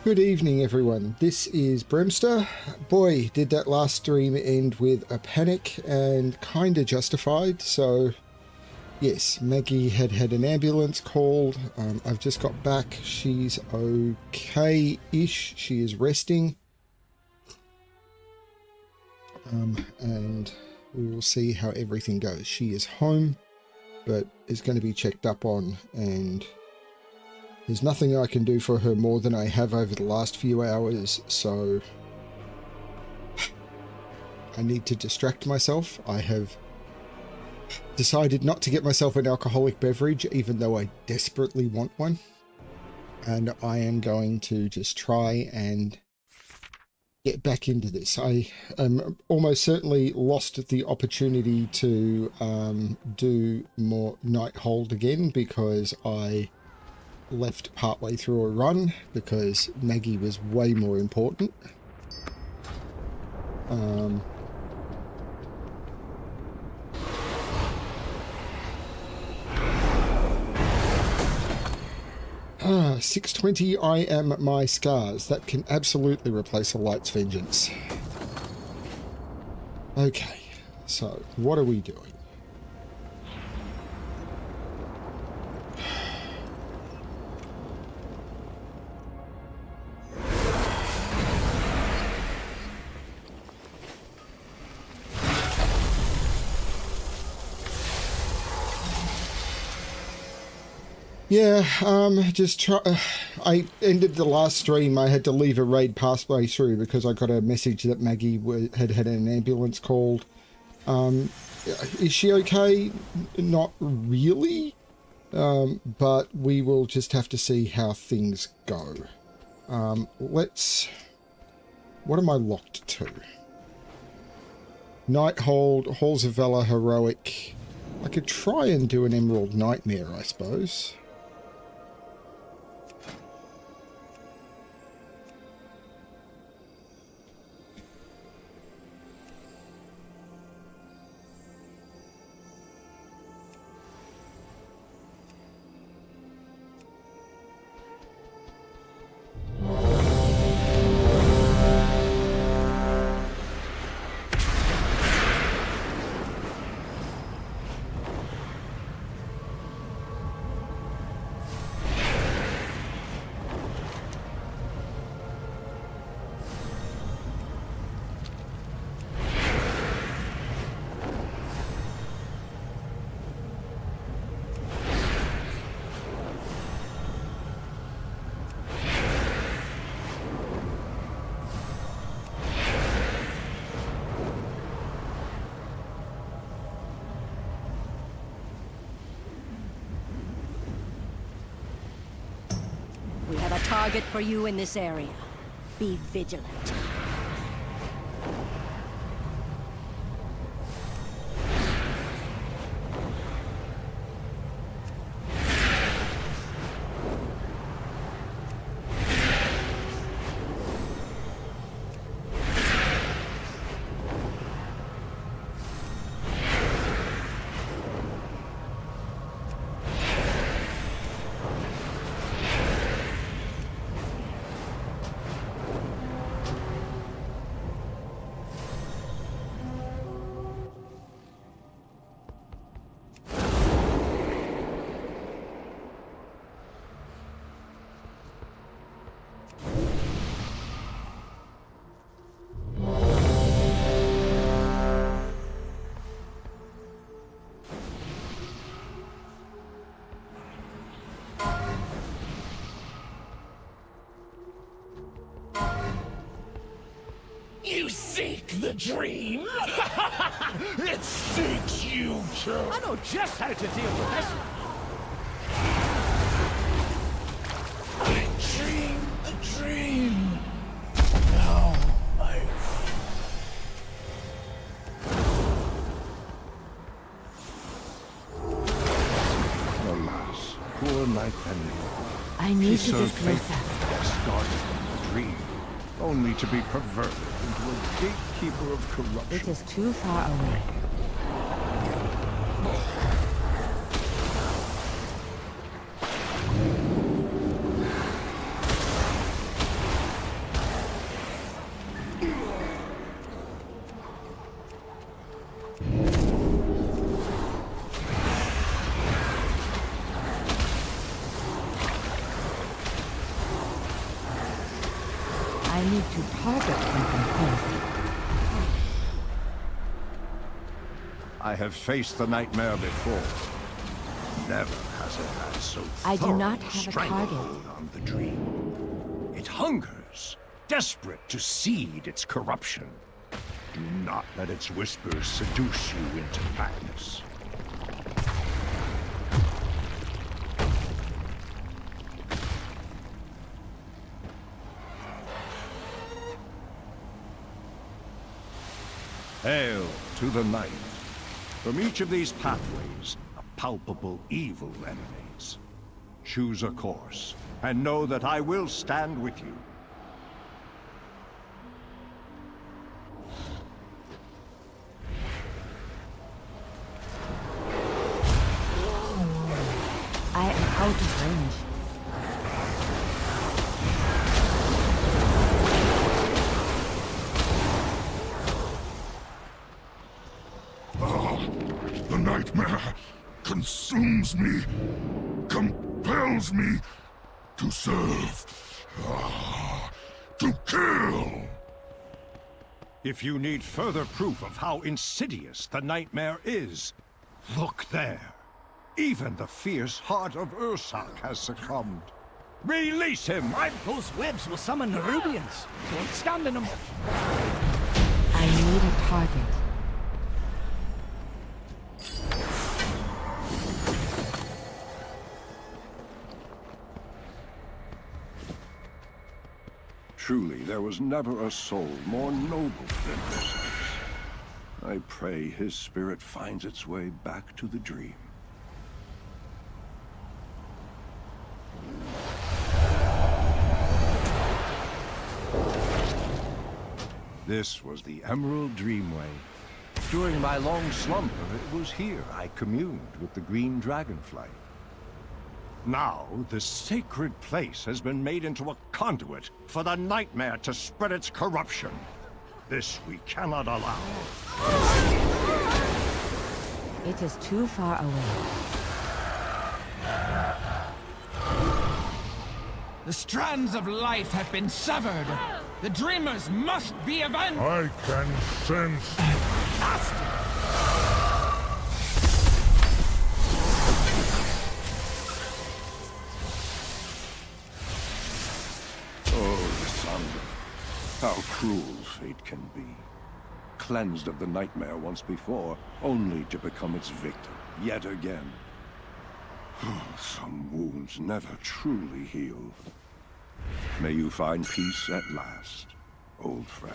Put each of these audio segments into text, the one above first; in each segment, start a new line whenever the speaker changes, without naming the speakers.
Good evening, everyone. This is Bremster. Boy, did that last stream end with a panic, and kinda justified. So, yes, Maggie had an ambulance called. I've just got back. She's okay-ish. She is resting. And we will see how everything goes. She is home, but is going to be checked up on, and there's nothing I can do for her more than I have over the last few hours, so I need to distract myself. I have decided not to get myself an alcoholic beverage, even though I desperately want one. And I am going to just try and get back into this. I almost certainly lost the opportunity to do more night hold again because I left partway through a run because Maggie was way more important. 620 I am my scars. That can absolutely replace a light's vengeance. Okay, so what are we doing? Yeah, just try. I ended the last stream. I had to leave a raid pathway through because I got a message that Maggie had an ambulance called. Is she okay? Not really, but we will just have to see how things go. What am I locked to? Nighthold, Halls of Valor, Heroic. I could try and do an Emerald Nightmare, I suppose.
Target for you in this area. Be vigilant.
You seek the dream? It seeks you too.
I know just how to deal with this.
I dreamed the dream. Now
Alas, poor Nightbender.
I need
She
to
so
get closer.
faithfully started the dream, only to be perverted into a gatekeeper of corruption.
It is too far away. I need to target something first.
I have faced the nightmare before. Never has it had so
I do
thorough
not have a
stranglehold on the dream. It hungers, desperate to seed its corruption. Do not let its whispers seduce you into madness. Hail to the night. From each of these pathways, a palpable evil emanates. Choose a course, and know that I will stand with you.
I am out of range.
The nightmare consumes me, compels me to serve, to kill.
If you need further proof of how insidious the nightmare is, look there. Even the fierce heart of Ursak has succumbed. Release him!
Those webs will summon the Rubians. Don't stand in them.
I need a target.
Truly, there was never a soul more noble than Ursak's. I pray his spirit finds its way back to the dream. This was the Emerald Dreamway. During my long slumber, it was here I communed with the green dragonfly. Now, this sacred place has been made into a conduit for the nightmare to spread its corruption. This we cannot allow.
It is too far away.
The strands of life have been severed. The dreamers must be avenged.
I can sense
Oh, the sun. How cruel fate can be. Cleansed of the nightmare once before, only to become its victim yet again. Some wounds never truly heal. May you find peace at last, old friend.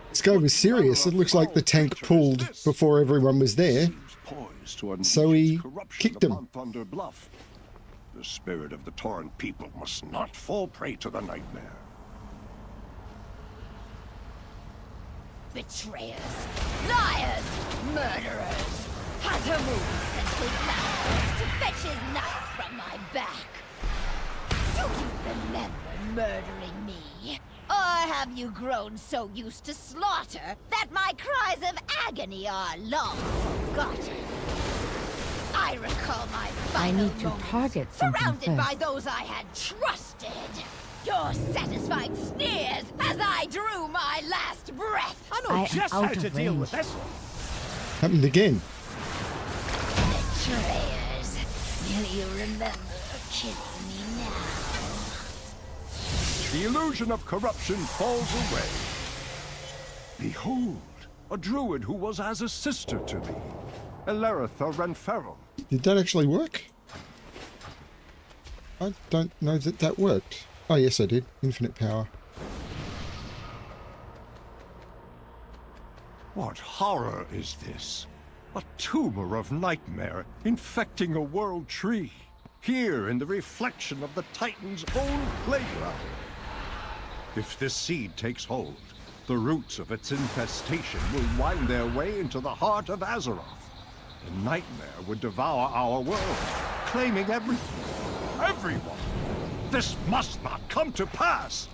This guy was serious. It looks like the tank pulled before everyone was there. So he kicked him.
Thunder Bluff. The spirit of the Torrent people must not fall prey to the nightmare.
Betrayers, liars, murderers. Has Hamu sent his lads to fetch his knife from my back? Do you remember murdering me? Or have you grown so used to slaughter that my cries of agony are long forgotten? I recall my final
need to
moments,
target something
surrounded by
first.
those I had trusted. Your satisfied sneers as I drew my last breath.
I know
I am
just
out
how to
of
deal
range.
with this one.
Happened again.
Betrayers, will you remember killing me now?
The illusion of corruption falls away. Behold, a druid who was as a sister to me, Eleritha Renferal.
Did that actually work? I don't know that that worked. Oh, yes, I did. Infinite power.
What horror is this? A tumor of nightmare infecting a world tree, here in the reflection of the Titan's own playground. If this seed takes hold, the roots of its infestation will wind their way into the heart of Azeroth. The nightmare would devour our world, claiming everything, everyone. This must not come to pass!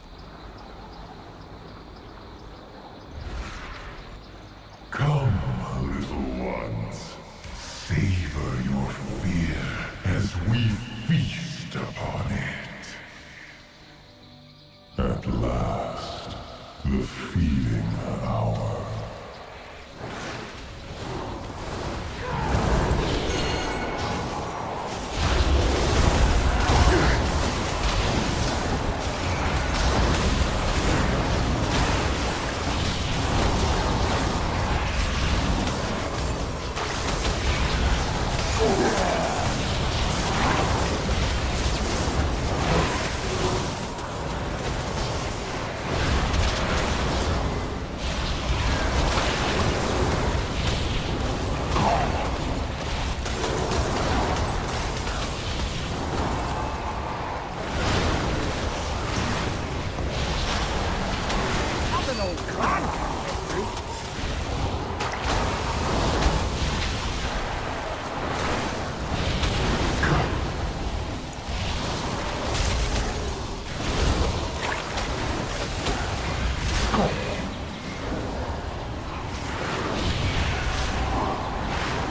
Come, little ones. Savor your fear as we feast upon it. At last, the feeding hour.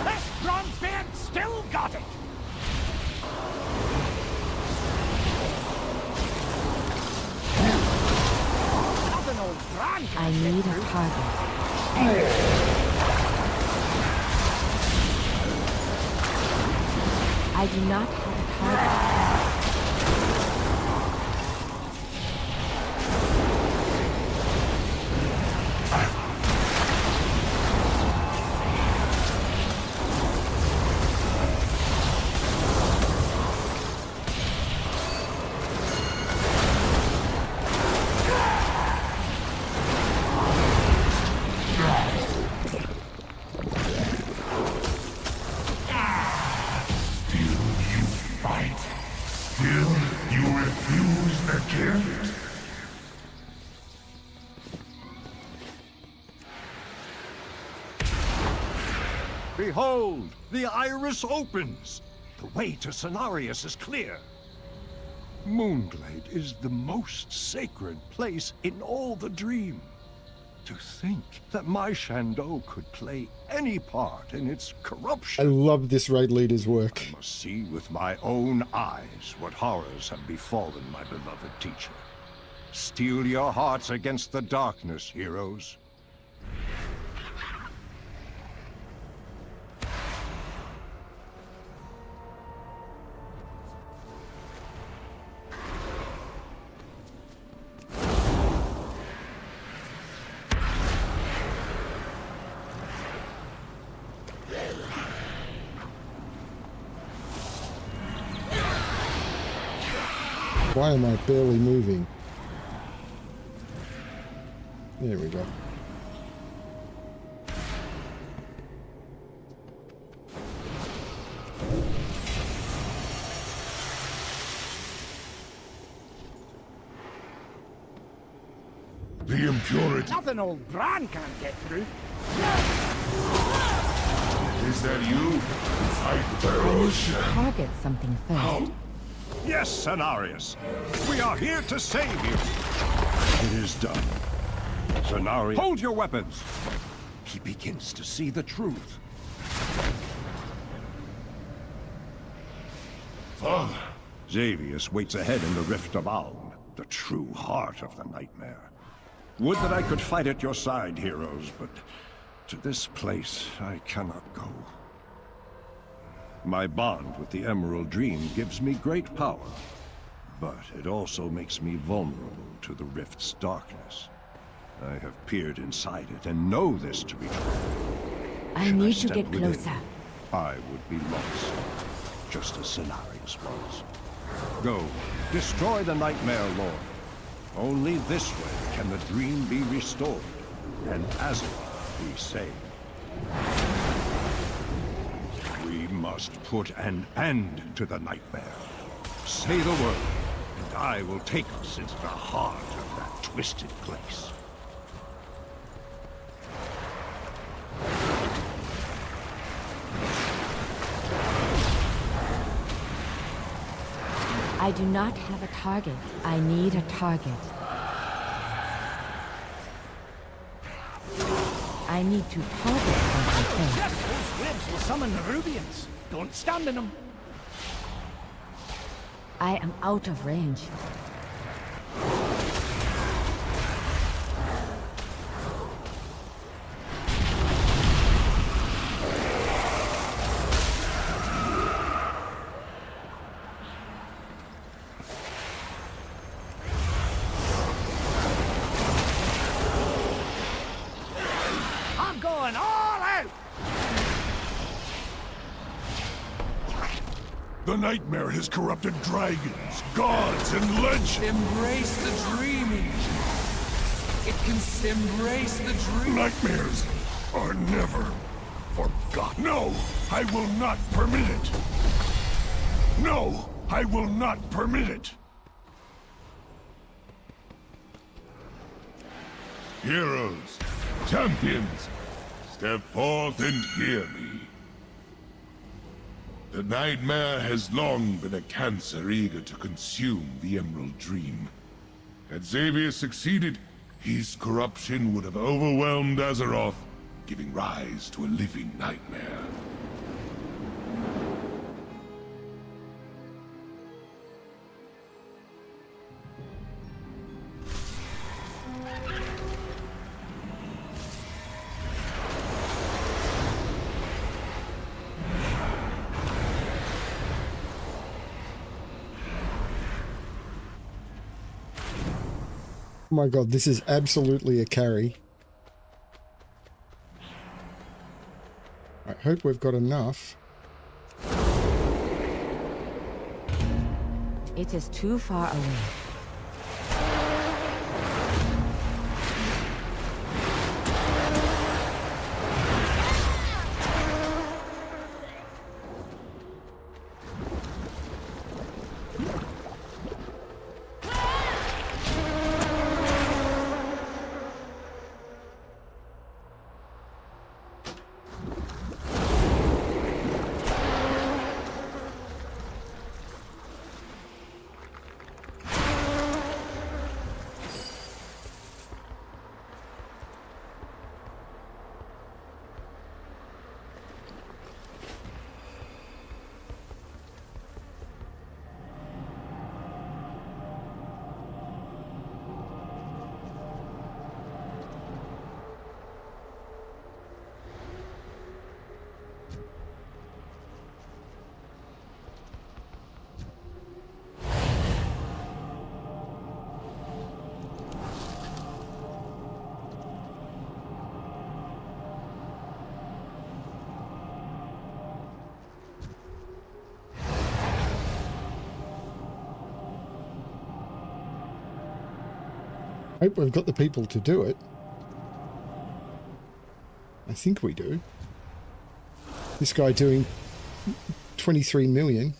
This Bronzebeard still got it! Not an old grand.
I need a target. I do not have a target.
Still you fight. Still you refuse the gift.
Behold! The iris opens! The way to Cenarius is clear. Moonglade is the most sacred place in all the dream. To think that my Shandow could play any part in its
I
corruption.
love this raid leader's work.
I must see with my own eyes what horrors have befallen my beloved teacher. Steel your hearts against the darkness, heroes.
Why am I barely moving? There we go.
The impurity.
Nothing old Bran can't get through.
Is that you? Fight the ocean.
Target something first.
Yes, Cenarius. We are here to save you. It is done. Cenarius, hold your weapons. He begins to see the truth.
Father.
Xavius waits ahead in the Rift of Alm, the true heart of the nightmare. Would that I could fight at your side, heroes, but to this place I cannot go. My bond with the Emerald Dream gives me great power, but it also makes me vulnerable to the Rift's darkness. I have peered inside it and know this to be true.
I
Should
need to
step
get
within,
closer.
I would be lost, just as Cenarius was. Go, destroy the Nightmare Lord. Only this way can the dream be restored, and Azeroth be saved. We must put an end to the nightmare. Say the word, and I will take us into the heart of that twisted place.
I I do not have a target. I need a target. I need to target something.
Yes, those ribs will summon the Rubians. Don't stand in them.
I am out of range.
I'm going all out.
The nightmare has corrupted dragons, gods, and legends.
Embrace the dreaming. It can embrace the dream.
Nightmares are never forgotten. No, I will not permit it. No, I will not permit it. Heroes, champions, step forth and hear me. The nightmare has long been a cancer eager to consume the Emerald Dream. Had Xavier succeeded, his corruption would have overwhelmed Azeroth, giving rise to a living nightmare.
Oh my god, this is absolutely a carry. I hope we've got enough.
It is too far away.
Hope we've got the people to do it. I think we do. This guy doing 23 million.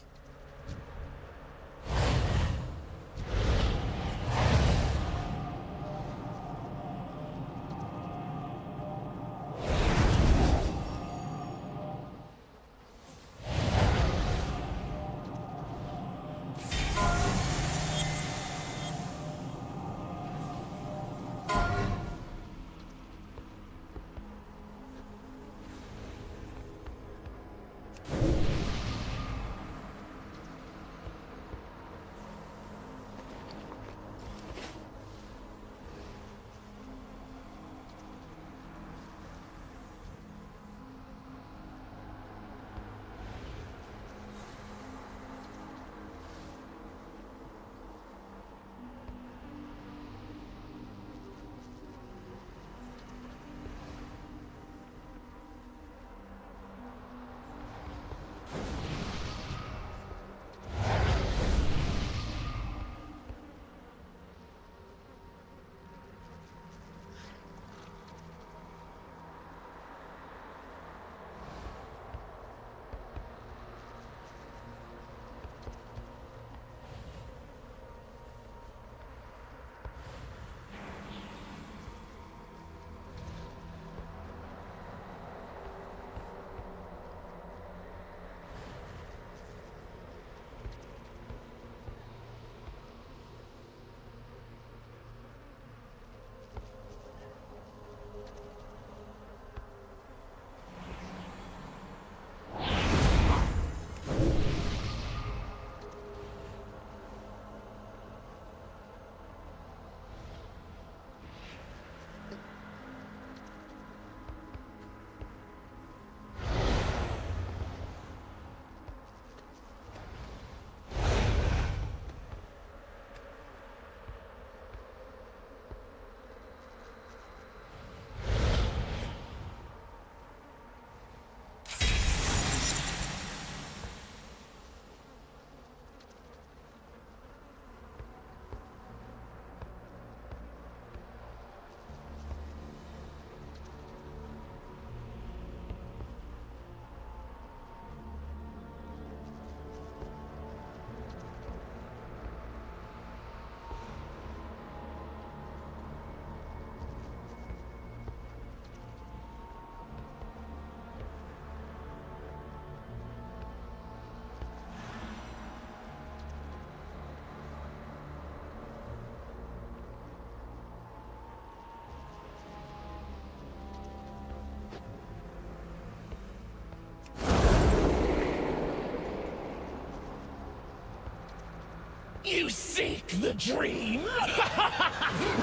You seek the dream?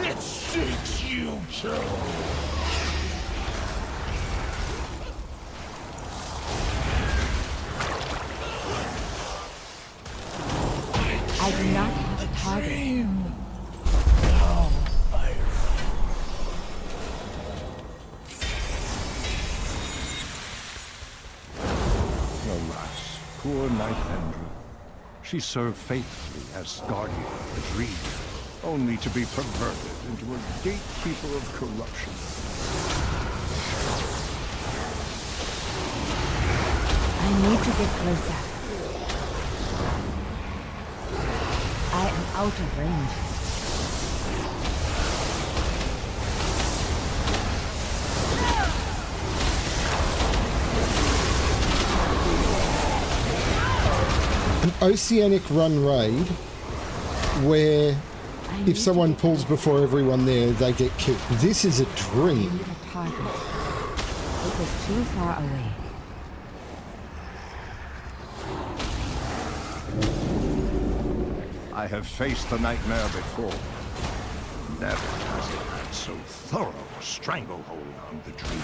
It seeks you too.
I do not have a target.
Alas, poor Knight Endra. She served faithfully as guardian of the dream, only to be perverted into a gatekeeper of corruption.
I need to get closer. I am out of range.
An oceanic run raid where if someone pulls before everyone there, they get killed. This is a dream.
I need a target. It was too far away.
I have faced the nightmare before. Never has it had so thorough a stranglehold on the dream.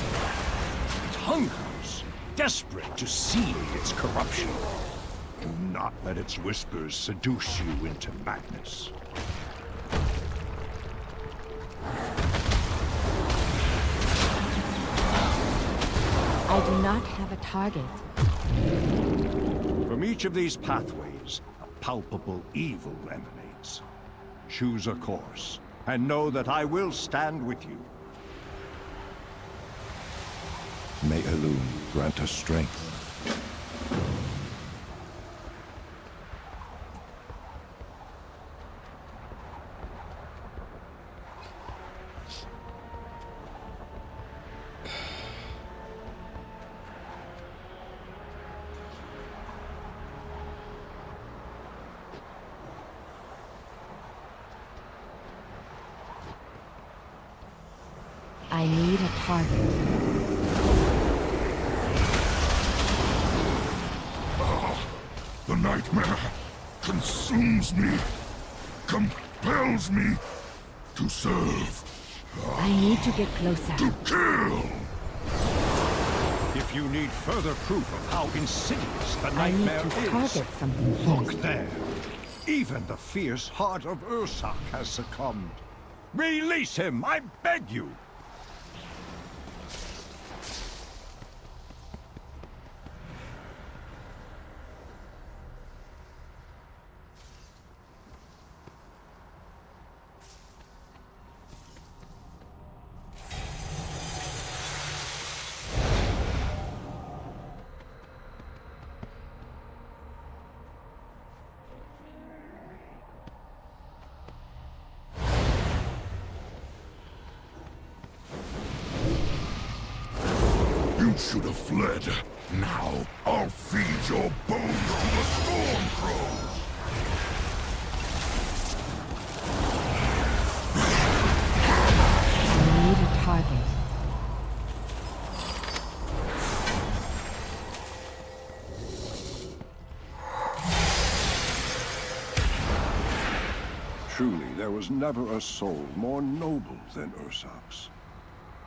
It hungers, desperate to see its corruption. Do not let its whispers seduce you into madness.
I do not have a target.
From each of these pathways, a palpable evil emanates. Choose a course, and know that I will stand with you. May Elune grant us strength.
I need a target.
The nightmare consumes me, compels me to serve,
I need to get closer.
to kill.
If you need further proof of how insidious the
I need
nightmare
to
is,
target something.
look there. Even the fierce heart of Ursak has succumbed. Release him, I beg you!
You should have fled. Now, I'll feed your bones to the storm crows.
I need a target.
Truly, there was never a soul more noble than Ursak's.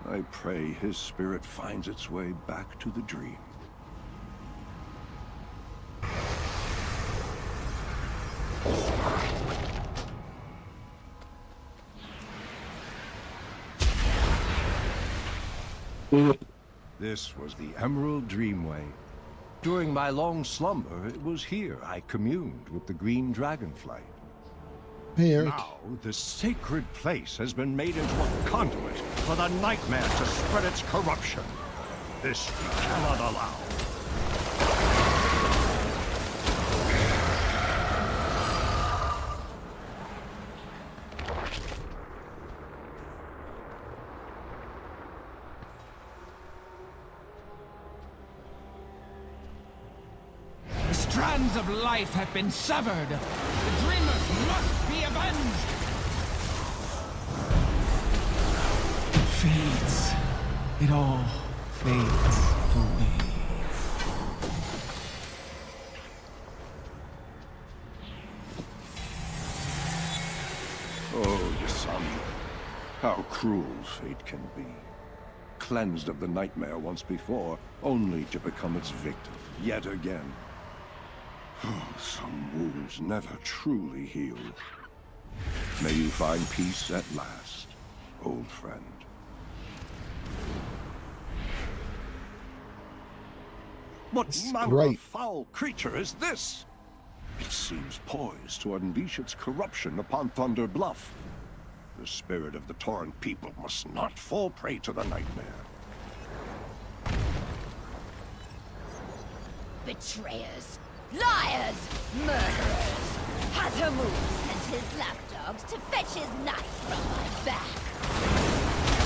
I pray his spirit finds its way back to the dream. This was the Emerald Dreamway. During my long slumber, it was here I communed with the green dragonfly.
Hey, Eric.
Now, the sacred place has been made into a conduit for the nightmare to spread its corruption. This we cannot allow.
The strands of life have been severed. The dreamers must be avenged.
Fades. It all fades away.
son. How cruel fate can be. Cleansed of the nightmare once before, only to become its victim yet again. Some wounds never truly heal. May you find peace at last, old friend. What manner
great.
of foul creature is this? It seems poised to unleash its corruption upon Thunder Bluff. The spirit of the Torrent people must not fall prey to the nightmare.
Betrayers, liars, murderers. Hazamu sent his lapdogs to fetch his knife from my back.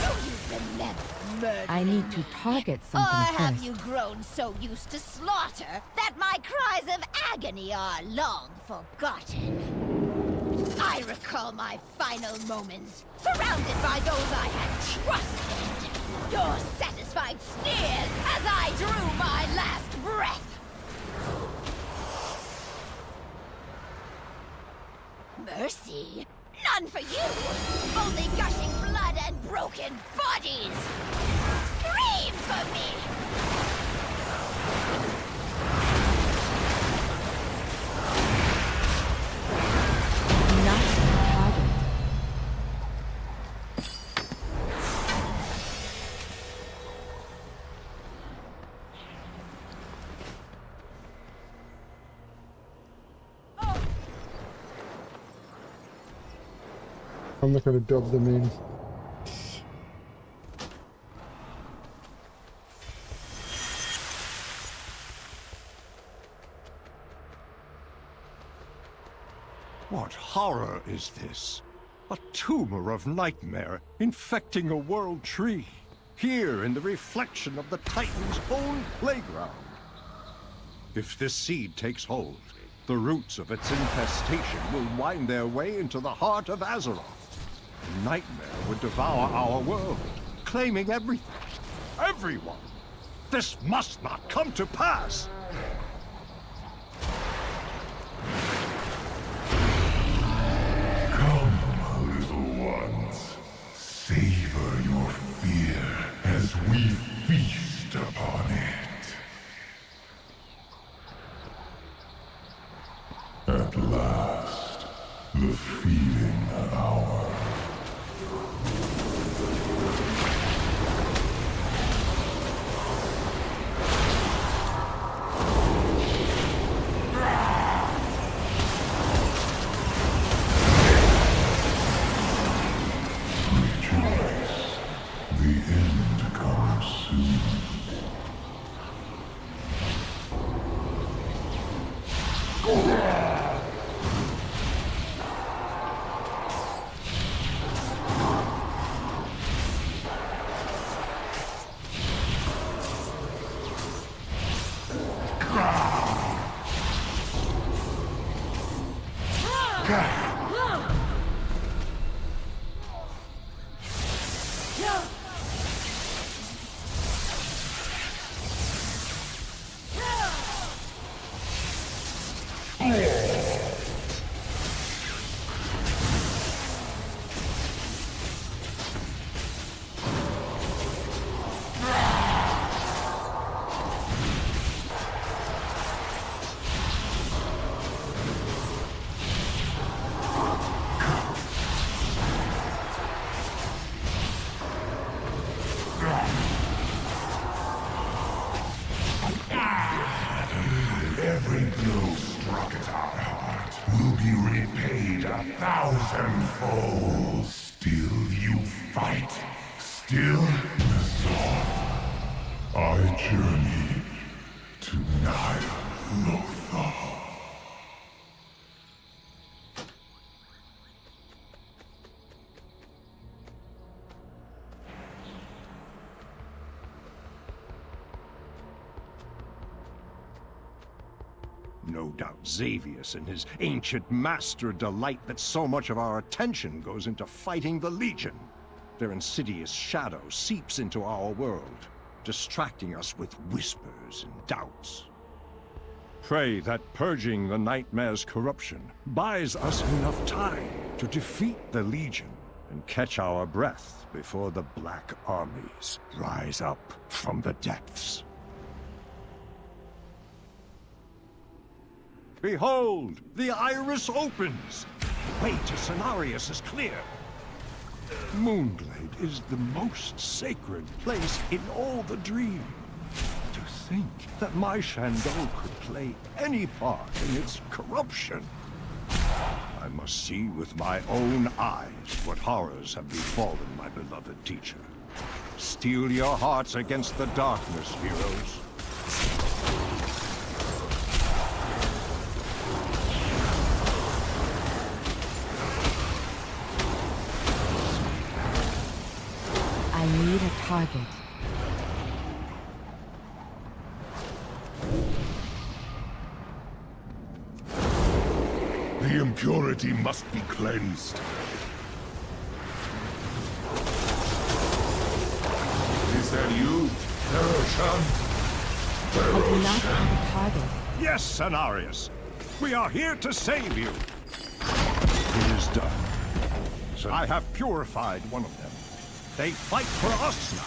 Do you remember murdering
I need to
me?
target
Or
something
have
first.
you grown so used to slaughter that my cries of agony are long forgotten? I recall my final moments, surrounded by those I had trusted. Your satisfied sneers as I drew my last breath. Mercy? None for you! Only gushing blood and broken bodies! Scream for me!
Not target.
I'm not going to dub them in.
What horror is this? A tumor of nightmare infecting a world tree, here in the reflection of the Titan's own playground. If this seed takes hold, the roots of its infestation will wind their way into the heart of Azeroth. The nightmare would devour our world, claiming everything, everyone. This must not come to pass!
Come, little ones. Savor your fear as we feast upon it. At last, the feeding hour. Rejoice, the end comes soon. Every blow struck at our heart will be repaid 1,000-fold. Still you fight. Still resolve. I journey to Nile Lothar.
No doubt Xavius and his ancient master delight that so much of our attention goes into fighting the Legion. Their insidious shadow seeps into our world, distracting us with whispers and doubts. Pray that purging the Nightmare's corruption buys us enough time to defeat the Legion and catch our breath before the black armies rise up from the depths. Behold, the iris opens! The way to Cenarius is clear. Moonglade is the most sacred place in all the dream. To think that my Shandong could play any part in its corruption. I must see with my own eyes what horrors have befallen my beloved teacher. Steel your hearts against the darkness, heroes.
I need a target.
The impurity must be cleansed. Is that you, Teroshan?
I do not have a target.
Yes, Cenarius. We are here to save you. It is done. So I have purified one of them. They fight for us now.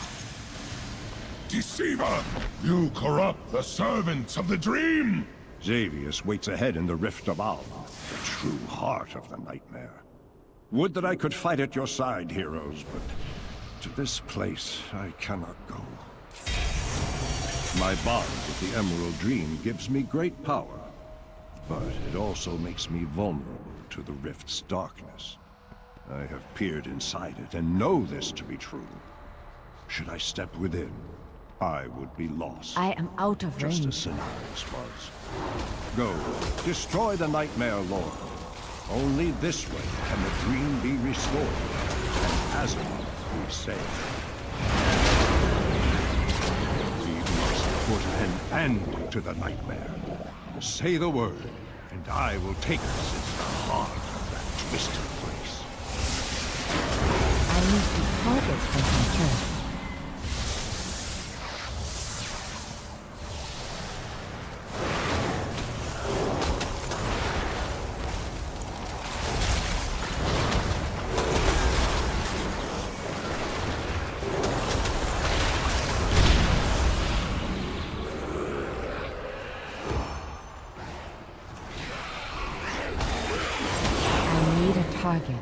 Deceiver! You corrupt the servants of the dream!
Xavius waits ahead in the Rift of Alma, the true heart of the nightmare. Would that I could fight at your side, heroes, but to this place I cannot go. My bond with the Emerald Dream gives me great power, but it also makes me vulnerable to the Rift's darkness. I have peered inside it and know this to be true. Should I step within, I would be lost.
I am out of
Just
range.
as Cenarius was. Go, destroy the Nightmare Lord. Only this way can the dream be restored, and Azeroth be saved. We must put an end to the nightmare. Say the word, and I will take us into the heart of that twisted place.
I need to target something first. I need a target.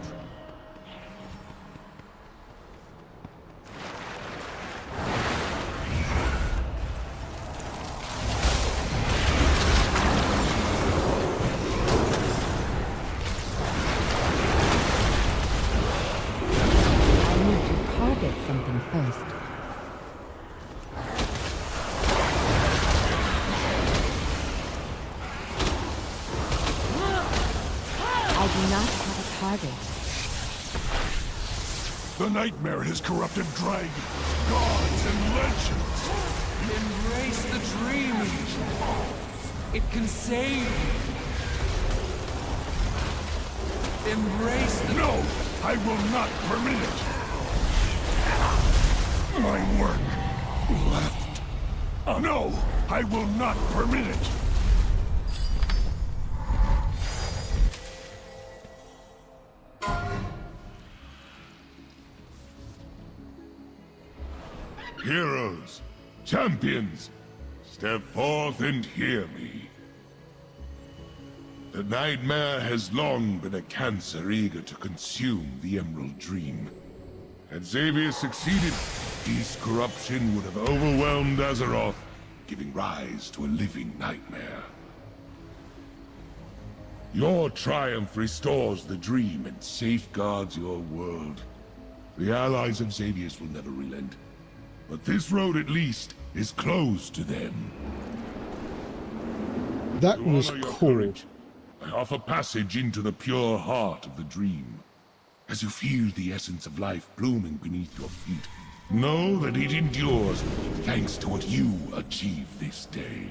I need to target something first. I do not have a target.
The nightmare has corrupted dragons, gods, and legends.
Embrace the dream. It can save you. Embrace the...
No! I will not permit it! My work left. No! I will not permit it! Heroes, champions, step forth and hear me. The Nightmare has long been a cancer eager to consume the Emerald Dream. Had Xavier succeeded, his corruption would have overwhelmed Azeroth, giving rise to a living nightmare. Your triumph restores the dream and safeguards your world. The allies of Xavier's will never relent. But this road, at least, is closed to them.
That
To
was
honor your
cool.
courage, I offer passage into the pure heart of the dream. As you feel the essence of life blooming beneath your feet, know that it endures thanks to what you achieve this day.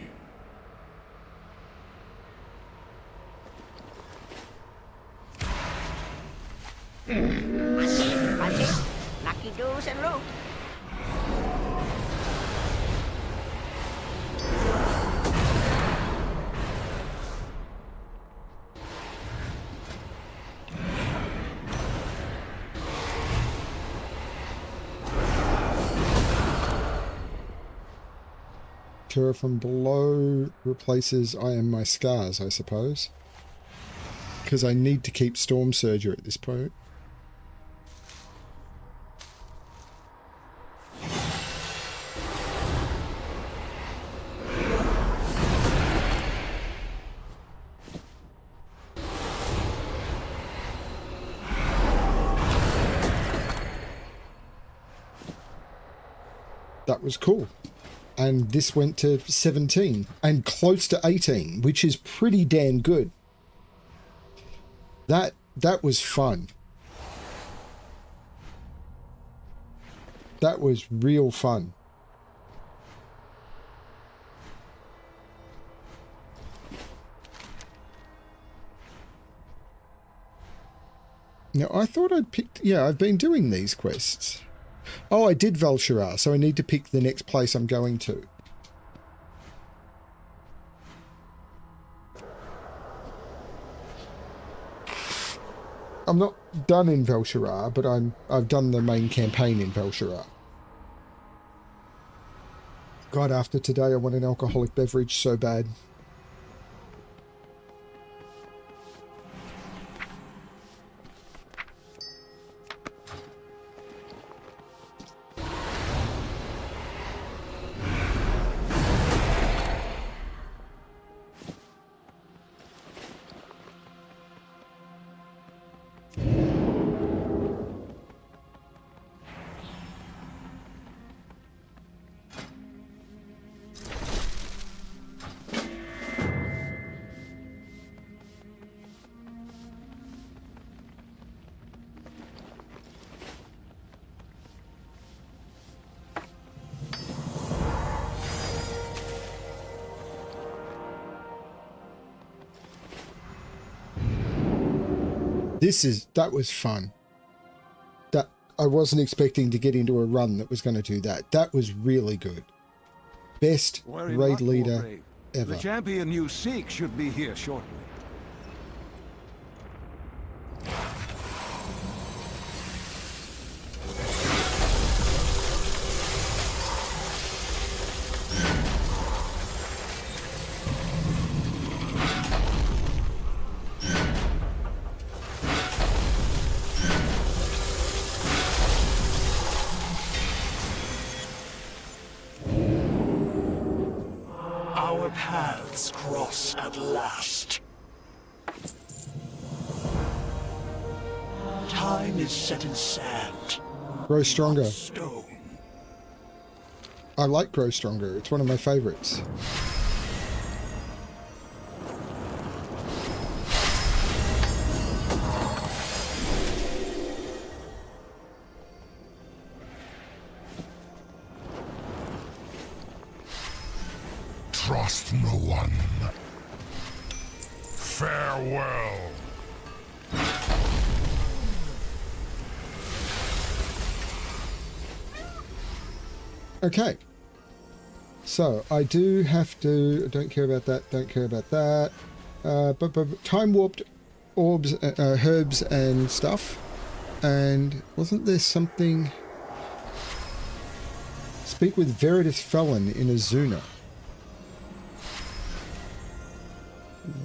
Hunting, lucky doos and loot.
Terror from below replaces I am my scars, I suppose. Because I need to keep Storm Surger at this point. That was cool. And this went to 17 and close to 18, which is pretty damn good. That was fun. That was real fun. Now, I thought I'd picked... Yeah, I've been doing these quests. Oh, I did Val'sharah, so I need to pick the next place I'm going to. I'm not done in Val'sharah, but I've done the main campaign in Val'sharah. God, after today I want an alcoholic beverage so bad. That was fun. That I wasn't expecting to get into a run that was going to do that. That was really good. Best raid leader ever.
The champion you seek should be here shortly.
Our paths cross at last. Time is set in sand.
Grow Stronger.
Stone.
I like Grow Stronger. It's one of my favorites.
Trust no one. Farewell.
Okay. So, I do have to... Don't care about that, don't care about that. But time warped orbs, herbs and stuff. And wasn't there something... Speak with Veritas Felon in Azuna.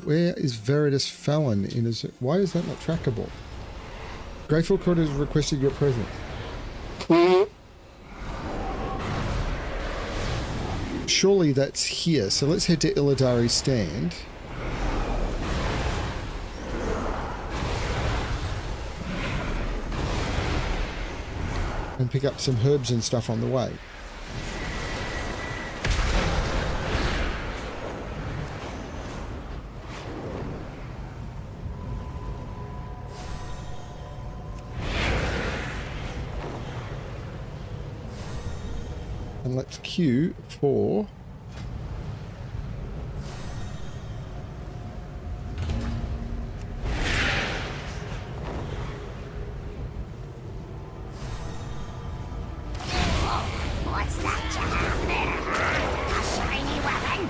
Where is Veritas Felon in Azuna? Why is that not trackable? Grateful Court has requested your presence. Surely that's here. So let's head to Illidari's stand. And pick up some herbs and stuff on the way. And let's queue for...
What's that you have there? A shiny weapon?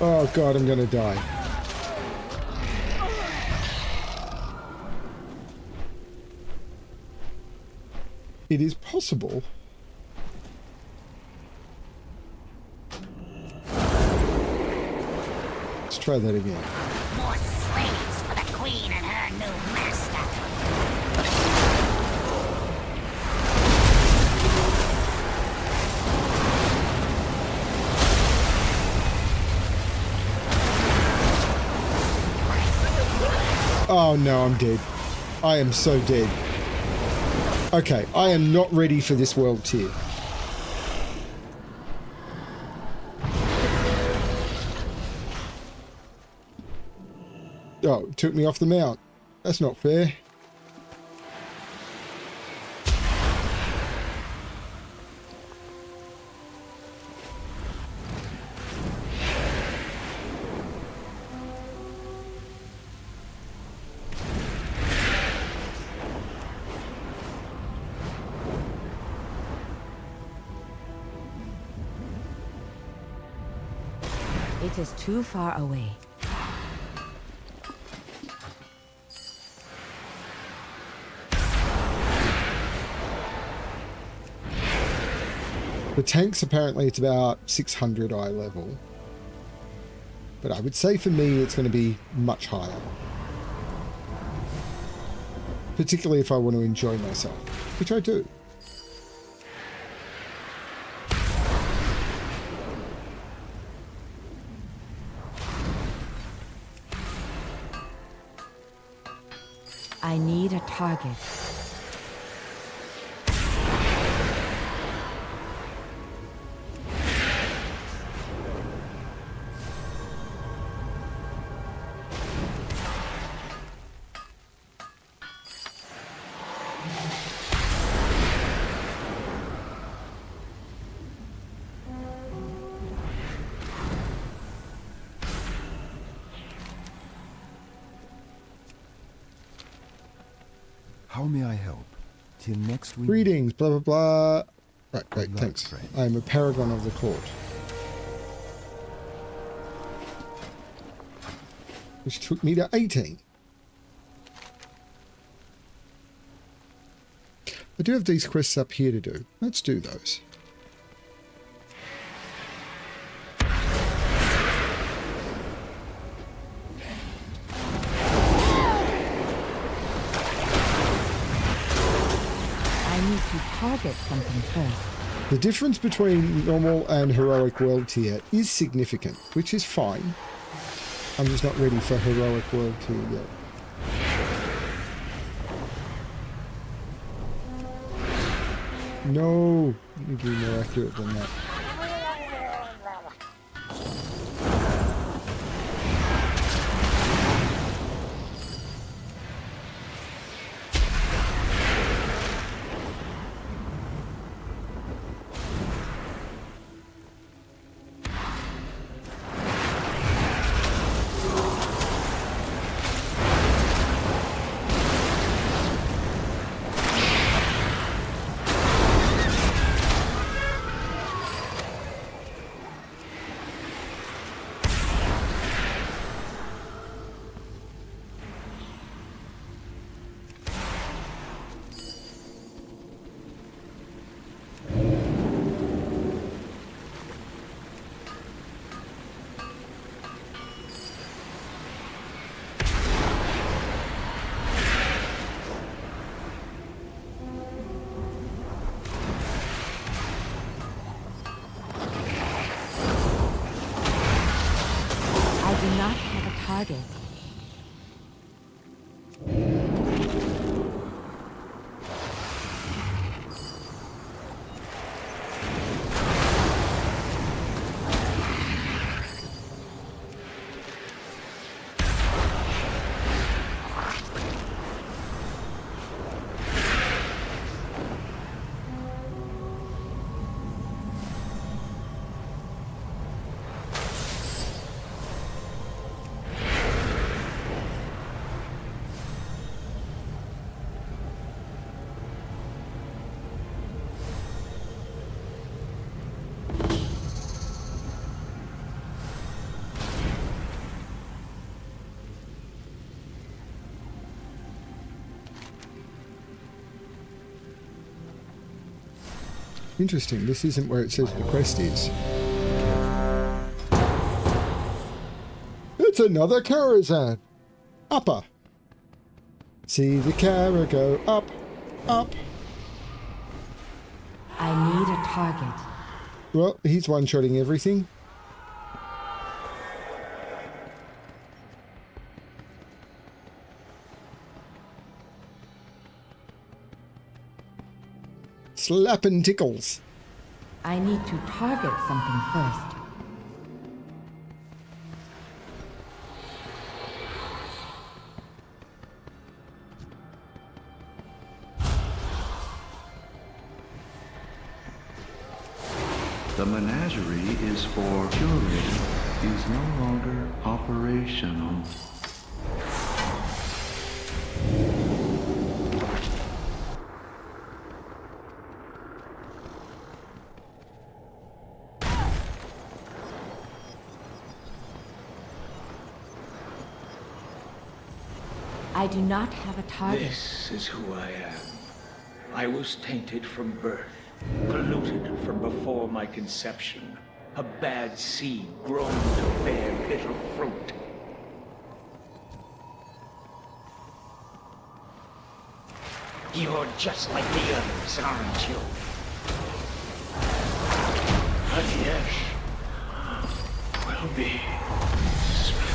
Oh god, I'm gonna die. it is possible. Let's try that again.
More slaves for the queen and her new master.
Oh no, I'm dead. I am so dead. Okay, I am not ready for this world tier. Oh, it took me off the mount. That's not fair.
It is too far away.
The tanks, apparently it's about 600 eye level. But I would say for me it's going to be much higher. Particularly if I want to enjoy myself, which I do.
I need a target.
How may I help? Till next week.
Greetings, blah blah blah. Right, great,
Good luck,
thanks.
friend.
I am a paragon of the court. Which took me to 18. I do have these quests up here to do. Let's do those.
Target something first.
The difference between normal and heroic world tier is significant, which is fine. I'm just not ready for heroic world tier yet. No, you need to be more accurate than that.
I do not have a target.
Interesting, this isn't where it says the quest is. It's another Karazhan! Upper! See the Kara go up, up!
I need a target.
Well, he's one-shotting everything. Slappin' tickles.
I need to target something first.
The menagerie is for curated. Is no longer operational.
I do not have a target.
This is who I am. I was tainted from birth, polluted from before my conception. A bad seed grown to bear bitter fruit. You're just like the others, aren't you? But yes, will be split.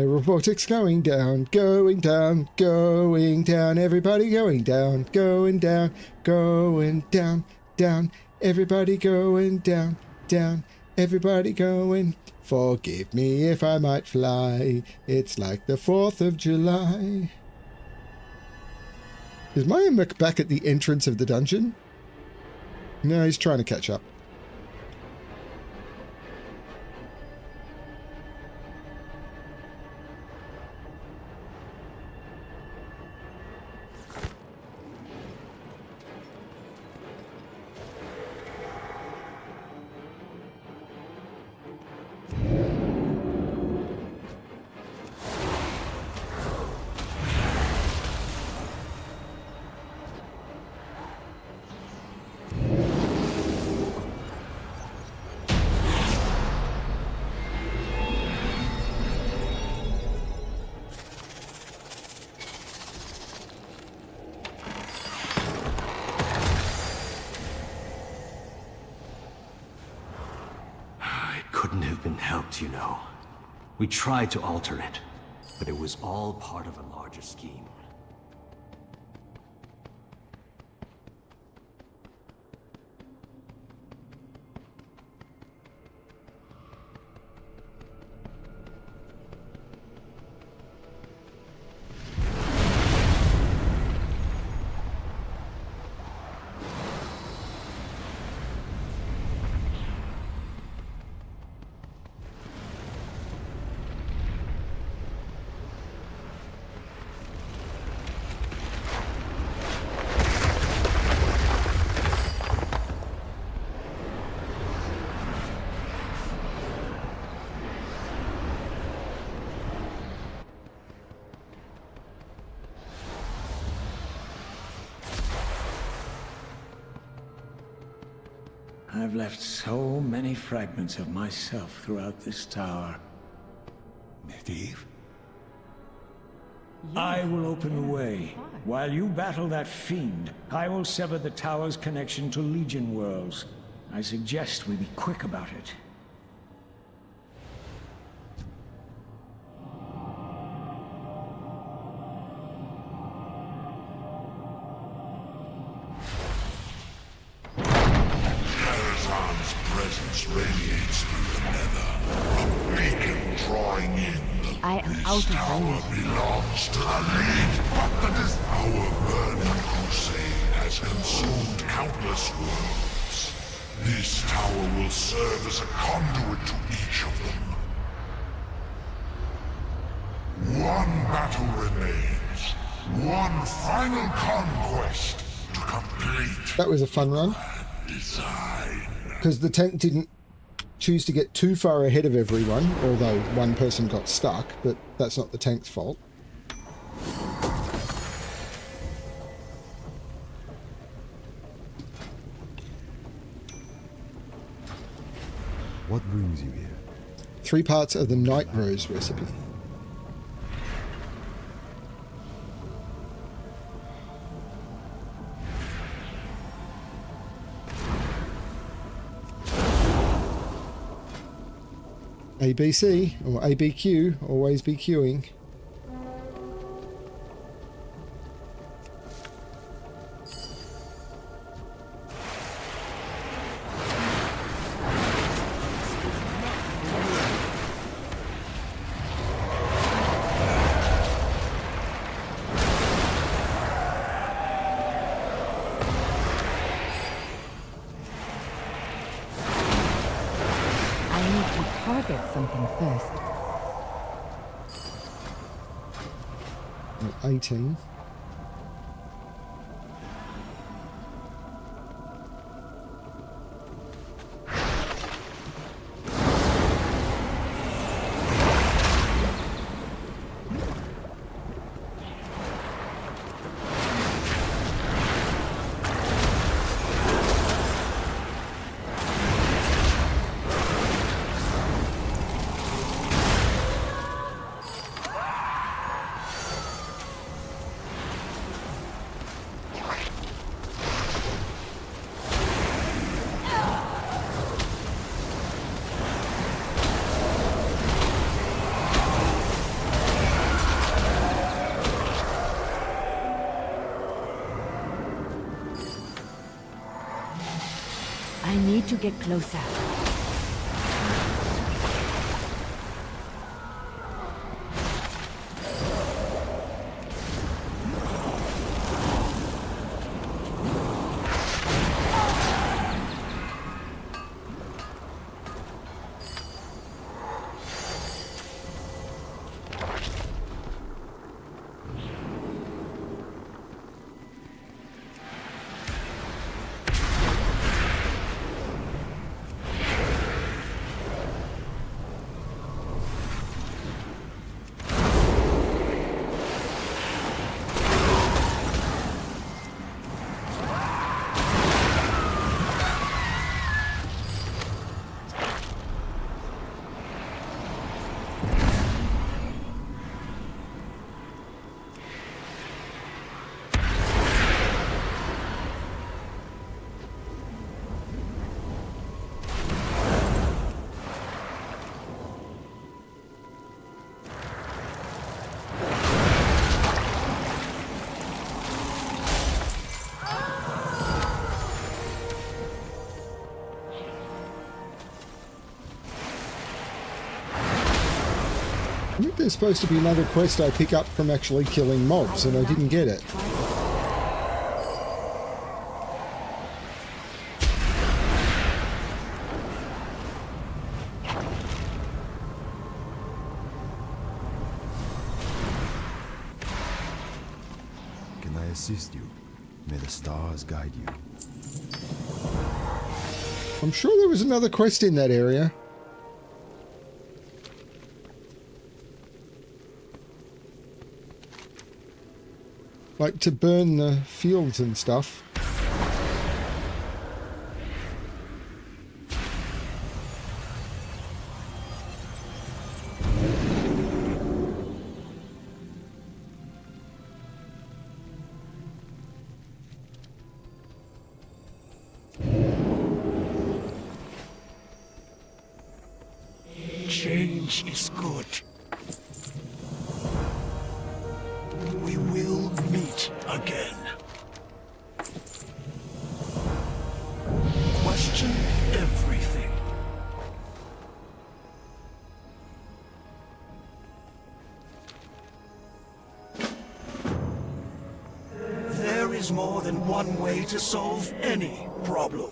Robotics going down, going down, going down, everybody going down, going down, going down, down, everybody going down, down, everybody going. Forgive me if I might fly, it's like the 4th of July. Is Maya back at the entrance of the dungeon? No, he's trying to catch up.
Couldn't have been helped, you know. We tried to alter it, but it was all part of a larger scheme.
I've left so many fragments of myself throughout this tower. Medivh? I will open the way. While you battle that fiend, I will sever the tower's connection to Legion worlds. I suggest we be quick about it.
Radiates through the nether, a beacon drawing in the
I am out of range.
belongs to the League, but our burning crusade has consumed countless worlds. This tower will serve as a conduit to each of them. One battle remains, one final conquest to complete
That was a fun run.
design.
because the tank didn't choose to get too far ahead of everyone, although one person got stuck, but that's not the tank's fault.
What brings you here?
3 parts of the Night Rose recipe. ABC or ABQ, always be queuing.
Target something first.
18.
I need to get closer.
I think there's supposed to be another quest I pick up from actually killing mobs, and I didn't get it.
Can I assist you? May the stars guide you.
I'm sure there was another quest in that area. Like to burn the fields and stuff.
Change is good. We will meet again. Question everything. There is more than one way to solve any problem.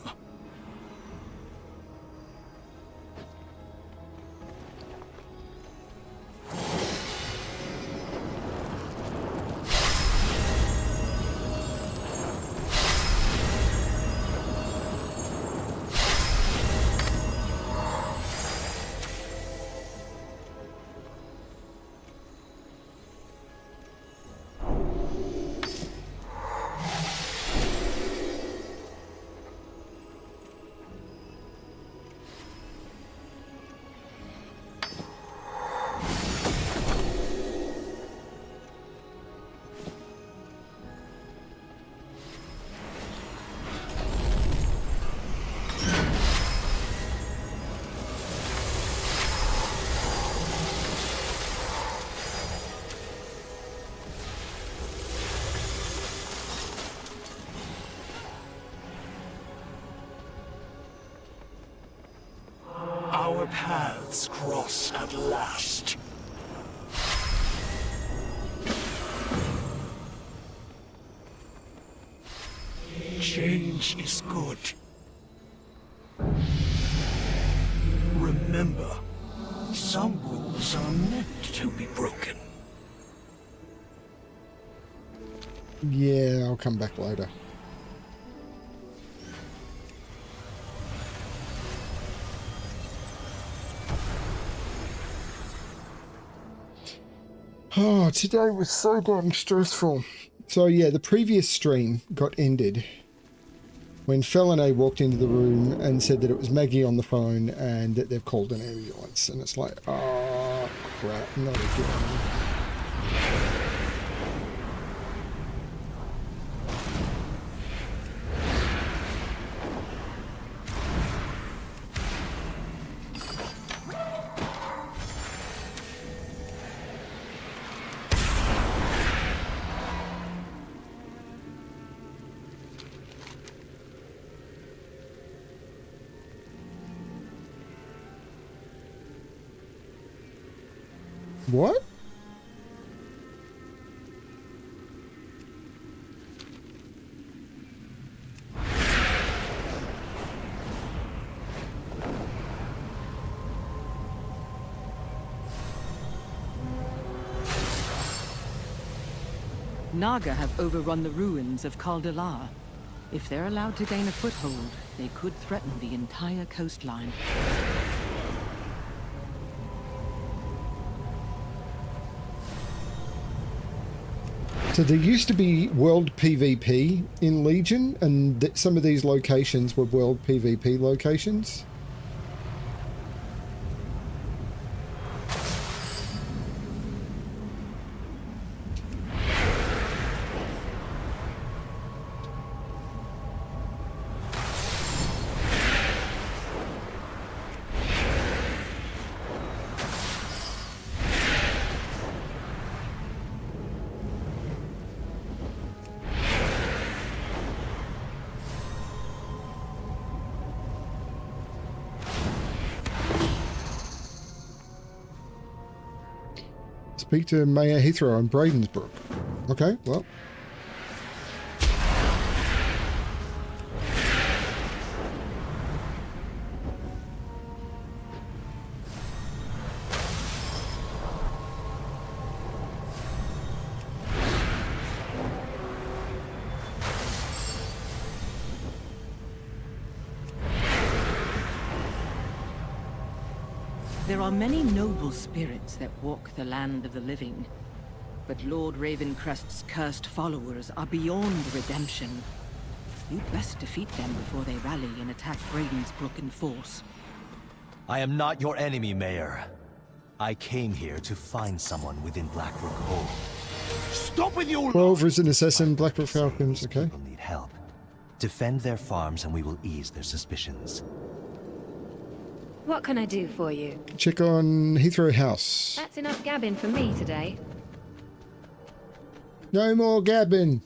our paths cross at last. Change is good. Remember, some rules are meant to be broken.
Yeah, I'll come back later. Oh, today was so damn stressful. So yeah, the previous stream got ended when Felinae walked into the room and said that it was Maggie on the phone and that they've called an ambulance. And it's like, oh crap, not again. What?
Naga have overrun the ruins of Caldelar. If they're allowed to gain a foothold, they could threaten the entire coastline.
So there used to be world PvP in Legion, and some of these locations were world PvP locations. Speak to Mayor Heathrow in Bradensbrook. Okay, well.
There are many noble spirits that walk the land of the living, but Lord Ravencrest's cursed followers are beyond redemption. You'd best defeat them before they rally and attack Bradensbrook in force.
I am not your enemy, Mayor. I came here to find someone within Blackbrook Hole.
Stop with your
12 Risen Assassin, Blackbrook Falcons, okay.
People need help. Defend their farms and we will ease their suspicions.
What can I do for you?
Check on Heathrow House.
That's enough gabbing for me today.
No more gabbing.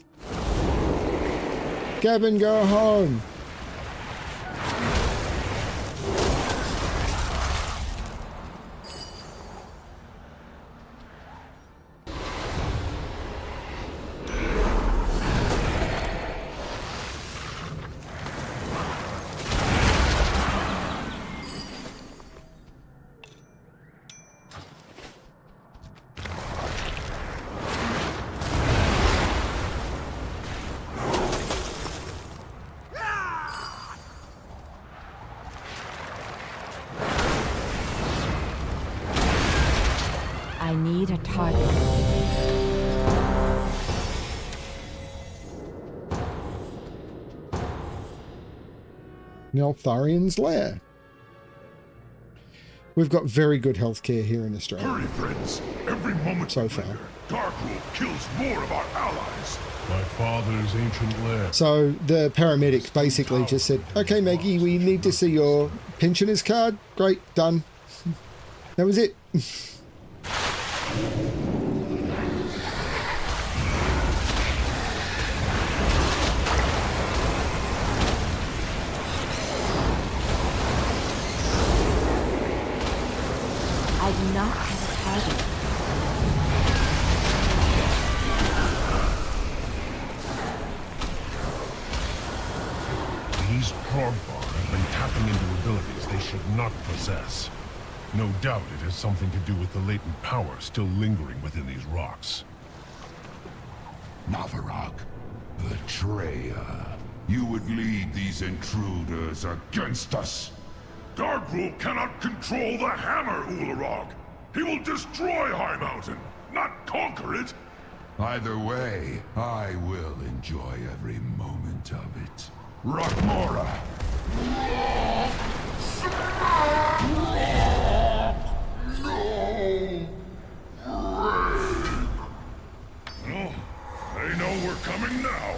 Gabbin, go home.
I need a target.
Neltharian's Lair. We've got very good healthcare here in Australia.
Hurry, friends. Every moment
so far.
Darkwood kills more of our allies.
My father's ancient lair.
So the paramedic basically just said, okay, Maggie, we need to see your pensioner's card. Great, done. That was it.
not have a target.
These Krogbar have been tapping into abilities they should not possess. No doubt it has something to do with the latent power still lingering within these rocks.
Navarok, betrayer. You would lead these intruders against us. Dargrul cannot control the hammer, Ularog. He will destroy High Mountain, not conquer it. Either way, I will enjoy every moment of it. Rockmora! No! They know we're coming now.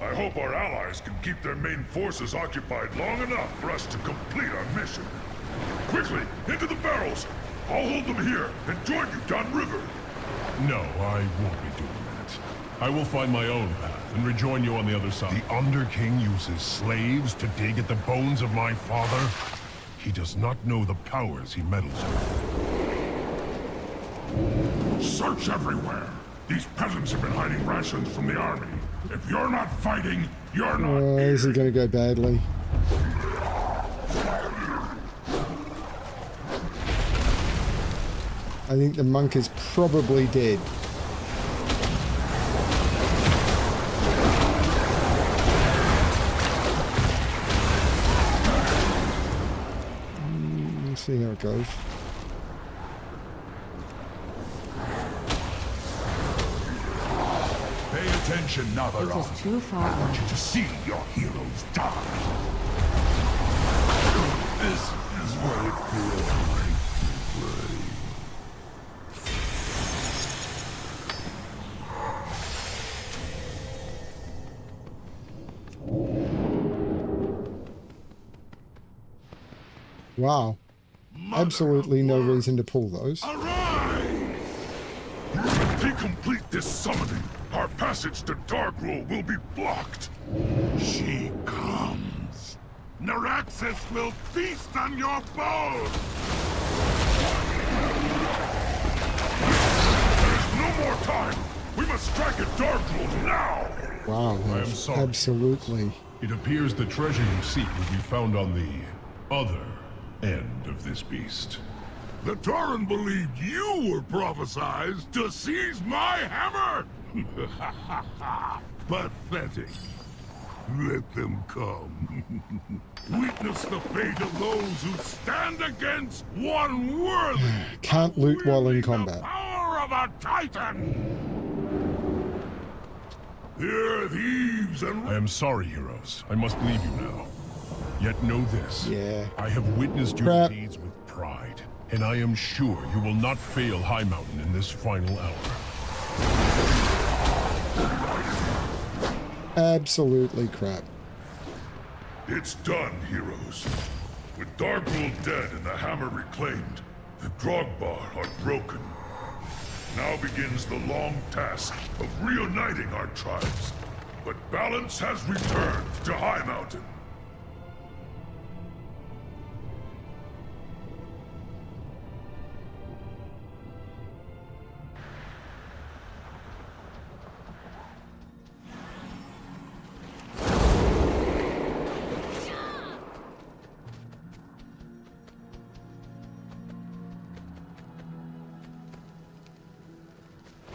I hope our allies can keep their main forces occupied long enough for us to complete our mission. Quickly, into the barrels! I'll hold them here and join you downriver.
No, I won't be doing that. I will find my own path and rejoin you on the other side. The Underking uses slaves to dig at the bones of my father? He does not know the powers he meddles with.
Search everywhere! These peasants have been hiding rations from the army. If you're not fighting, you're not here.
This is going to go badly. I think the monk is probably dead. Let's see how it goes.
Pay attention, Navarro.
It is too far.
I want you to see your heroes die. This is what it feels like to play.
Wow. Absolutely no reason to pull those.
If we complete this summoning, our passage to Dargrul will be blocked. She comes. Naraxis will feast on your bones. There's no more time. We must strike at Dargrul now.
Wow.
I am sorry.
Absolutely.
It appears the treasure you seek will be found on the other end of this beast.
The Tauren believed you were prophesized to seize my hammer! Pathetic. Let them come. Witness the fate of those who stand against one worthy.
Can't loot while in combat.
Power of a Titan! Here, thieves and...
I am sorry, heroes. I must leave you now. Yet know this.
Yeah.
I have witnessed your deeds with pride, and I am sure you will not fail High Mountain in this final hour.
Absolutely crap.
It's done, heroes. With Dargrul dead and the hammer reclaimed, the Drogbar are broken. Now begins the long task of reuniting our tribes. But balance has returned to High Mountain.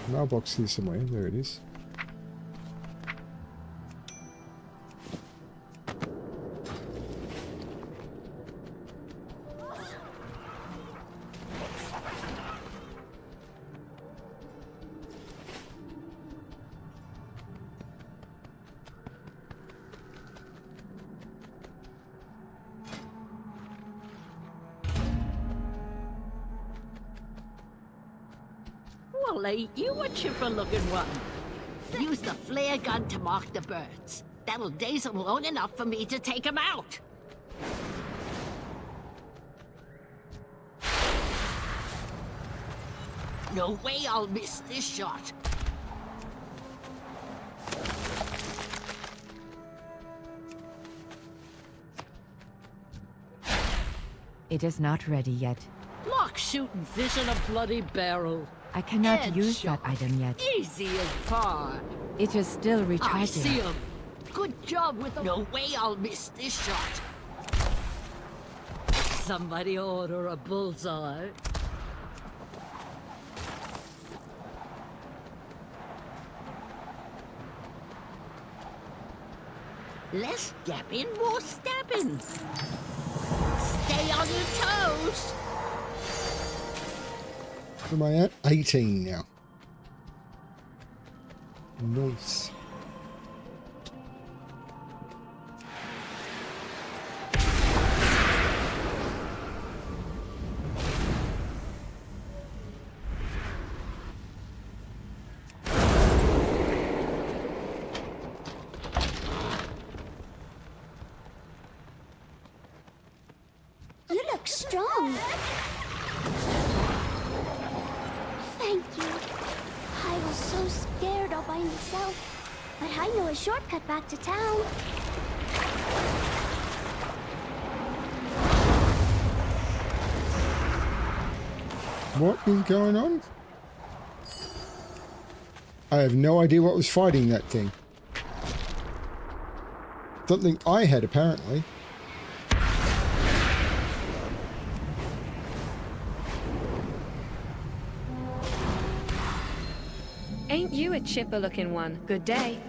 Mailbox here somewhere. There it is.
Well, ain't you a chipper-looking one? Use the flare gun to mark the birds. That'll daze them long enough for me to take them out. No way I'll miss this shot.
It is not ready yet.
Like shooting fish in a bloody barrel.
I cannot
Headshot.
use that item yet.
Easy as pie.
It is still
I
recharging.
see him. Good job with the... No way I'll miss this shot. Somebody order a bullseye. Less gapping, more stabbing. Stay on your toes.
Where am I at? 18 now. Nice.
You look strong. Thank you. I was so scared all by myself. But I know a shortcut back to town.
What is going on? I have no idea what was fighting that thing. Something I had, apparently.
Ain't you a chipper-looking one? Good day.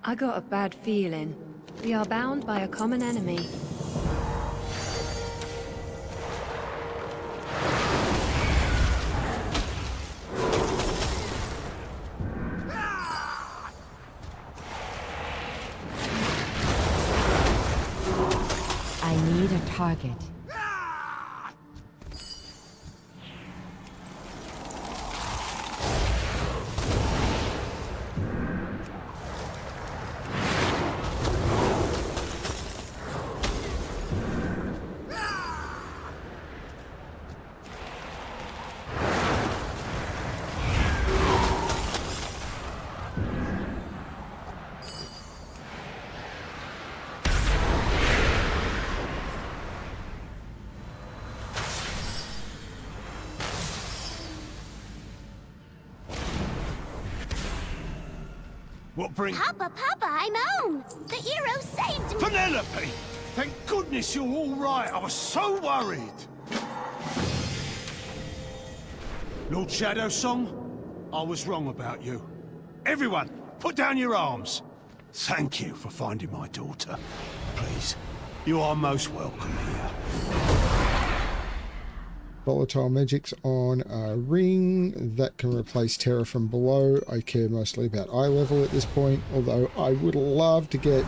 I got a bad feeling. We are bound by a common enemy.
I need a target.
What brings...
Papa, I'm home. The hero saved me.
Penelope! Thank goodness you're all right. I was so worried. Lord Shadowsong, I was wrong about you. Everyone, put down your arms. Thank you for finding my daughter. Please, you are most welcome here.
Volatile magics on a ring that can replace terror from below. I care mostly about eye level at this point, although I would love to get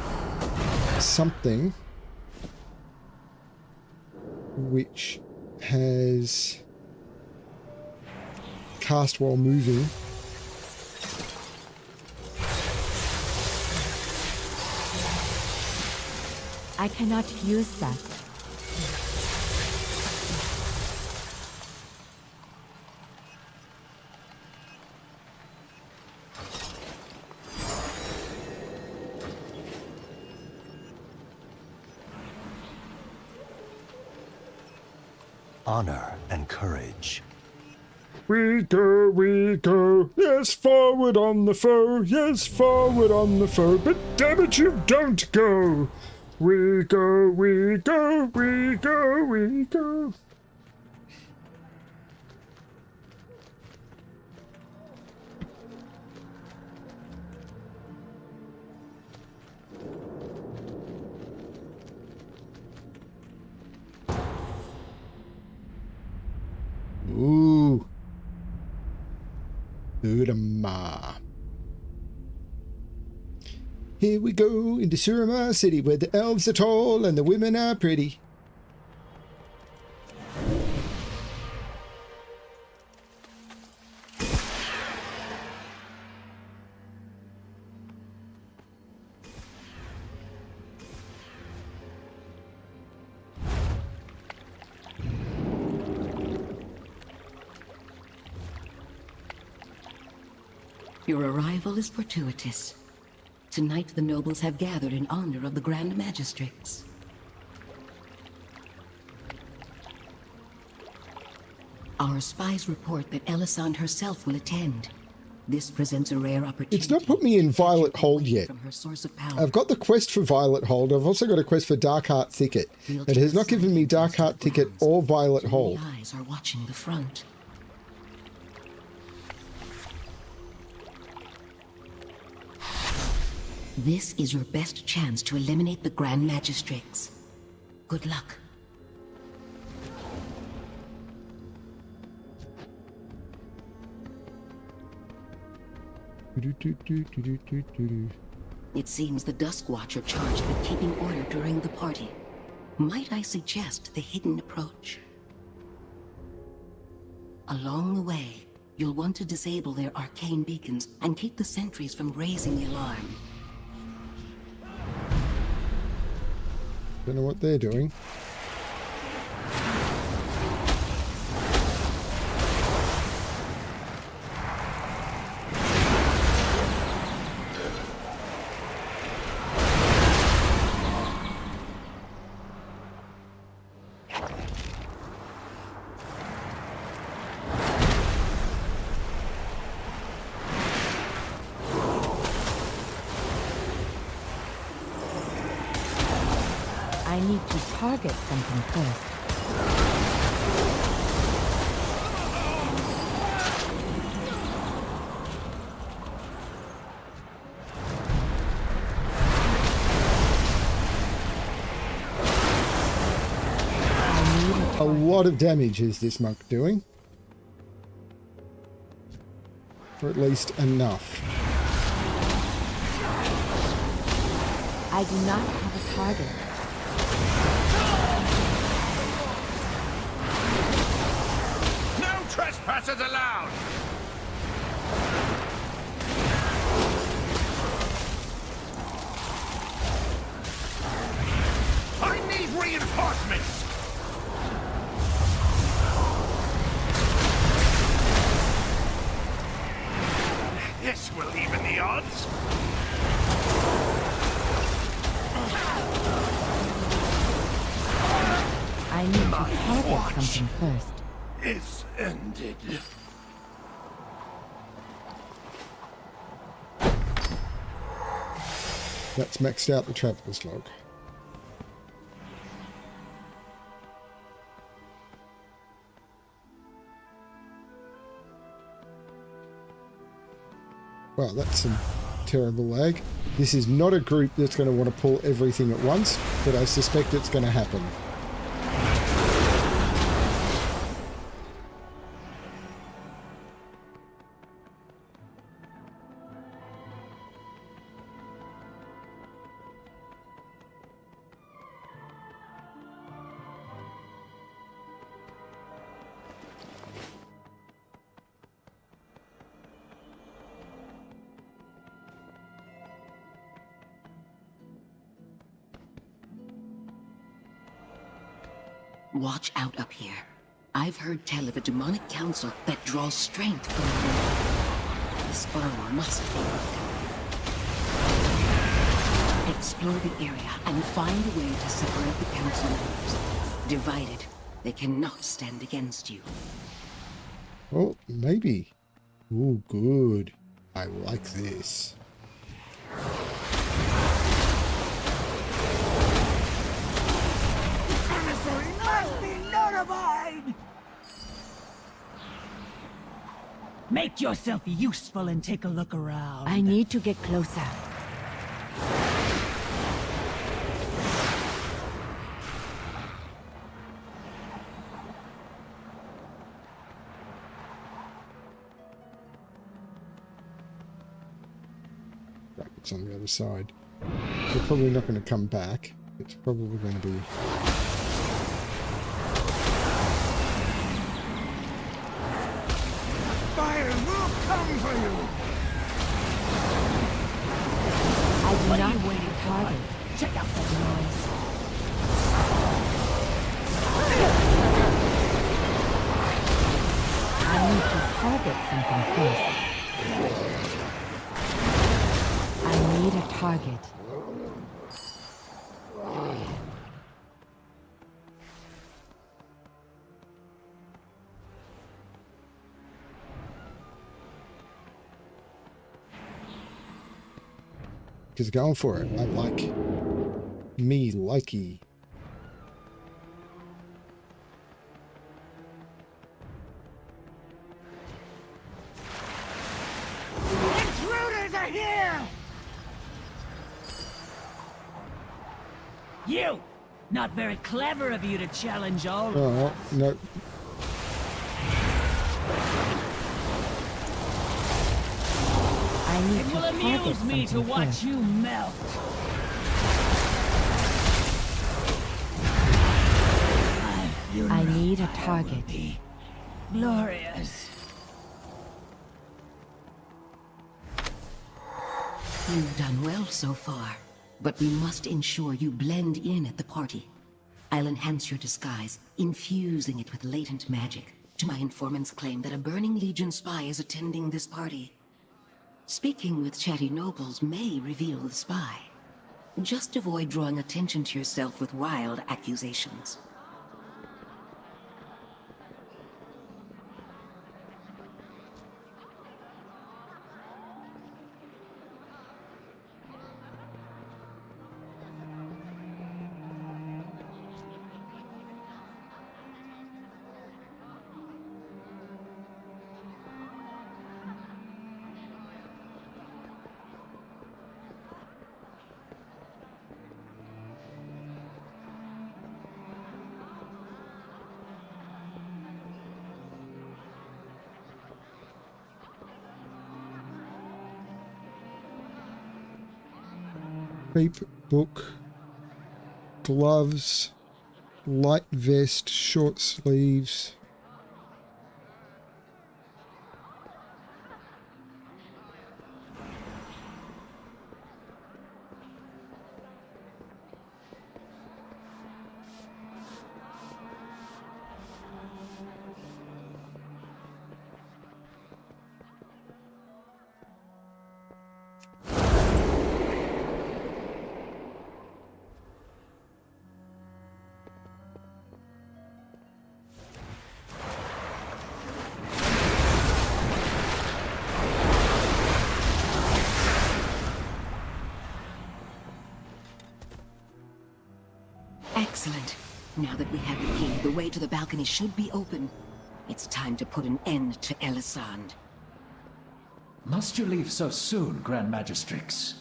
something which has cast while moving.
I cannot use that.
Honor and courage.
We go, yes, forward on the foe, yes, forward on the foe, but damn it, you don't go! We go, we go, we go, we go. Ooh. Surama. Here we go into Surama City, where the elves are tall and the women are pretty.
Your arrival is fortuitous. Tonight the nobles have gathered in honor of the Grand Magistrates. Our spies report that Elisande herself will attend. This presents a rare opportunity.
It's not put me in Violet Hold yet.
From her source of power.
I've got the quest for Violet Hold. I've also got a quest for Darkheart Thicket. It has not given me Darkheart Thicket or Violet Hold.
The eyes are watching the front. This is your best chance to eliminate the Grand Magistrates. Good luck. It seems the Dusk Watch are charged with keeping order during the party. Might I suggest the hidden approach? Along the way, you'll want to disable their arcane beacons and keep the sentries from raising the alarm.
Don't know what they're doing.
I need to target something first.
A lot of damage is this monk doing. Or at least enough.
I do not have a target.
No trespassers allowed! I need reinforcements! This will even the odds.
I need to target something first.
It's ended.
That's maxed out the traveler's log. Well, that's some terrible lag. This is not a group that's going to want to pull everything at once, but I suspect it's going to happen.
Watch out up here. I've heard tell of a demonic council that draws strength from the This bone must be broken. Explore the area and find a way to separate the council members. Divided, they cannot stand against you.
Oh, maybe. Oh, good. I like this.
Make yourself useful and take a look around.
I need to get closer.
Right, it's on the other side. They're probably not going to come back. It's probably going to be...
Fire will come for you!
I do not want to target.
Check out that noise.
I need to target something first. target.
Just going for it. I like me likey.
Intruders are here!
You! Not very clever of you to challenge all of
Oh,
us.
no.
I need
It
to
will
target
amuse me to
something
watch
first.
you melt.
I need a target.
Glorious.
You've done well so far, but we must ensure you blend in at the party. I'll enhance your disguise, infusing it with latent magic, to my informant's claim that a Burning Legion spy is attending this party. Speaking with chatty nobles may reveal the spy. Just avoid drawing attention to yourself with wild accusations.
Creep book, gloves, light vest, short sleeves.
Excellent. Now that we have the key, the way to the balcony should be open. It's time to put an end to Elisand.
Must you leave so soon, Grand Magistrix?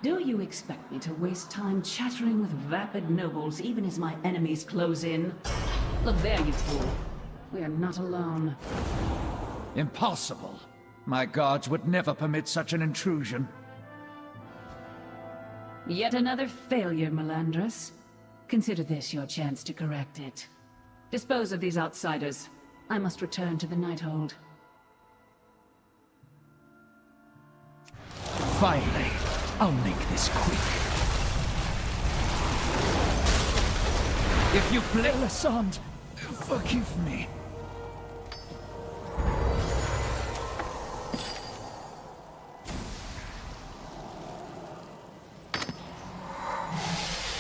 Do you expect me to waste time chattering with vapid nobles even as my enemies close in? Look there, you fool. We are not alone.
Impossible. My guards would never permit such an intrusion.
Yet another failure, Melandrus. Consider this your chance to correct it. Dispose of these outsiders. I must return to the Nighthold.
Finally, I'll make this quick. If you play Elisand, forgive me.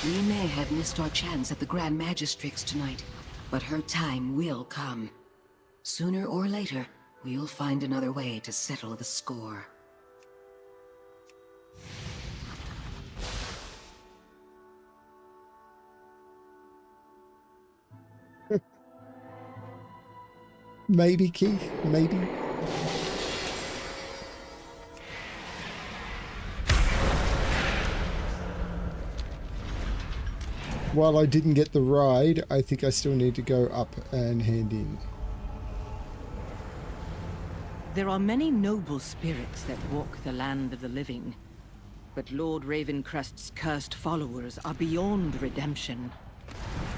We may have missed our chance at the Grand Magistrix tonight, but her time will come. Sooner or later, we'll find another way to settle the score.
Maybe, Keith, maybe. While I didn't get the ride, I think I still need to go up and hand in.
There are many noble spirits that walk the land of the living, but Lord Ravencrest's cursed followers are beyond redemption.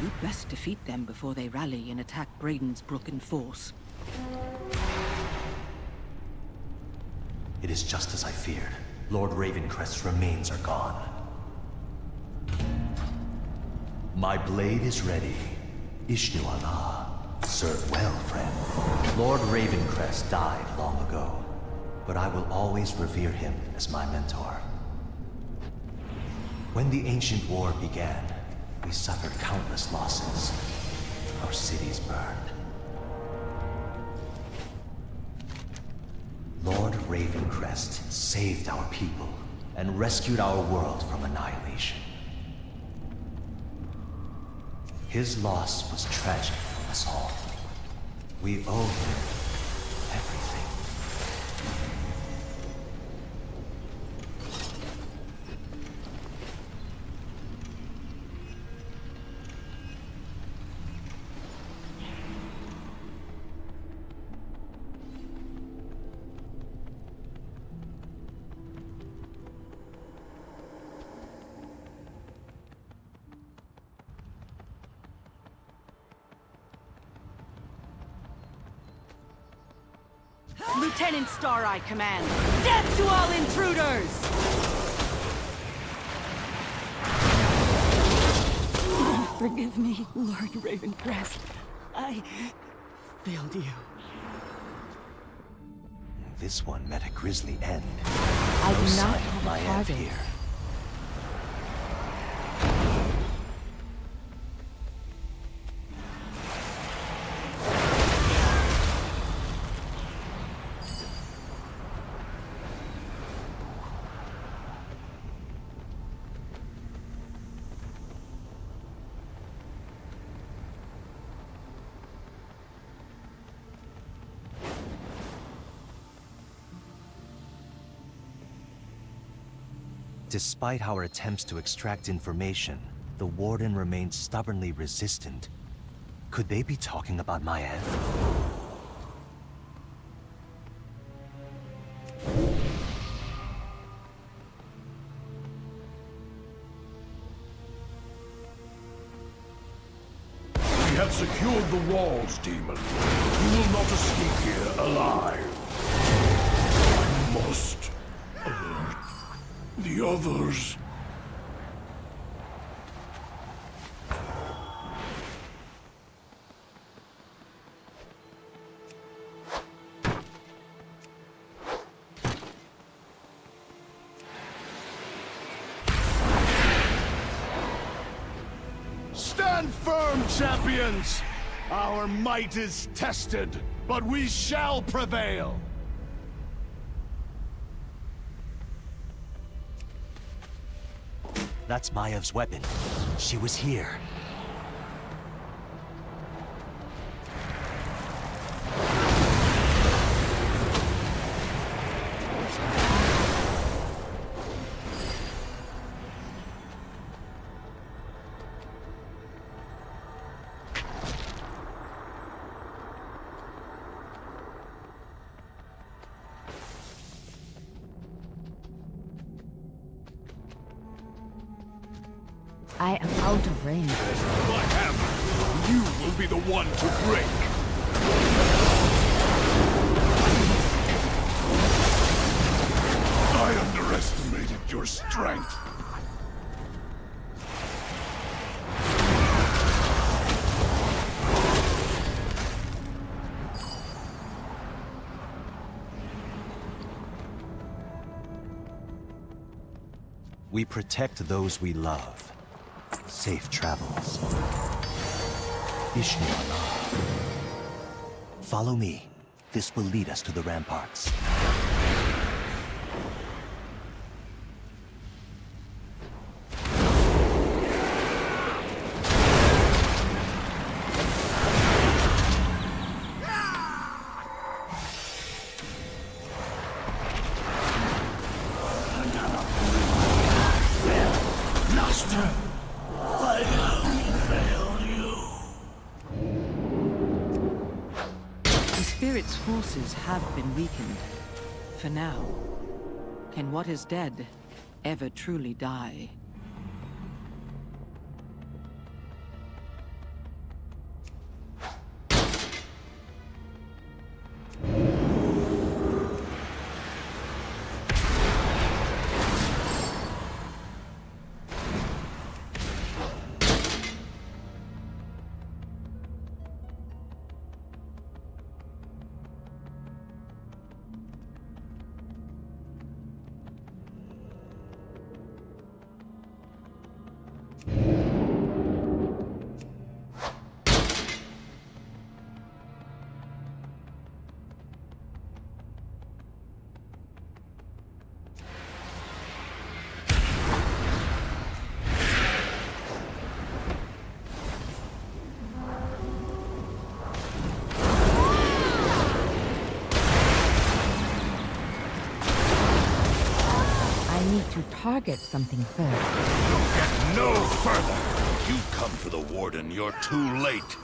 You'd best defeat them before they rally and attack Brayden's Brook in force.
It is just as I feared. Lord Ravencrest's remains are gone. My blade is ready. Ishnu Allah. Serve well, friend. Lord Ravencrest died long ago. but I will always revere him as my mentor. When the ancient war began, we suffered countless losses. Our cities burned. Lord Ravencrest saved our people and rescued our world from annihilation. His loss was tragic for us all. We owe him everything.
Lieutenant Star-Eye command. Death to all intruders! Forgive me, Lord Ravencrest. I failed you.
This one met a grisly end.
I
No
do
sign
not
of
have
my
a
end
target.
here. Despite our attempts to extract information, the Warden remained stubbornly resistant. Could they be talking about my aunt?
We have secured the walls, demon. You will not escape here alive. I must alert the others. Stand firm, champions! Our might is tested, but we shall prevail!
That's Maya's weapon. She was here.
I am out of range.
My hammer! You will be the one to break! I underestimated your strength.
We protect those we love. Safe travels. Ishni'Allah. Follow me. This will lead us to the ramparts.
Master, I have failed you.
The Spirit's forces have been weakened. For now. Can what is dead ever truly die?
target something first.
You'll get no further. If you come for the Warden, you're too late.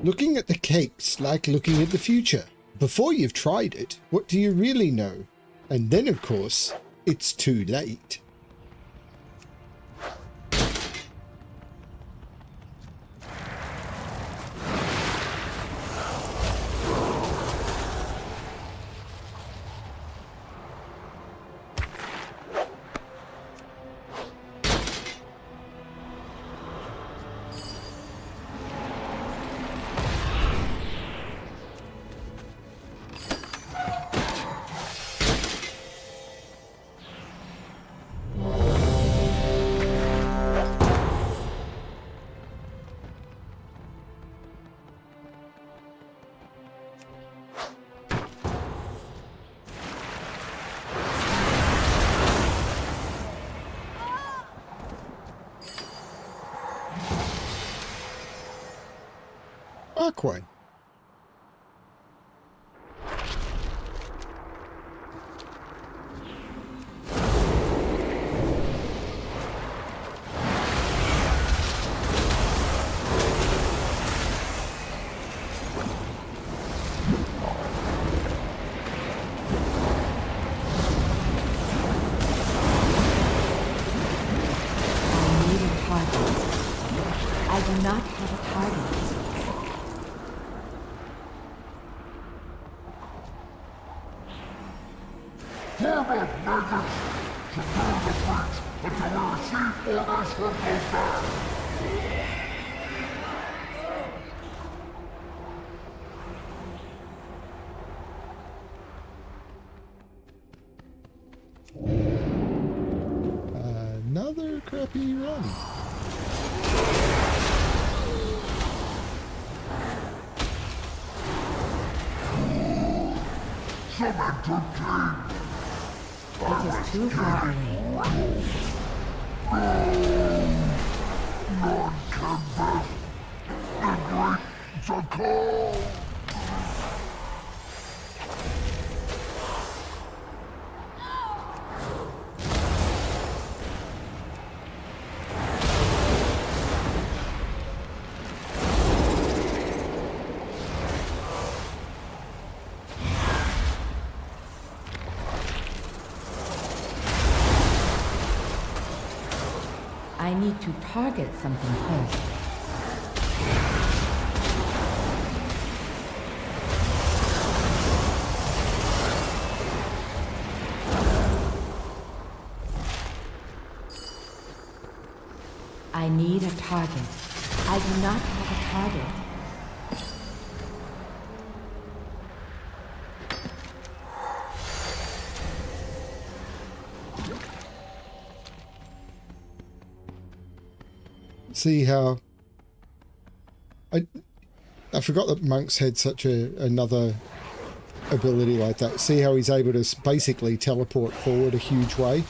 Looking at the cake's like looking at the future. Before you've tried it, what do you really know? And then, of course, it's too late. Aqua.
I do not have a target.
Forward, maggots! Secure the breach until we receive orders from Othar!
Another crappy run.
Summon to king!
It is too far away.
None can best. The great are called!
I need to target something first. I need a target. I do not have a target.
See how I forgot that monks had such another ability like that. See how he's able to basically teleport forward a huge way.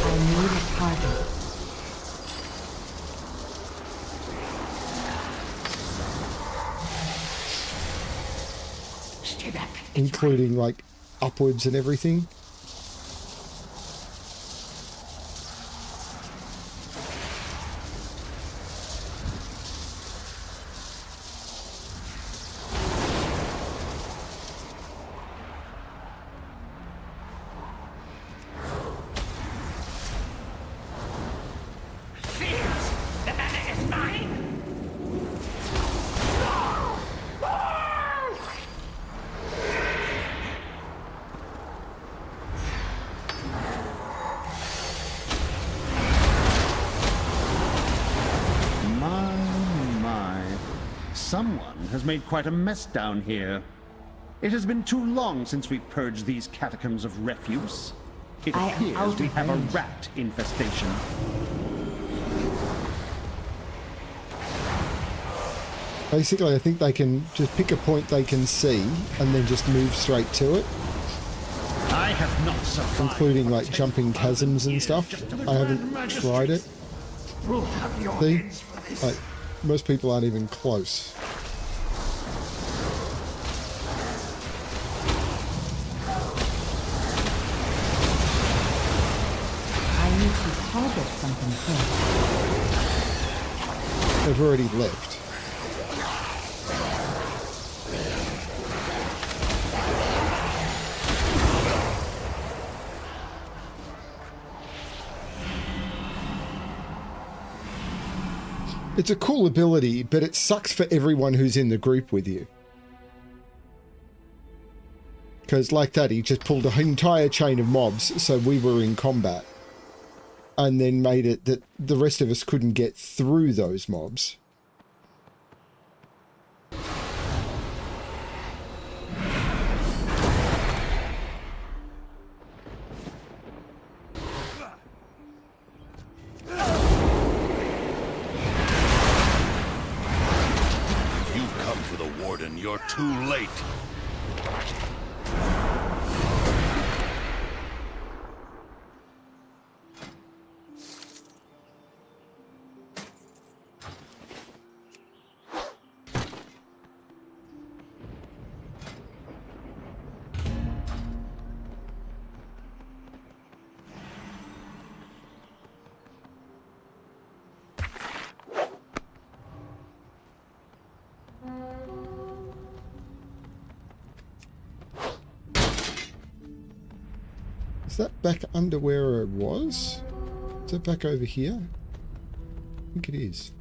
I need a target.
Including like upwards and everything.
Someone has made quite a mess down here. It has been too long since we purged these catacombs of refuse. It appears we have a rat infestation.
Basically, I think they can just pick a point they can see and then just move straight to it.
I have not survived.
Including like jumping chasms and stuff. I haven't tried it. See? Like, most people aren't even close.
I need to target something first.
They've already left. It's a cool ability, but it sucks for everyone who's in the group with you. Because like that, he just pulled an entire chain of mobs, so we were in combat. And then made it that the rest of us couldn't get through those mobs.
You're too late.
Is that back under where it was? Is that back over here? I think it is.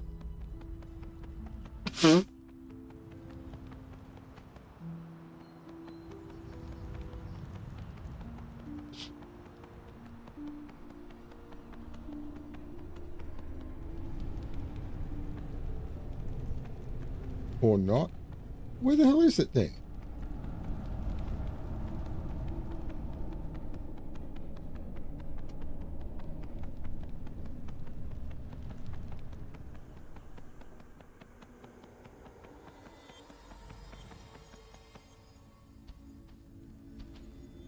Or not. Where the hell is it then?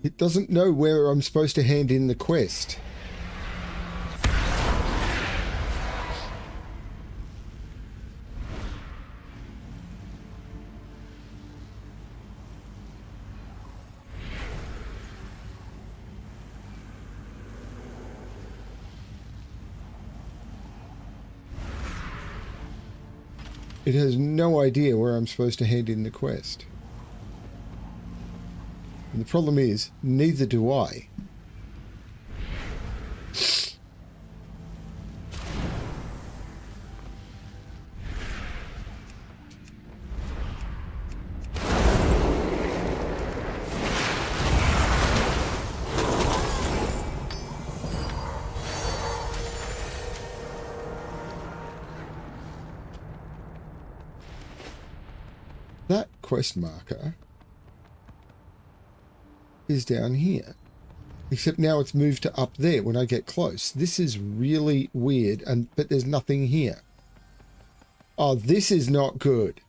It doesn't know where I'm supposed to hand in the quest. It has no idea where I'm supposed to hand in the quest. And the problem is, neither do I. That quest marker is down here, except now it's moved to up there when I get close. This is really weird, but there's nothing here. Oh, this is not good.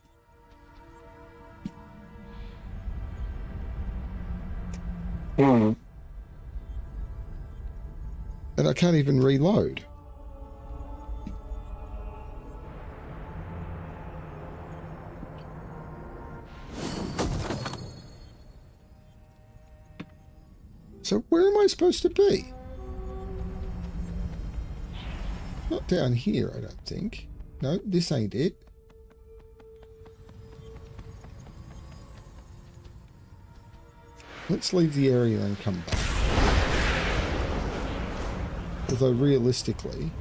And I can't even reload. So where am I supposed to be? Not down here, I don't think. No, this ain't it. Let's leave the area and come back. Although realistically...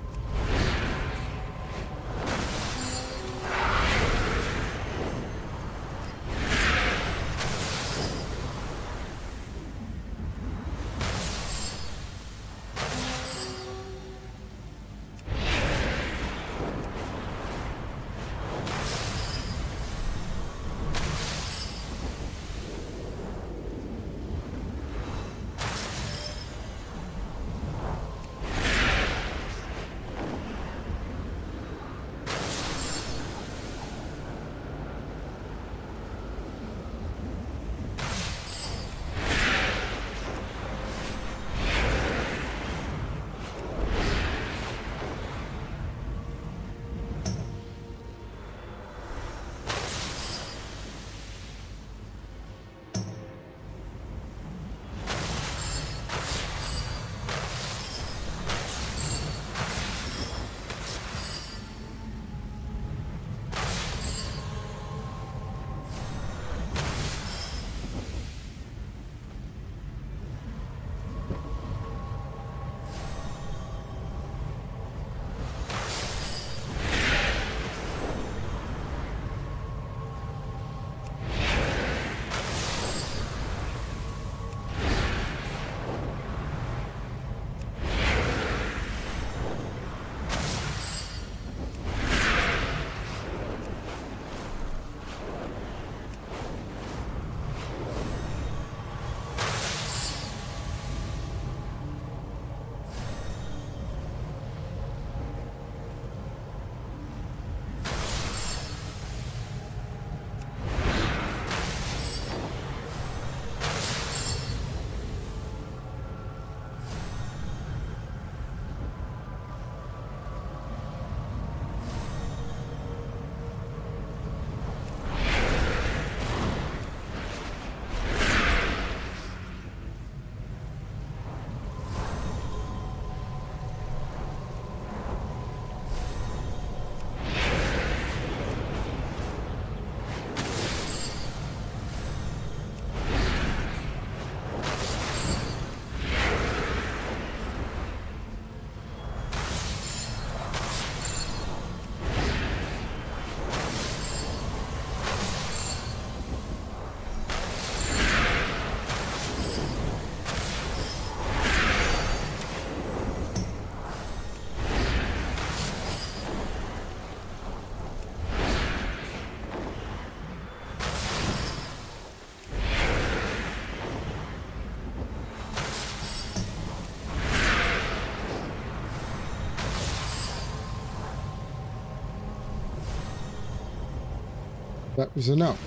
That was enough.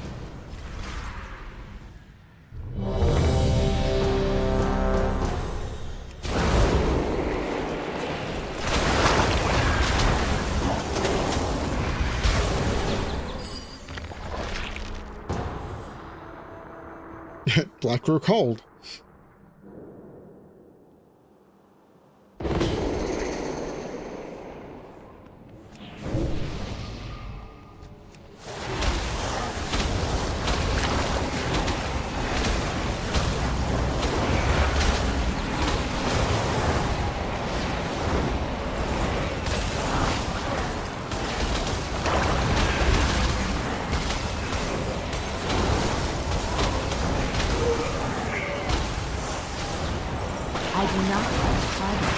Like we're cold.
I do not have a target.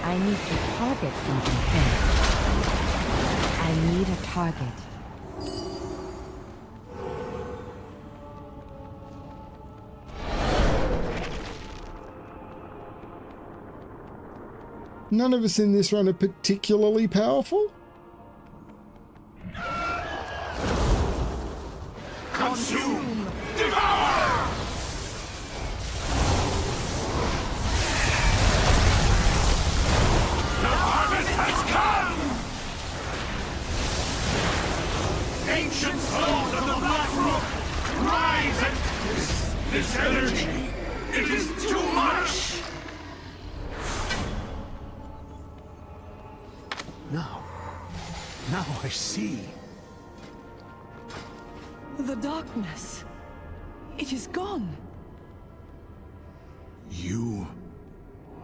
I need to target something first. I need a target.
None of us in this run are particularly powerful.
Consume! Devour! The harvest has come! Ancient souls of the Black Rook, rise and... This energy, it is too much!
Now I see.
The darkness. It is gone.
You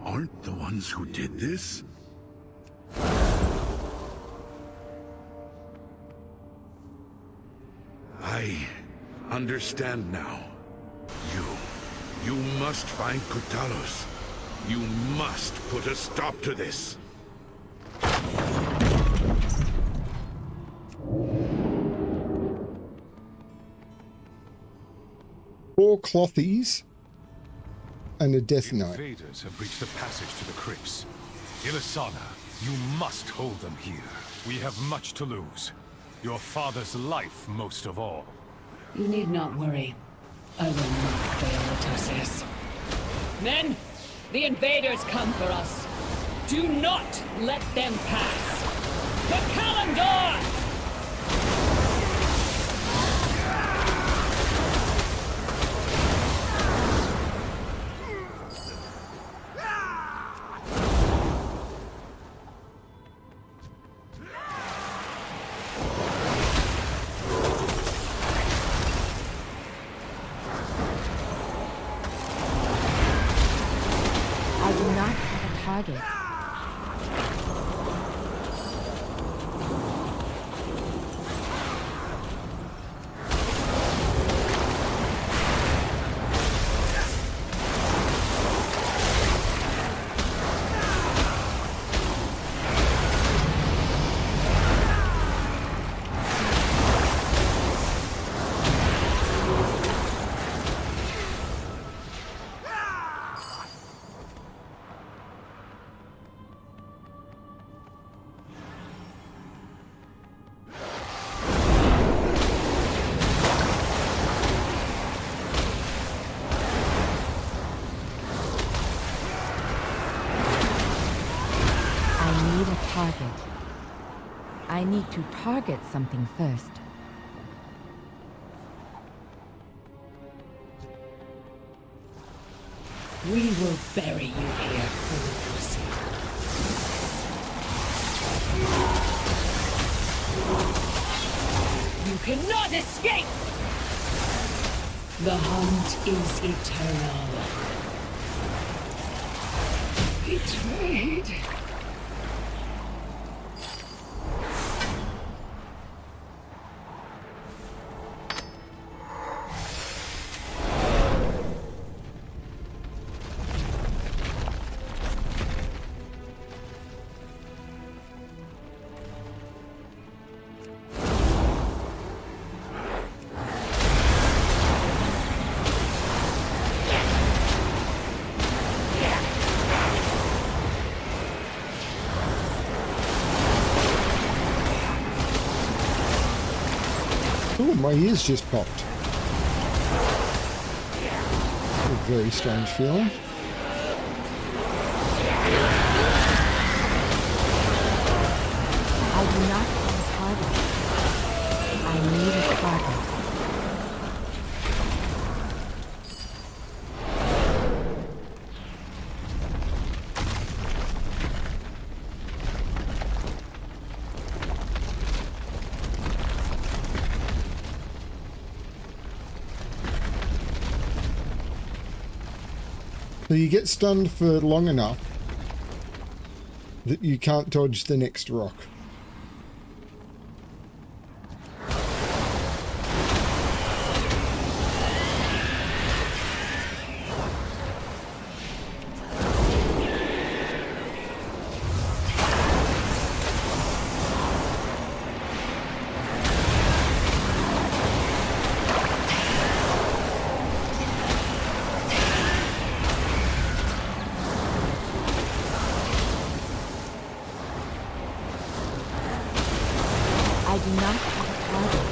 aren't the ones who did this? I understand now. You must find Kutalos. You must put a stop to this.
Four clothies and a death knight.
Invaders have breached the passage to the crypts. Ilisana, you must hold them here. We have much to lose. Your father's life most of all.
You need not worry. I will not fail Atosis. Men, the invaders come for us. Do not let them pass. The Kalimdor!
I do not have a target. Target. I need to target something first.
We will bury you here, fools. You cannot escape! The hunt is eternal. Betrayed.
my ears just popped. A very strange feeling.
I do not have a target. I need a target.
So you get stunned for long enough that you can't dodge the next rock.
I do not have a target.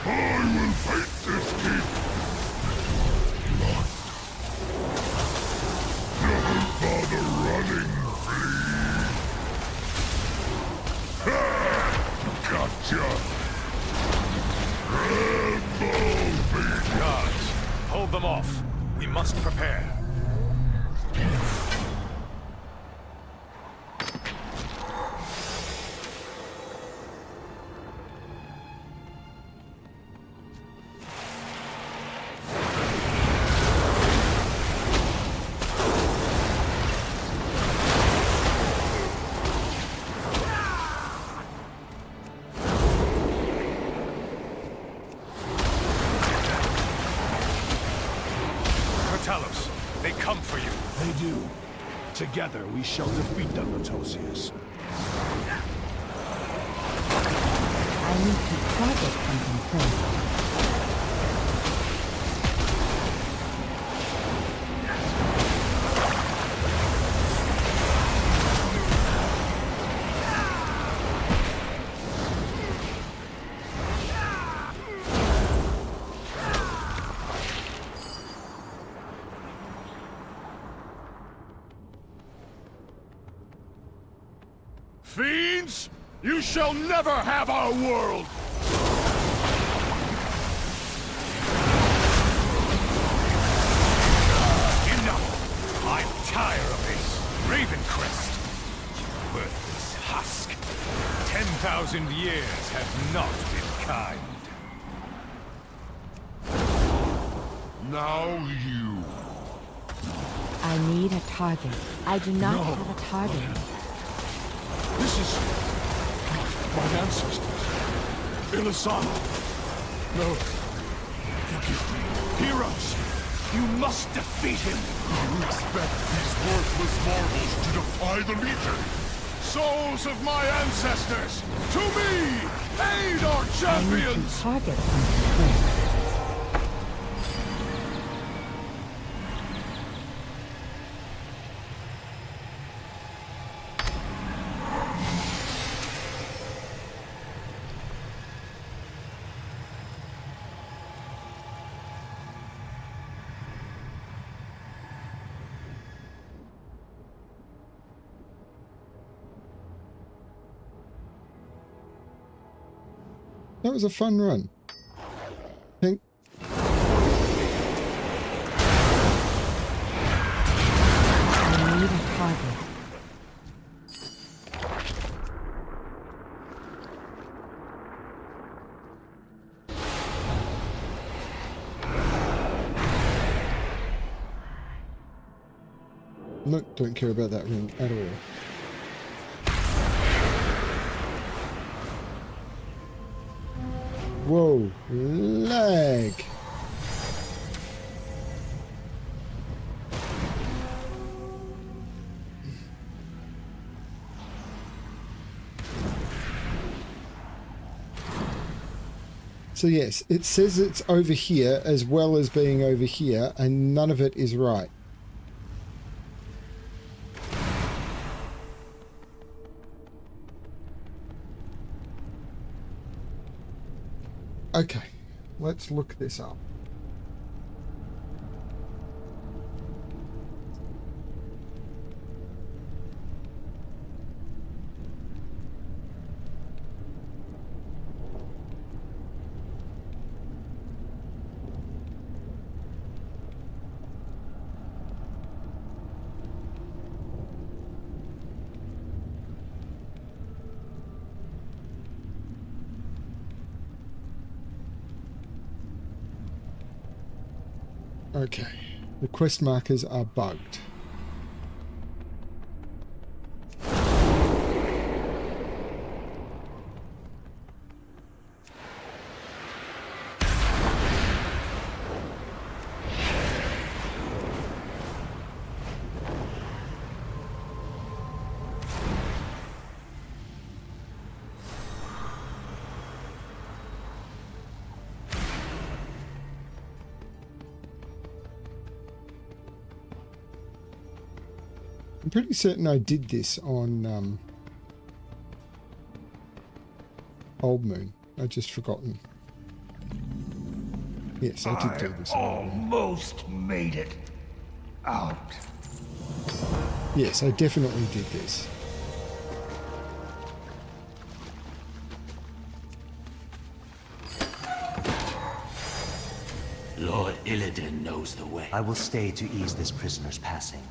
I will fight this king. Blood. Your father running free. Ha! Gotcha.
Guards, hold them off. We must prepare. They come for you.
They do. Together we shall defeat them, Natosius.
I need to target something first.
Fiends! You shall never have our world!
Enough! I'm tired of this. Ravencrest. Worthless husk. 10,000 years have not been kind.
Now you.
I need a target. I do not have a target.
This is my ancestors. Ilisana. No. Forgive me. Heroes, you must defeat him.
You expect these worthless marvels to defy the Legion? Souls of my ancestors, to me! Aid our champions!
I need to target something first.
That was a fun run. Think.
I need a target.
Look, don't care about that ring at all. Whoa, lag. So yes, it says it's over here as well as being over here, and none of it is right. Okay, let's look this up. Okay, the quest markers are bugged. I'm pretty certain I did this on Old Moon. I've just forgotten. Yes, I did do this on Old Moon.
Almost made it out.
Yes, I definitely did this.
Lord Illidan knows the way.
I will stay to ease this prisoner's passing.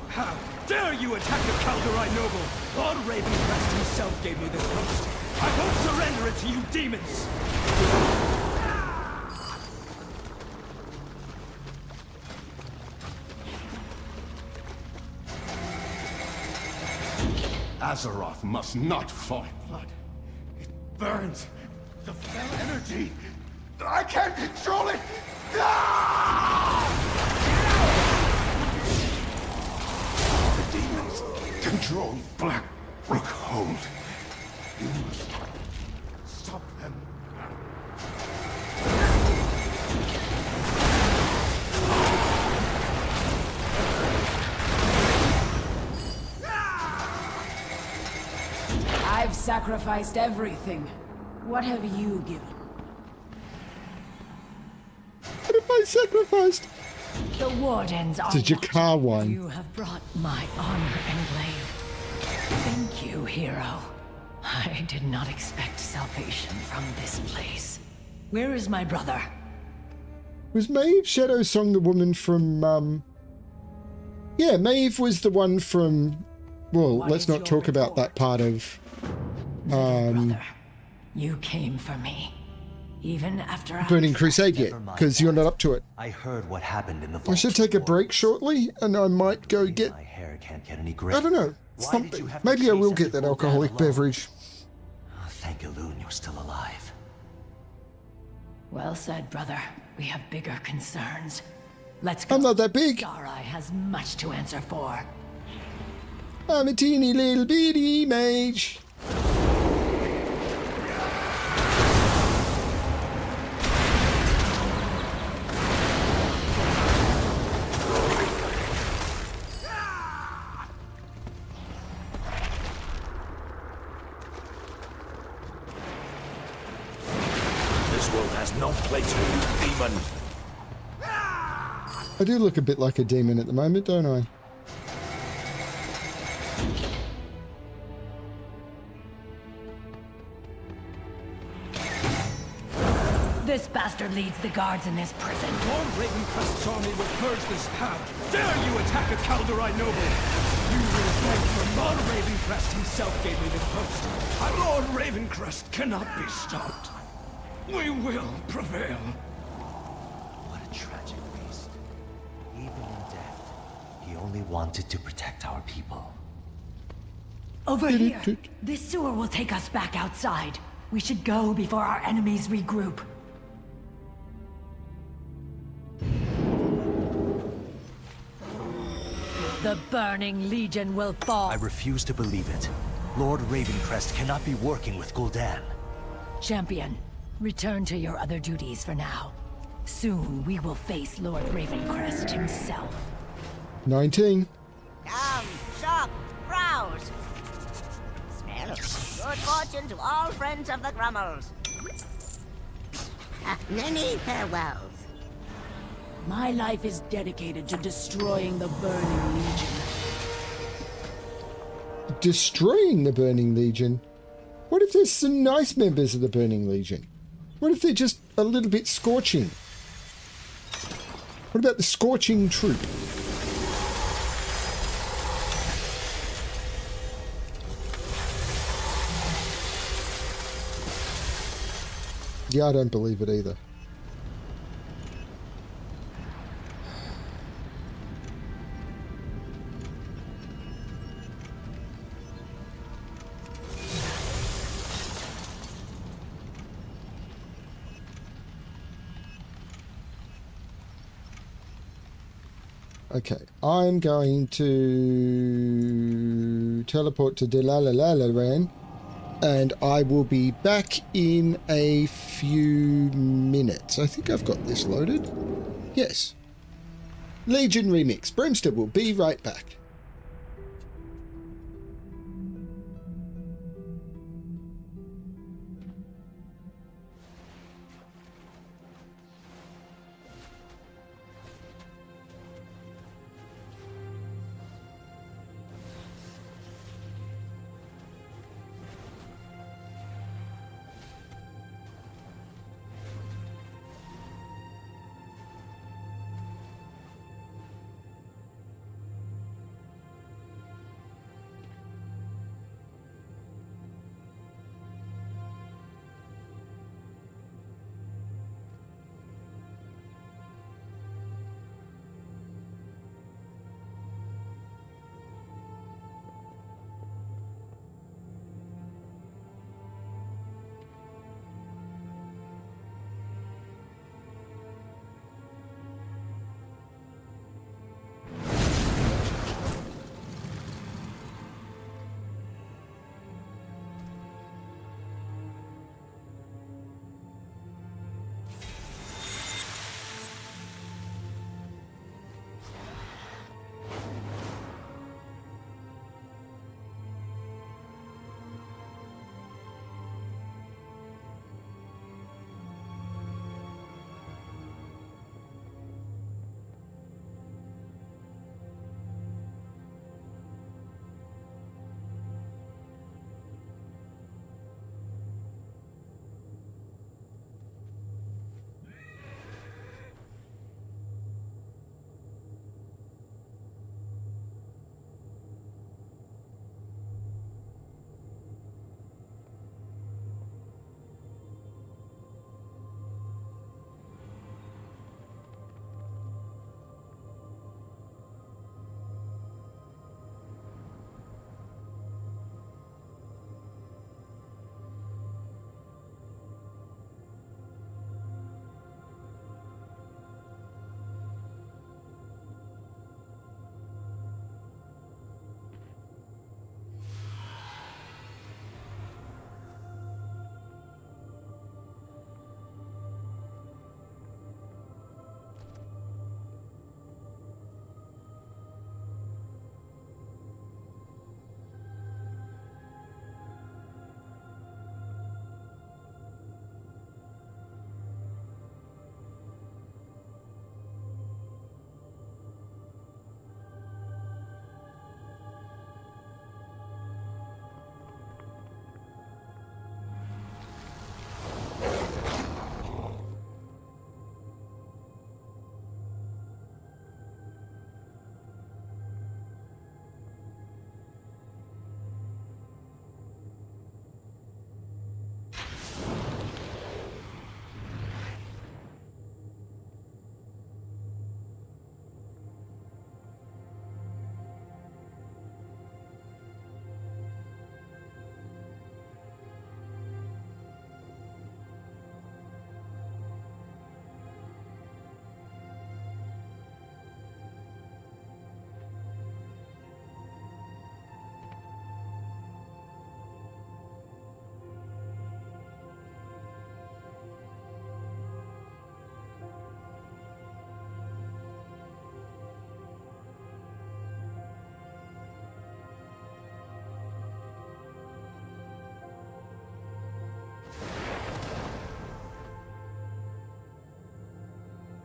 How dare you attack the Kaldorite noble! Lord Ravencrest himself gave me this post. I won't surrender it to you demons!
Azeroth must not fall in blood. It burns. The fell energy. I can't control it! The demons control Black Rookhold. You must stop them.
I've sacrificed everything. What have you given?
What have I sacrificed?
The wardens are
It's a Jakar one.
You have brought my honor and blade. Thank you, hero. I did not expect salvation from this place. Where is my brother?
Was Maeve Shadow Song the woman from, Yeah, Maeve was the one from... Well, let's not talk about that part of...
You came for me. Even after I...
Burning Crusade yet, because you're not up to it.
I heard what happened in the vault.
I should take a break shortly, and I might go get...
My hair can't get any grayer.
I don't know. Something. Maybe I will get that alcoholic beverage.
Oh, thank Elune you're still alive.
Well said, brother. We have bigger concerns. Let's go.
I'm not that big.
Sarai has much to answer for.
I'm a teeny little bitty mage.
This world has no place for you, demon.
I do look a bit like a demon at the moment, don't I?
This bastard leads the guards in this prison.
Lord Ravencrest's army will purge this town. Dare you attack a Kaldorite noble! You will beg for Lord Ravencrest himself gave me this post. Our Lord Ravencrest cannot be stopped. We will prevail.
What a tragic beast. Even in death, he only wanted to protect our people.
Over here. This sewer will take us back outside. We should go before our enemies regroup. The Burning Legion will fall.
I refuse to believe it. Lord Ravencrest cannot be working with Gul'dan.
Champion, return to your other duties for now. Soon we will face Lord Ravencrest himself.
19.
Come, shop, browse. Smell. Good fortune to all friends of the Grummels. Many farewells.
My life is dedicated to destroying the Burning Legion.
Destroying the Burning Legion? What if there's some nice members of the Burning Legion? What if they're just a little bit scorching? What about the Scorching Troop? Yeah, I don't believe it either. Okay, I'm going to teleport to Delalalaran, and I will be back in a few minutes. I think I've got this loaded. Yes. Legion Remix. Brimster will be right back.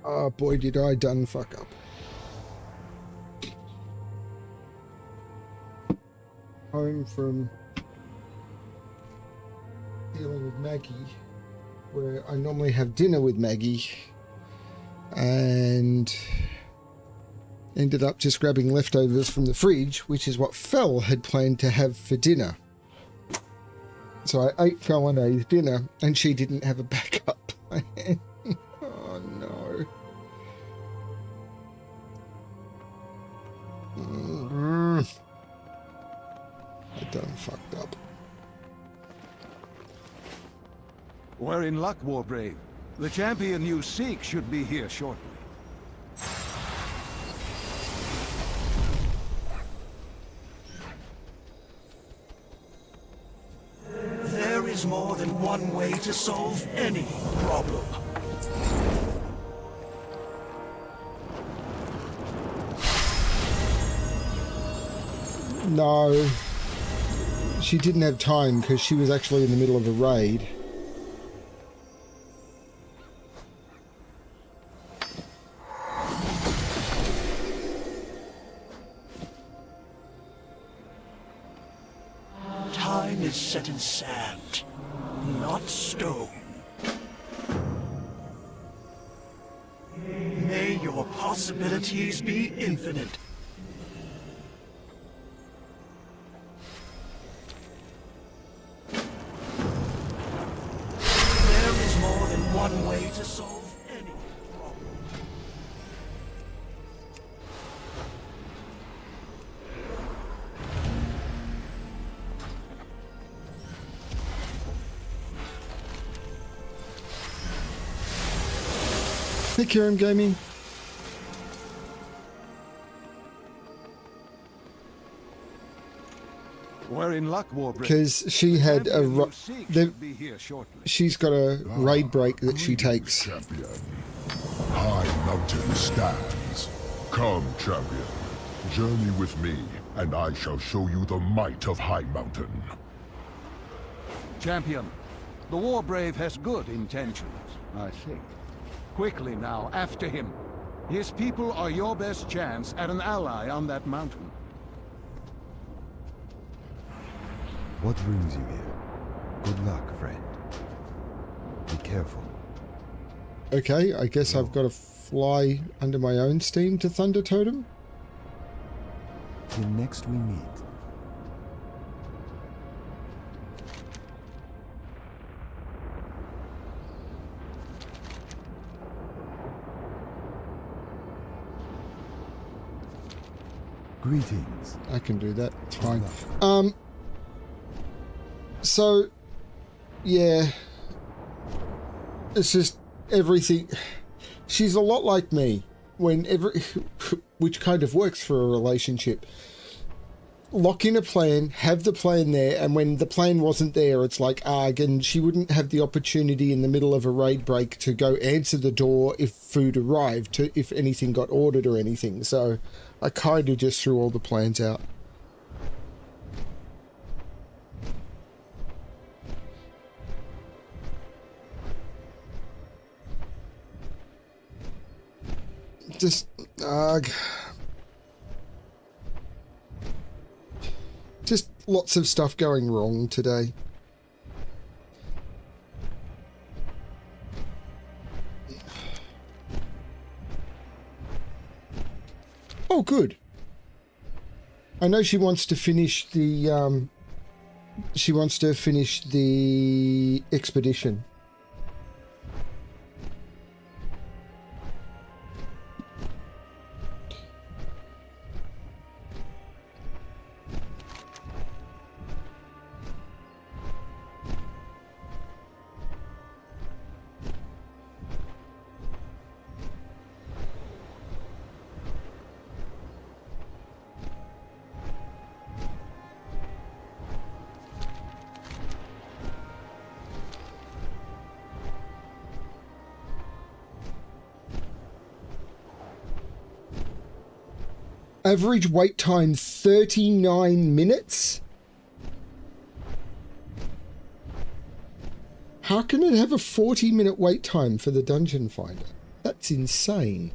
Oh boy, did I done fuck up. Home from dealing with Maggie, where I normally have dinner with Maggie, and ended up just grabbing leftovers from the fridge, which is what Fel had planned to have for dinner. So I ate Fel and A's dinner, and she didn't have a backup. Oh no. I done fucked up.
We're in luck, Warbrave. The champion you seek should be here shortly.
There is more than one way to solve any problem.
No. She didn't have time because she was actually in the middle of a raid.
Time is set in sand, not stone. May your possibilities be infinite. There is more than one way to solve any problem.
Hey, Kieran Gaming.
We're in luck, Warbrave.
Because she had a... she's got a raid break that she takes.
Champion. High Mountain stands. Come, champion. Journey with me, and I shall show you the might of High Mountain.
Champion, the Warbrave has good intentions, I think. Quickly now, after him. His people are your best chance at an ally on that mountain.
What brings you here? Good luck, friend. Be careful.
Okay, I guess I've got to fly under my own steam to Thunder Totem?
Till next we meet. Greetings.
I can do that. It's fine. So, yeah. It's just everything. She's a lot like me. Which kind of works for a relationship. Lock in a plan, have the plan there, and when the plan wasn't there, it's like arg, and she wouldn't have the opportunity in the middle of a raid break to go answer the door if food arrived, if anything got ordered or anything. So I kind of just threw all the plans out. Just, just lots of stuff going wrong today. Oh, good. I know she wants to finish the, expedition. Average wait time 39 minutes? How can it have a 40-minute wait time for the dungeon finder? That's insane.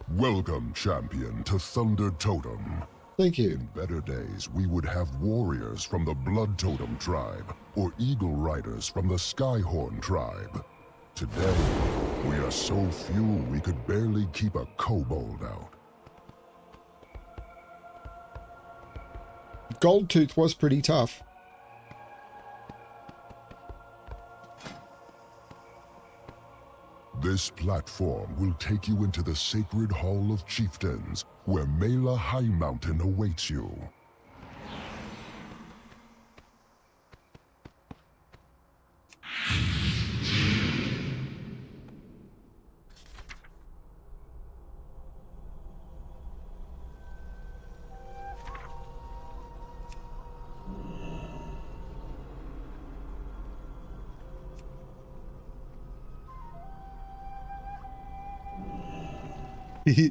Welcome, champion, to Thunder Totem.
Thank you.
In better days, we would have warriors from the Blood Totem tribe, or Eagle Riders from the Skyhorn tribe. Today, we are so few we could barely keep a kobold out.
Goldtooth was pretty tough.
This platform will take you into the Sacred Hall of Chieftains, where Mela High Mountain awaits you.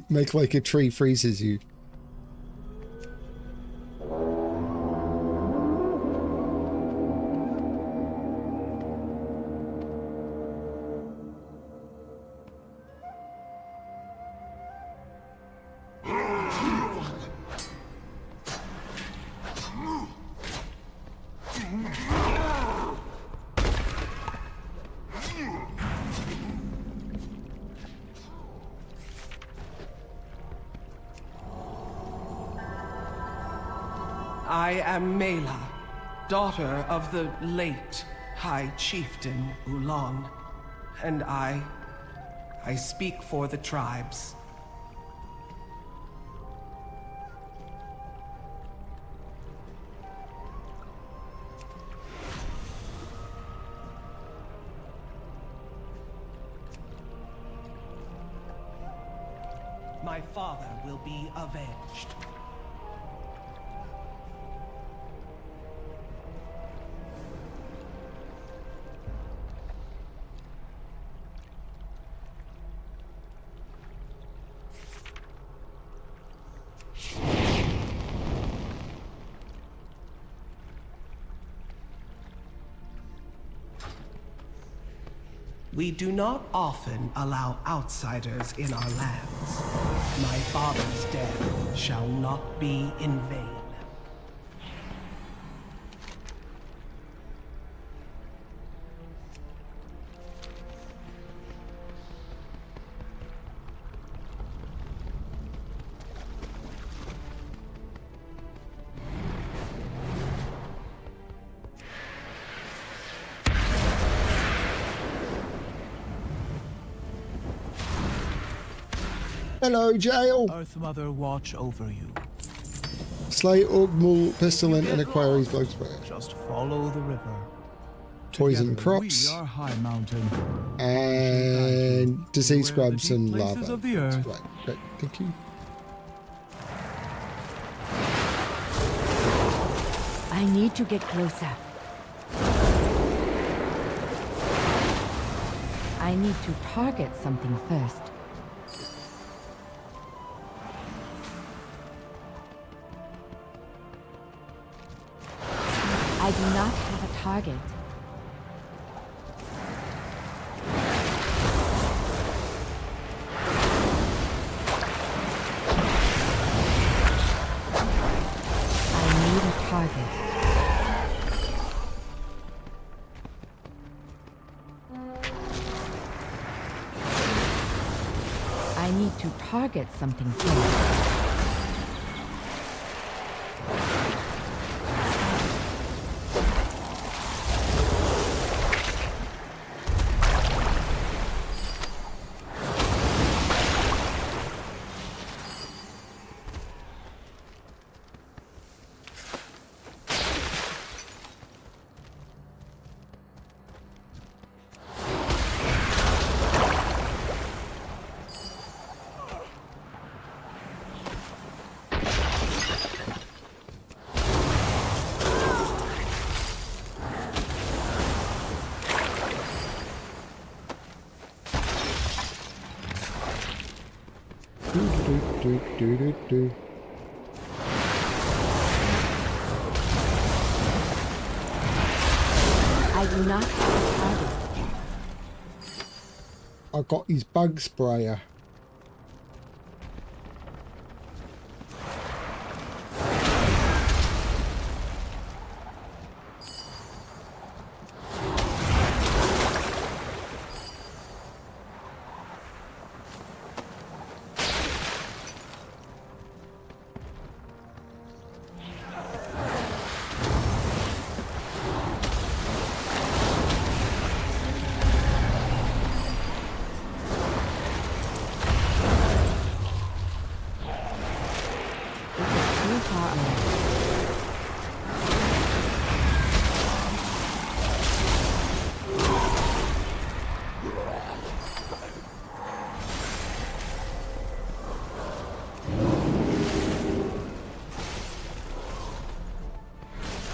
Make like a tree freezes you.
I am Mela, daughter of the late High Chieftain Ulan, and I speak for the tribes. My father will be avenged. We do not often allow outsiders in our lands. My father's death shall not be in vain.
Hello, Jail.
Earth Mother watch over you.
Slay Orgmul, Pestilent, and Aquarius Bloodspray.
Just follow the river.
Poison
Together
crops.
We are High Mountain.
And disease grubs and
places
lava.
of the earth.
Right, great, thank you.
I need to get closer. I need to target something first. I do not have a target. I need a target. I need to target something first.
I do not have a target.
I got his bug sprayer.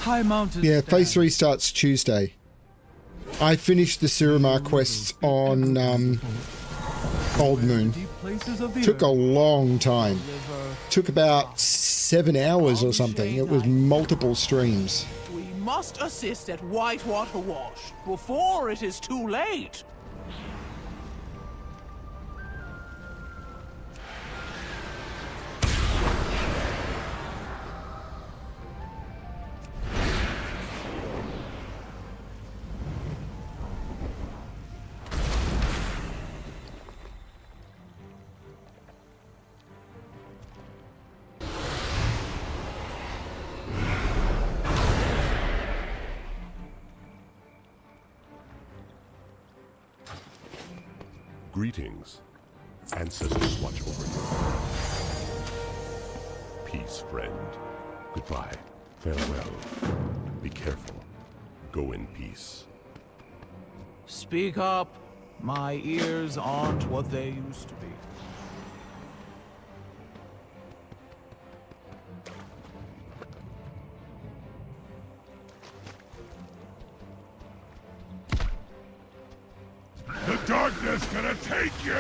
High mountains.
Yeah, phase 3 starts Tuesday. I finished the Suramar quests on Old Moon. Took a long time. Took about 7 hours or something. It was multiple streams.
We must assist at Whitewater Wash before it is too late.
Greetings. Ancestors watch over you. Peace, friend. Goodbye. Farewell. Be careful. Go in peace.
Speak up. My ears aren't what they used to be.
The darkness gonna take you!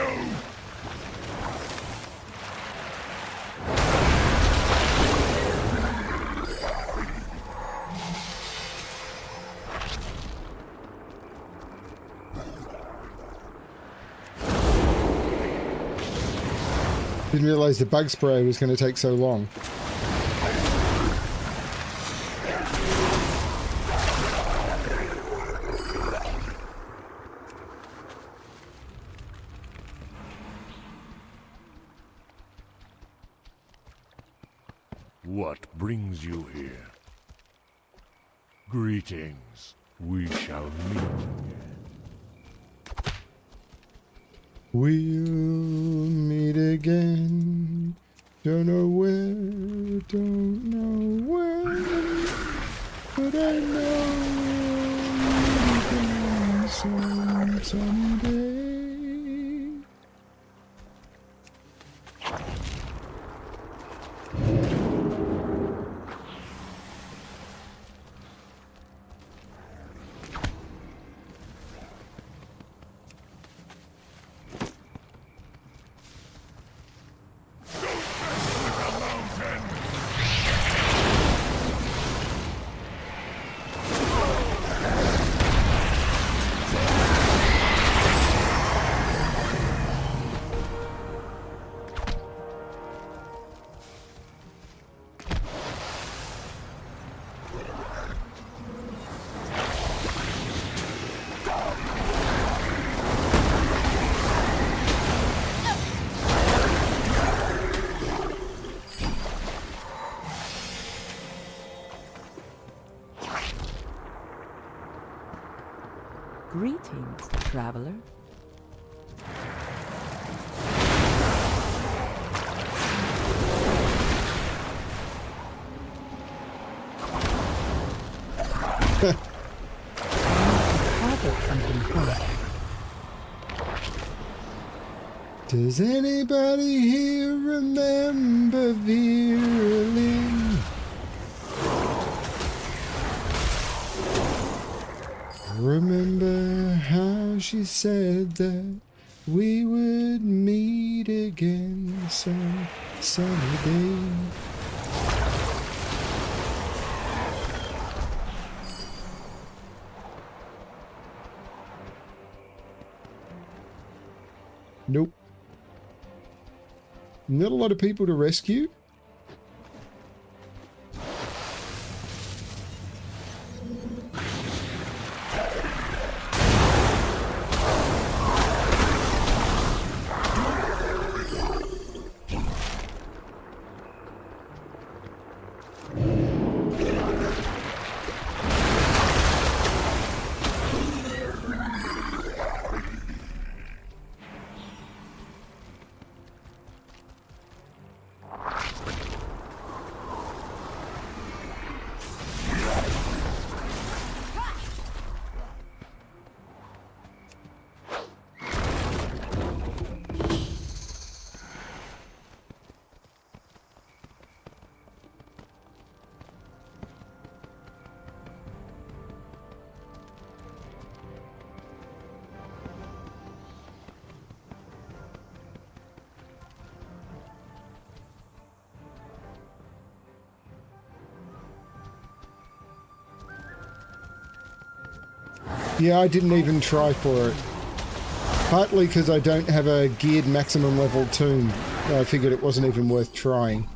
Didn't realize the bug spray was going to take so long.
What brings you here? Greetings. We shall meet again.
We'll meet again. Don't know where, don't know when, but I know we'll meet again someday.
Greetings, traveler.
Does anybody here remember Virulin? Remember how she said that we would meet again sunny day. Nope. Not a lot of people to rescue. Yeah, I didn't even try for it. Partly because I don't have a geared maximum level tomb. I figured it wasn't even worth trying.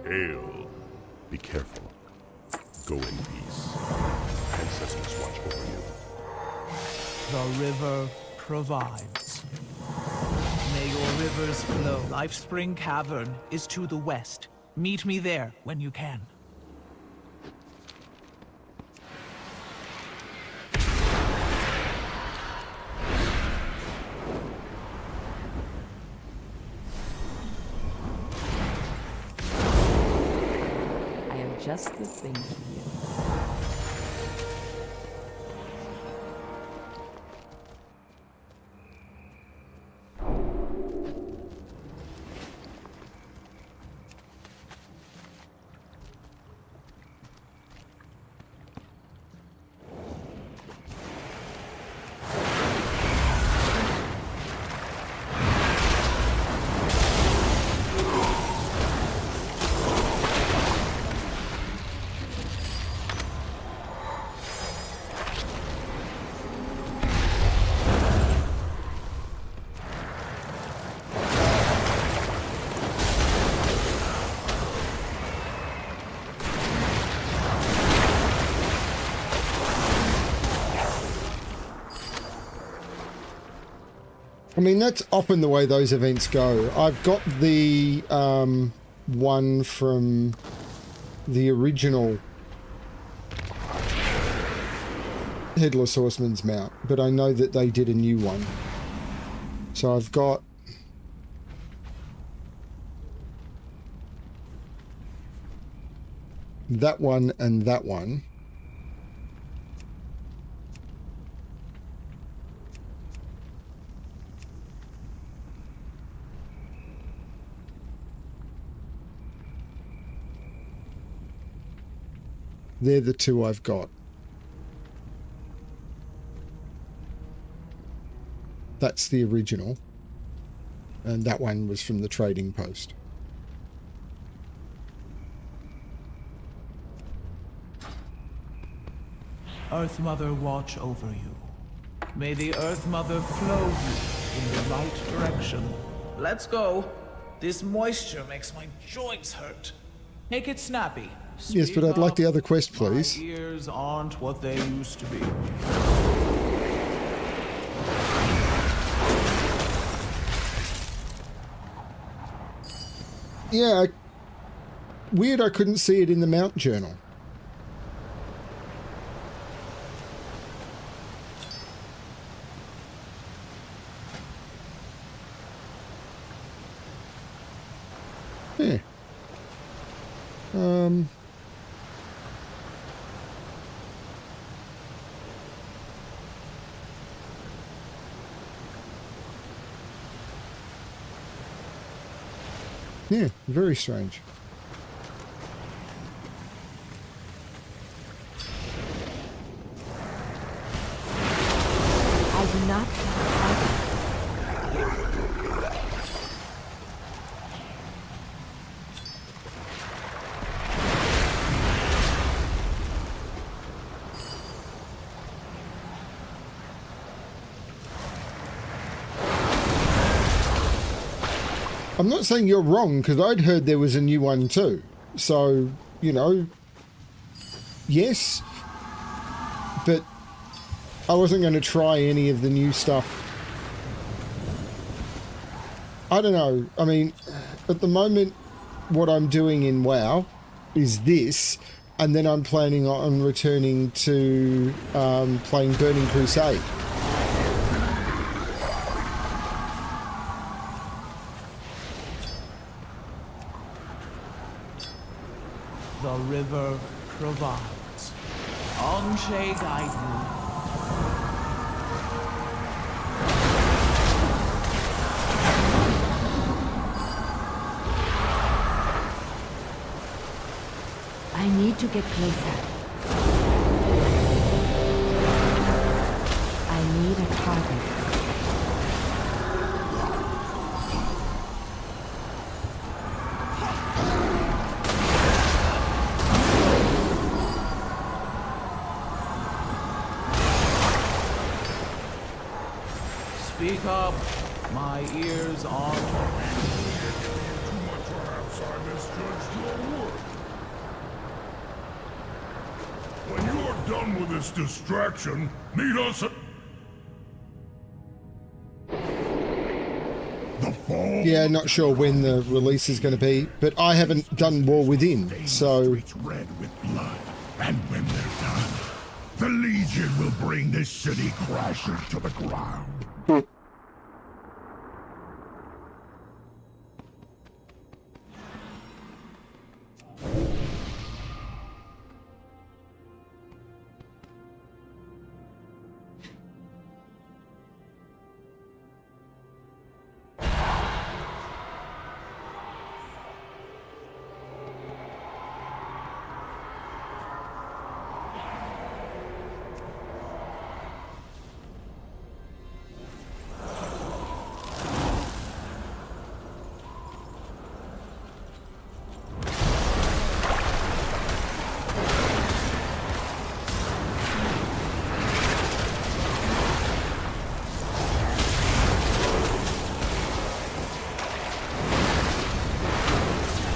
Hail. Be careful. Go in peace. Ancestors watch over you.
The river provides. May your rivers flow. Lifespring Cavern is to the west. Meet me there when you can.
Just the thing for you.
I mean, that's often the way those events go. I've got the one from the original Headless Horseman's Mount, but I know that they did a new one. So I've got that one and that one. They're the two I've got. That's the original. And that one was from the trading post.
Earth Mother watch over you. May the Earth Mother flow you in the right direction. Let's go. This moisture makes my joints hurt. Make it snappy.
Yes, but I'd like the other quest, please.
My ears aren't what they used to be.
Yeah, weird I couldn't see it in the mount journal. Yeah. Yeah, very strange.
I do not
I'm not saying you're wrong, because I'd heard there was a new one too. So, you know, yes, but I wasn't going to try any of the new stuff. I don't know. I mean, at the moment, what I'm doing in WoW is this, and then I'm planning on returning to playing Burning Crusade.
The river provides. Anshe guide you.
I need to get closer. I need a target.
Speak up. My ears are...
Perhaps I misjudged your work. When you're done with this distraction, meet us at... The fall?
Yeah, not sure when the release is going to be, but I haven't done War Within, so...
It's red with blood, and when they're done, the Legion will bring this city crashing to the ground.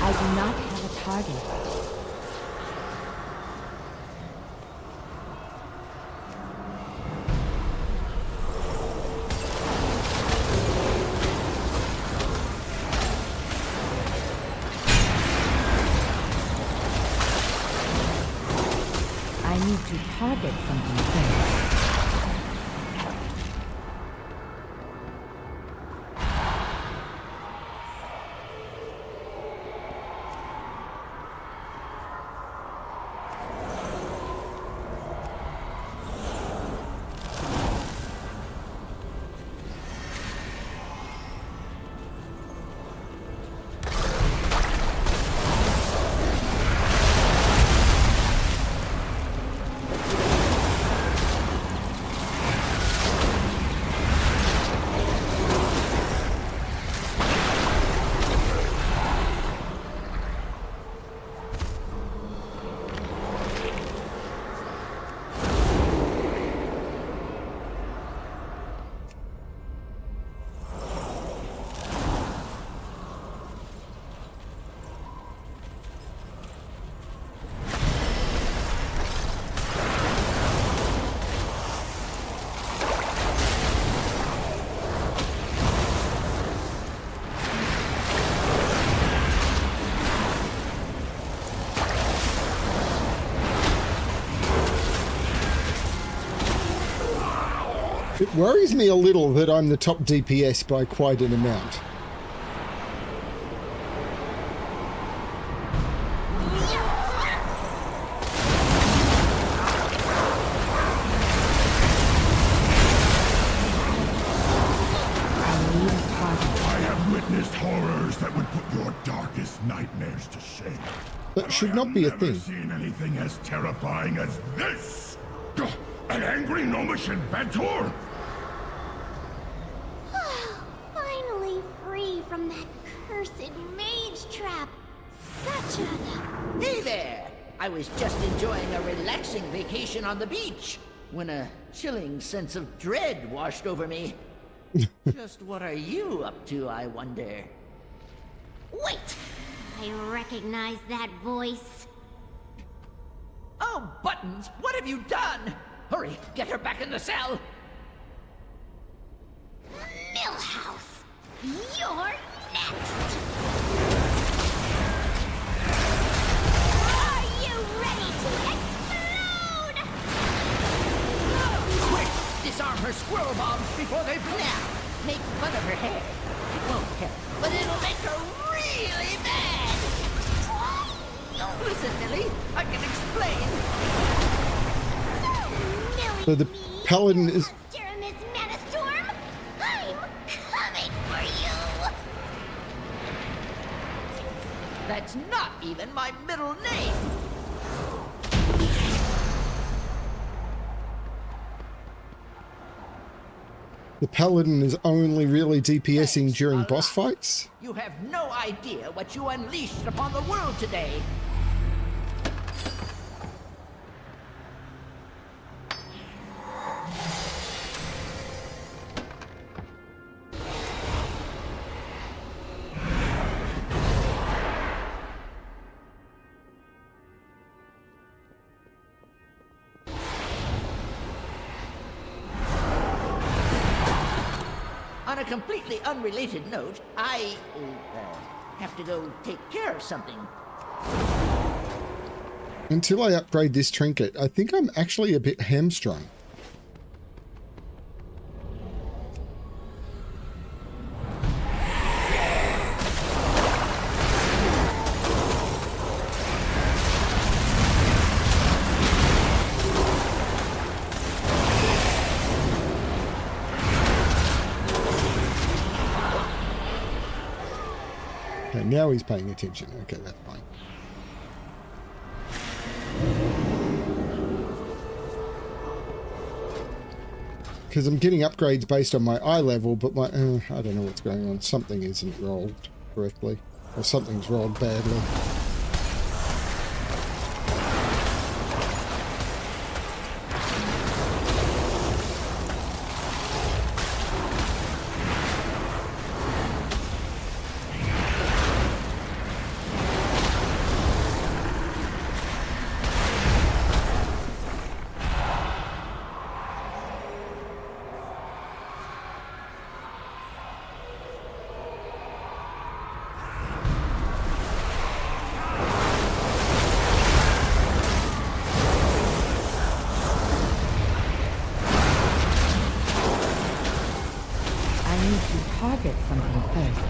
I do not have a target. I need to target something first.
It worries me a little that I'm the top DPS by quite an amount.
Horrors that would put your darkest nightmares to shame.
That should not be a thing.
I've never seen anything as terrifying as this! An angry gnomish inventor?
Finally free from that cursed mage trap. Such a...
Hey there! I was just enjoying a relaxing vacation on the beach when a chilling sense of dread washed over me. Just what are you up to, I wonder?
Wait! I recognize that voice.
Oh, Buttons, what have you done? Hurry, get her back in the cell!
Millhouse! You're next! Are you ready to explode?
Quick! Disarm her squirrel bombs before they blow!
Now, make fun of her hair.
It won't help, but it'll make her really mad! Listen, Millie, I can explain.
So the paladin is...
Miss Manastorm, I'm coming for you!
That's not even my middle name!
The paladin is only really DPSing during boss fights?
You have no idea what you unleashed upon the world today! On a completely unrelated note, I have to go take care of something.
Until I upgrade this trinket, I think I'm actually a bit hamstrung. Okay, now he's paying attention. Okay, that's fine. Because I'm getting upgrades based on my eye level, but my... I don't know what's going on. Something isn't rolled correctly. Or something's rolled badly.
Target something first.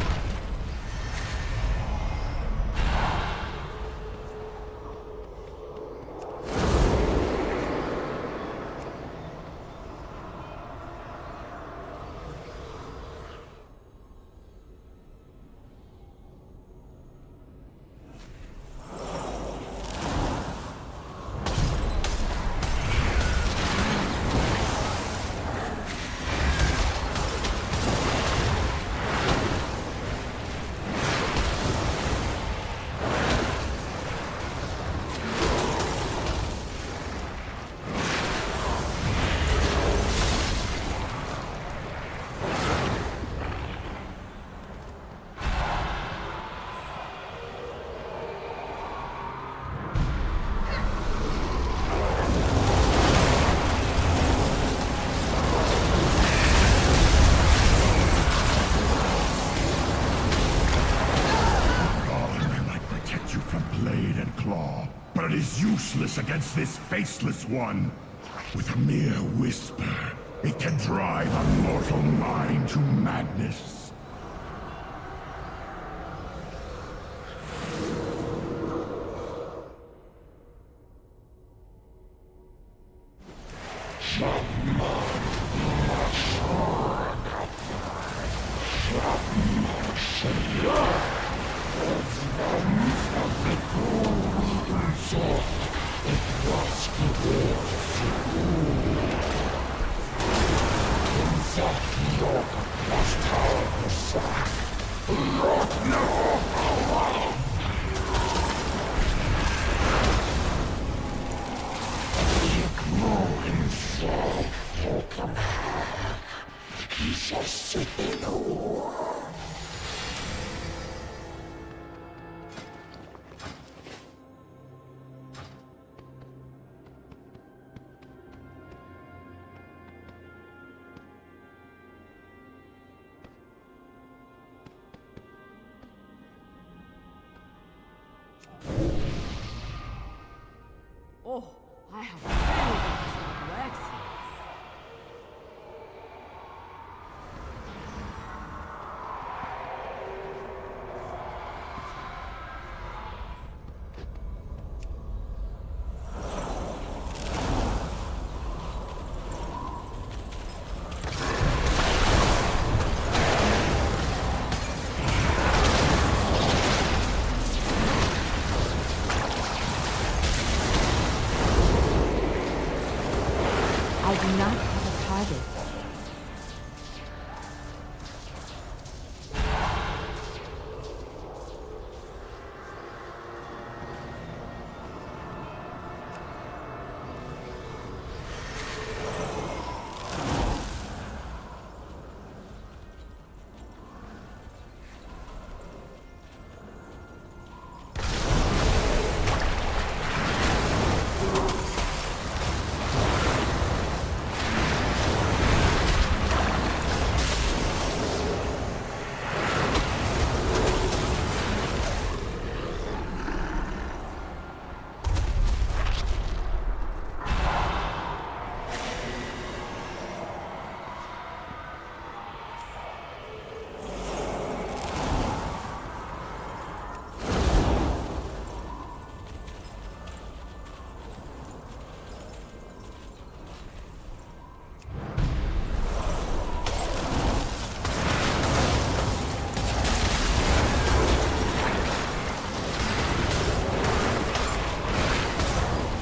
Useless against this faceless one. With a mere whisper, It can drive a mortal mind to madness.
Oh, I have really got to start waxing.
I do not have a target.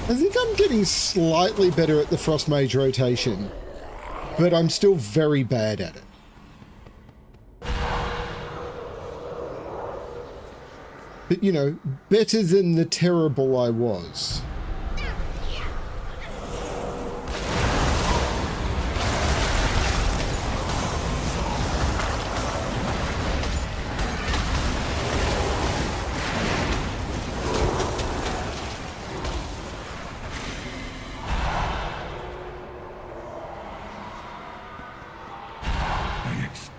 I think I'm getting slightly better at the Frost Mage rotation, but I'm still very bad at it. But, you know, better than the terrible I was.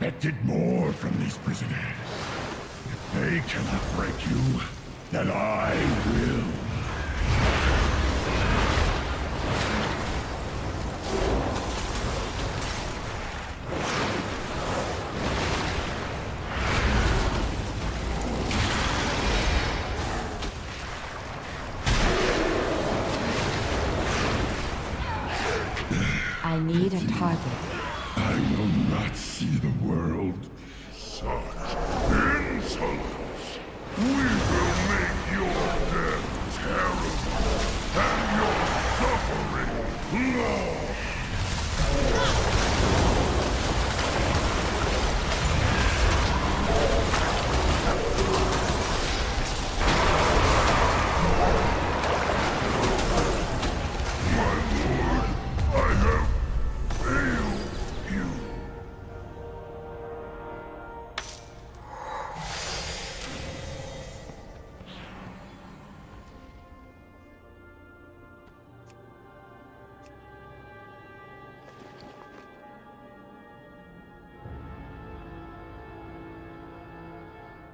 Expected more from these prisoners. If they cannot break you, then I will.
I need a target.
I will not see the world. Such insolence! We will make your death terrible, and your suffering long! My lord, I have failed you.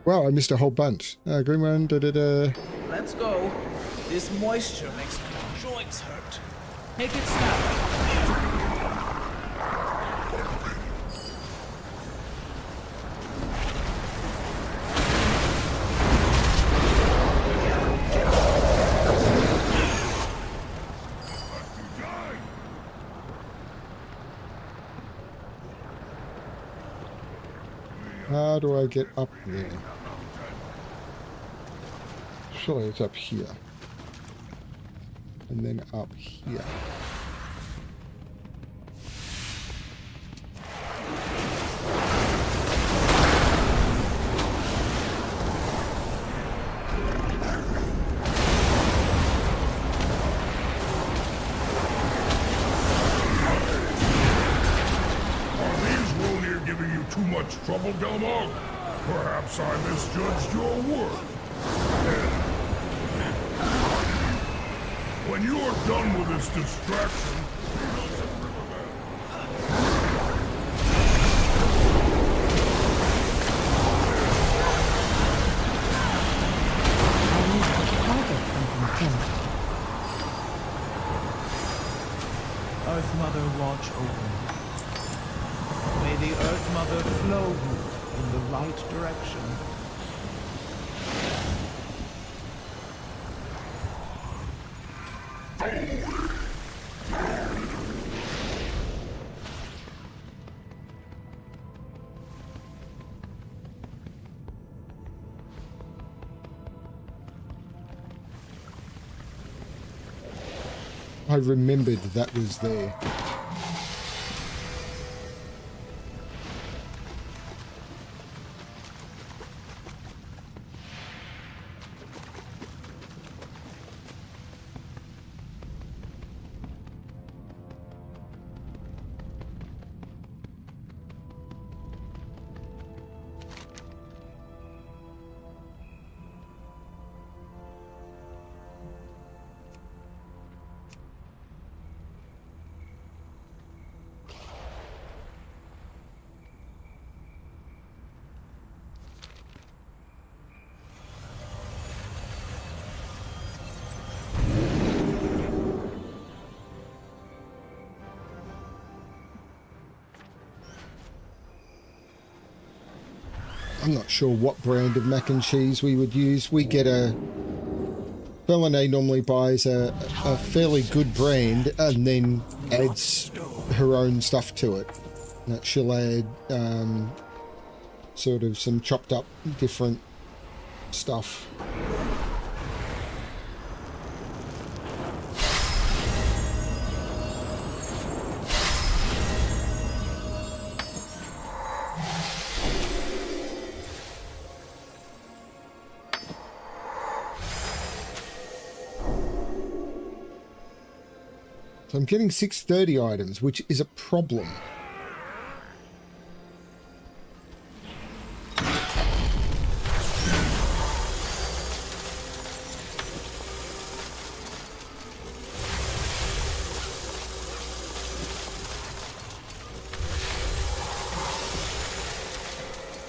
Wow, I missed a whole bunch. Green one, da-da-da.
Let's go. This moisture makes my joints hurt. Make it snap.
how do I get up there? Surely it's up here. And then up here.
Too much trouble, Delmog? Perhaps I misjudged your work. When you are done with this distraction,
Earth Mother, watch over me. May the Earth Mother flow you in the right direction.
I remembered that was there. I'm not sure what brand of mac and cheese we would use. We get a... Bellene normally buys a fairly good brand and then adds her own stuff to it. That she'll add sort of some chopped up different stuff. So I'm getting 630 items, which is a problem.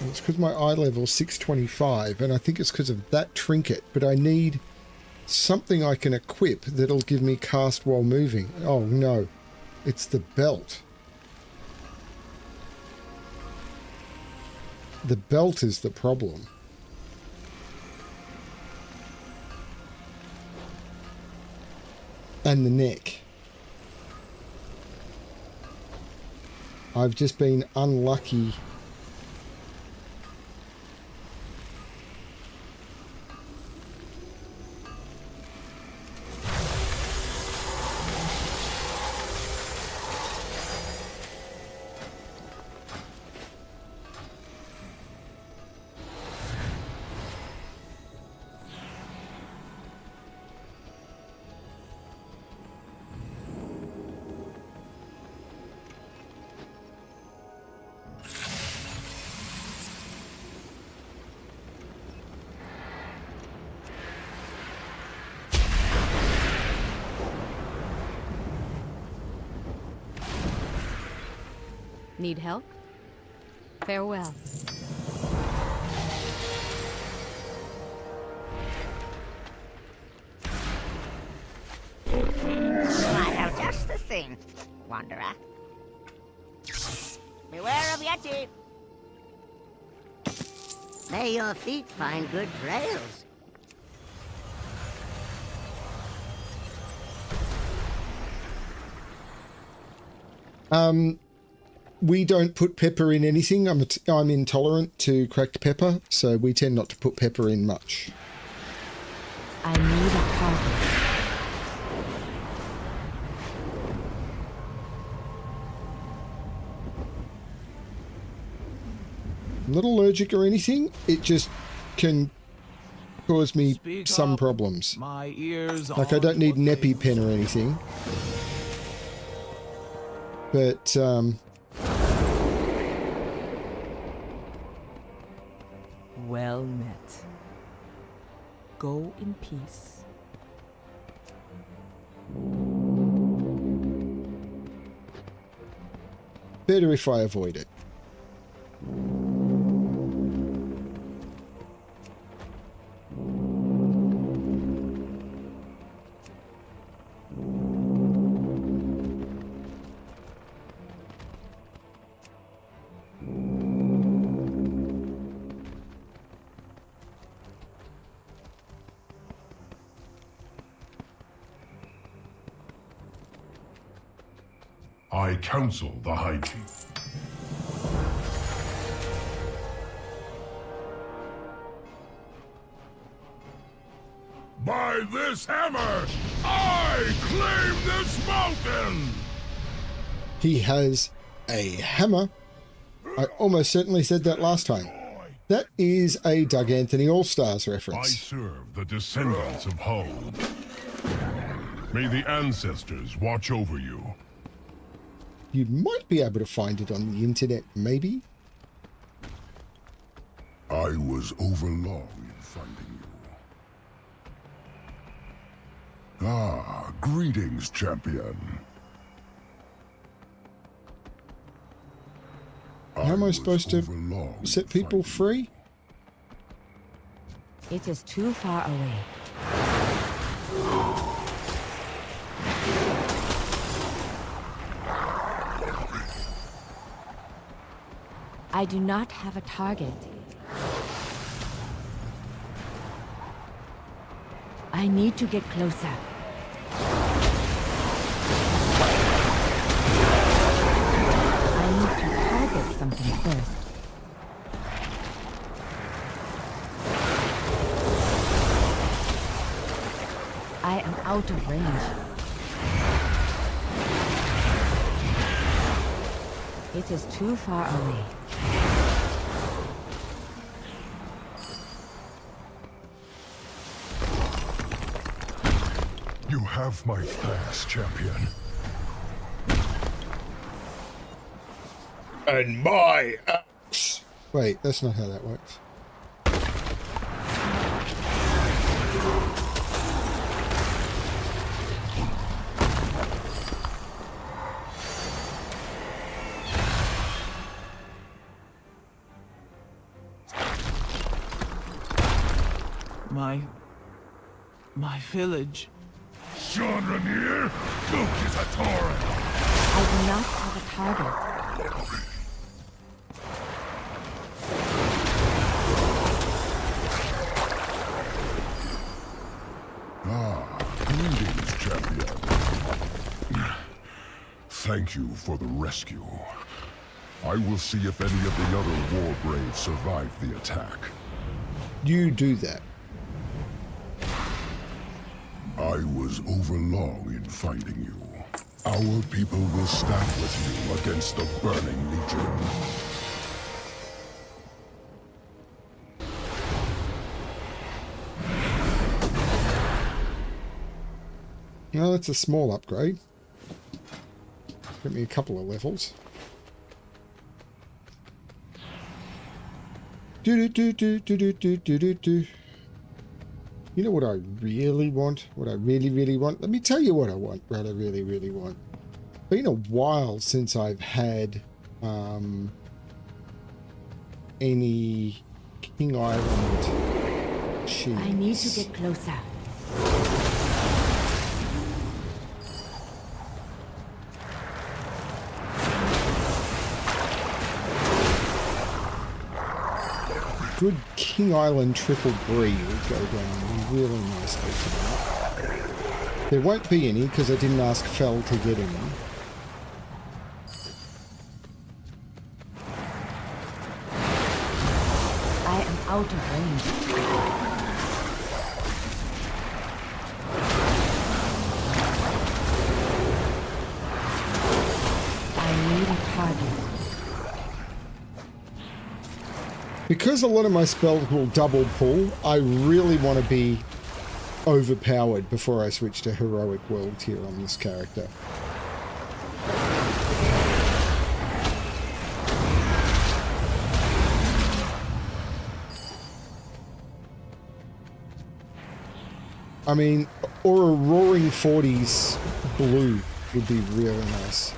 It's because my eye level is 625, and I think it's because of that trinket, but I need something I can equip that'll give me cast while moving. Oh no, it's the belt. The belt is the problem. And the neck. I've just been unlucky.
Need help? Farewell.
I have just the thing, Wanderer. Beware of Yeti.
May your feet find good trails.
we don't put pepper in anything. I'm intolerant to cracked pepper, so we tend not to put pepper in much.
I need a target.
I'm not allergic or anything. It just can cause me some problems.
My ears
like I don't need an EpiPen or anything. But
Well met. Go in peace.
better if I avoid it.
I counsel the High Chief.
By this hammer, I claim this mountain!
He has a hammer. I almost certainly said that last time. That is a Doug Anthony All-Stars
I
reference.
serve the descendants of Hull. May the ancestors watch over you.
You might be able to find it on the internet, maybe?
I was overlong in finding you. Ah, greetings, champion.
How am I supposed to set people free?
It is too far away. I do not have a target. I need to get closer. I need to target something first. I am out of range. It is too far away.
You have my thanks, champion.
And my axe. Wait, that's not how that works.
My village.
Chandranir, Duke is a torrent.
I do not have a target.
Ah, greetings, champion. Thank you for the rescue. I will see if any of the other war braves survived the attack.
You do that.
I was overlong in finding you. Our people will stand with you against the Burning Legion.
Well, it's a small upgrade. Give me a couple of levels. Do. You know what I really want? What I really want? Let me tell you what I want. What I really want. Been a while since I've had any King Island shields.
I need to get closer.
Good King Island triple brie would go down really nicely tonight. There won't be any because I didn't ask Fel to get any.
out of range. I need a target.
Because a lot of my spells will double pull, I really want to be overpowered before I switch to heroic world here on this character. I mean, or a roaring 40s blue would be really nice.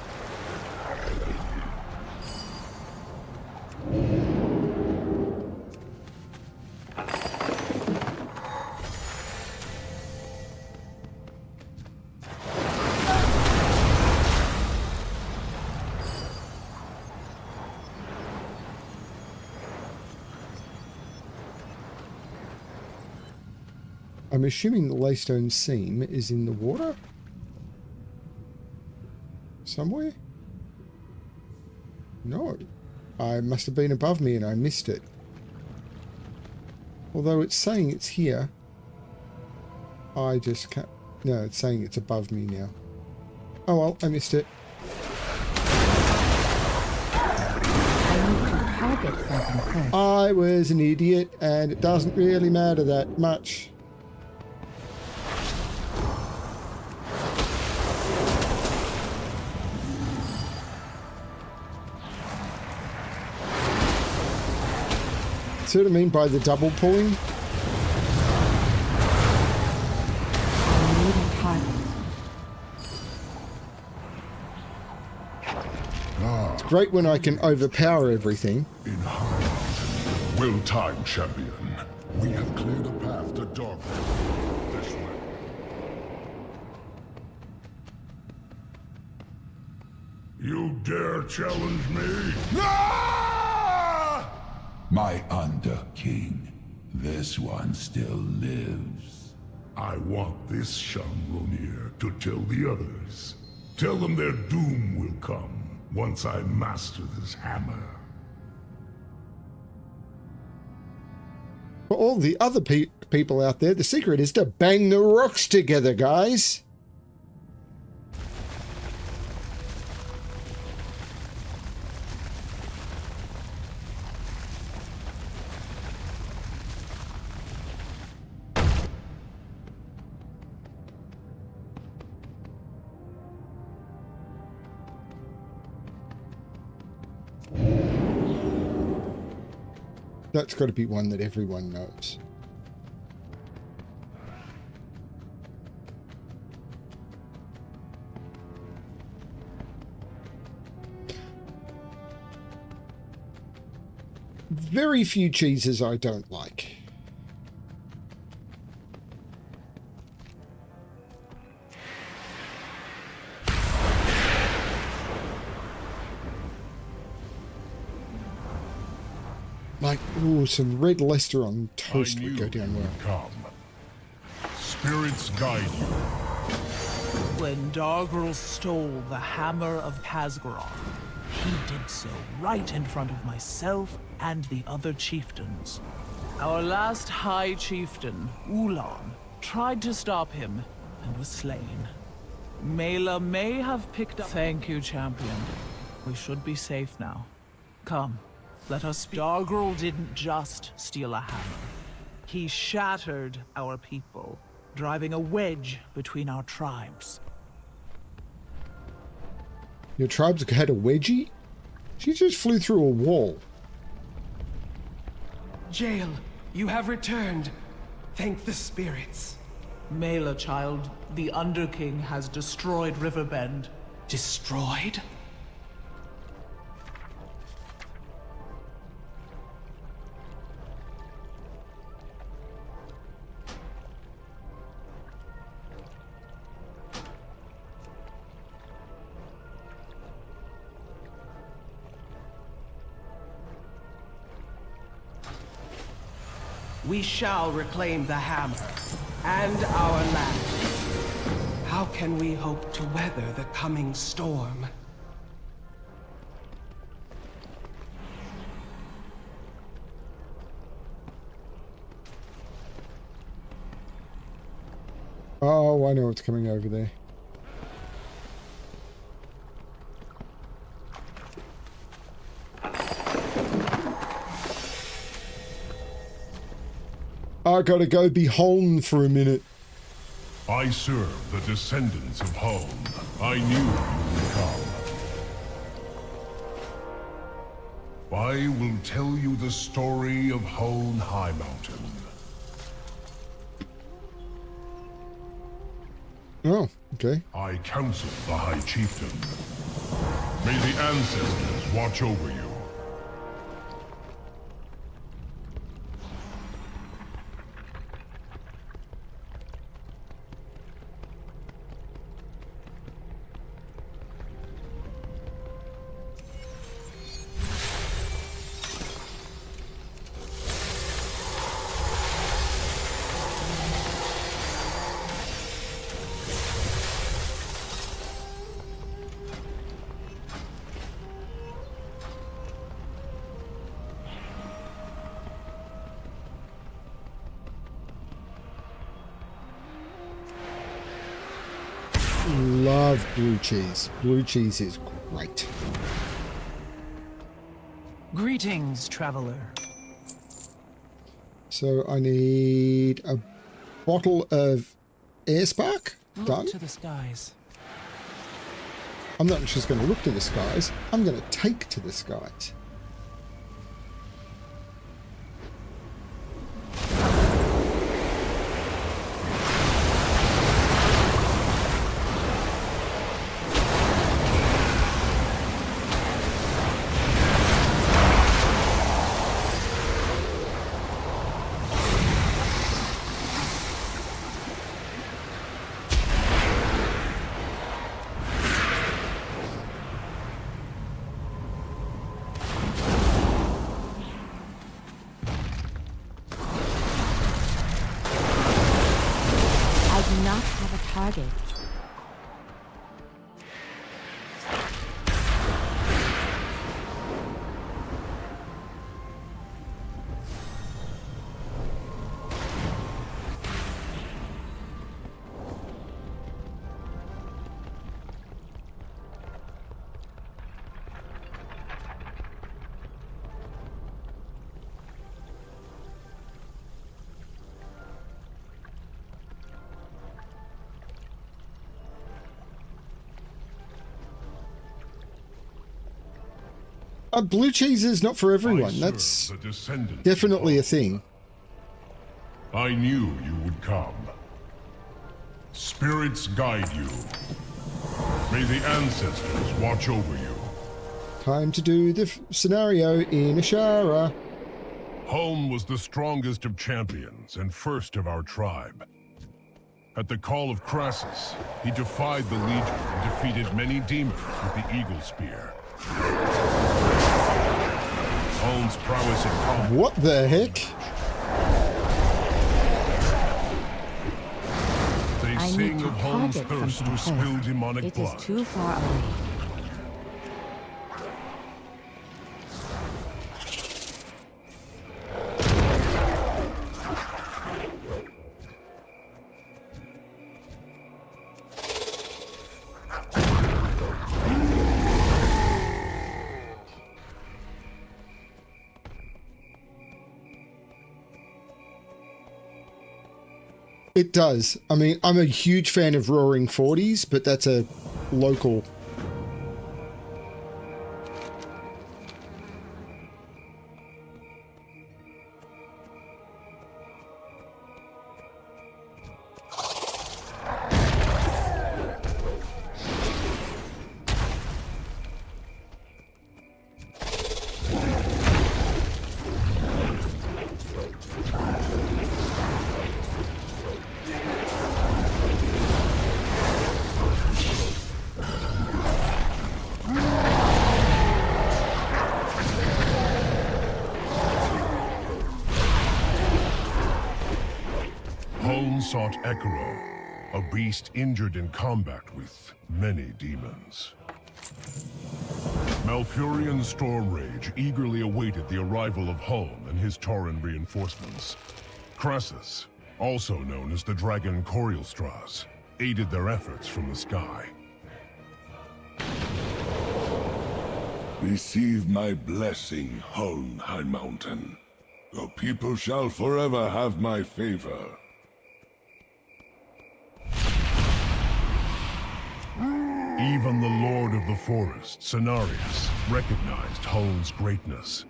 I'm assuming the Laystone seam is in the water? Somewhere? No. I must have been above me and I missed it. Although it's saying it's here. I just can't... No, it's saying it's above me now. Oh well, I missed it. I was an idiot and it doesn't really matter that much. See what I mean by the double pulling? It's great when I can overpower everything.
In High Mountain, well-timed champion, we have cleared a path to Dogwood. This way. You dare challenge me?
My Under-King, this one still lives.
I want this Shanronir to tell the others. Tell them their doom will come once I master this hammer.
For all the other people out there, the secret is to bang the rocks together, guys. That's got to be one that everyone knows. Very few cheeses I don't like. Like, ooh, some red Leicester on toast would go down well.
Come. Spirits guide you.
When Dargrel stole the hammer of Kazgharan, he did so right in front of myself and the other chieftains. Our last High Chieftain, Ulan, tried to stop him and was slain. Mela may have picked up... Thank you, champion. We should be safe now. Come. Let us speak. Dargrel didn't just steal a hammer. He shattered our people, driving a wedge between our tribes.
Your tribes had a wedgie? She just flew through a wall.
Jael, you have returned. Thank the spirits.
Mela, child, the Underking has destroyed Riverbend.
Destroyed? We shall reclaim the hammer and our land. How can we hope to weather the coming storm?
Oh, I know what's coming over there. I gotta go be home for a minute.
I serve the descendants of home. I knew you would come. I will tell you the story of Hone High Mountain.
Oh, okay.
I counsel the High Chieftain. May the ancestors watch over you.
Love blue cheese. Blue cheese is great.
Greetings, traveler.
So I need a bottle of air spark. Done.
Look to the skies.
I'm not just going to look to the skies. I'm going to take to the skies.
Target.
Blue cheese is not for everyone. That's definitely a thing.
I knew you would come. Spirits guide you. May the ancestors watch over you.
Time to do the scenario in Ashara.
Hone was the strongest of champions and first of our tribe. At the call of Crassus, he defied the Legion and defeated many demons with the Eagle Spear. Hone's prowess in combat.
What the heck?
They sing of Hone's thirst to spill demonic blood.
It is too far away.
It does. I mean, I'm a huge fan of Roaring 40s, but that's a local.
Sought Ekiro, a beast injured in combat with many demons. Malfurion Stormrage eagerly awaited the arrival of Hone and his Tauren reinforcements. Crassus,
also known as the Dragon Coriolstras, aided their efforts from the sky.
Receive my blessing, Huln High Mountain. Your people shall forever have my favor.
Even the Lord of the Forest, Cenarius, recognized Huln's greatness.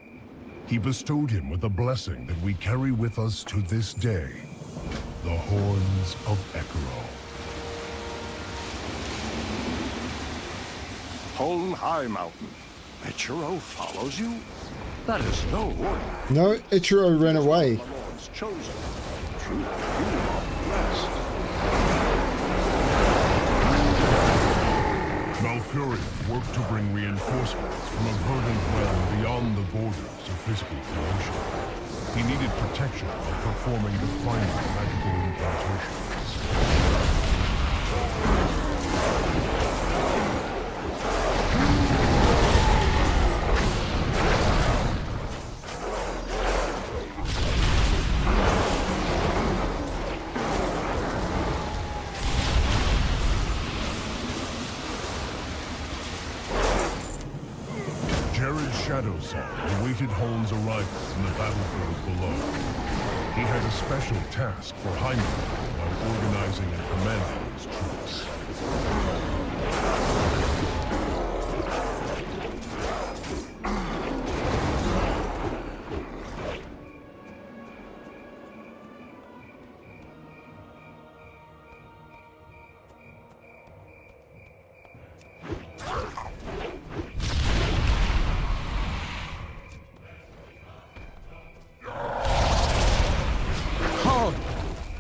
He bestowed him with a blessing that we carry with us to this day, the Horns of Ekiro.
Huln High Mountain. Ichiro follows you? That is no ordinary.
No, Ichiro ran away.
The Lord's chosen. Truly, you are blessed.
Malfurion worked to bring reinforcements from a verdant realm beyond the borders of physical creation. He needed protection while performing defining magical incantations. Shadow Song awaited Huln's arrival in the battlefield below. He had a special task for Heimdall while organizing and commanding his troops.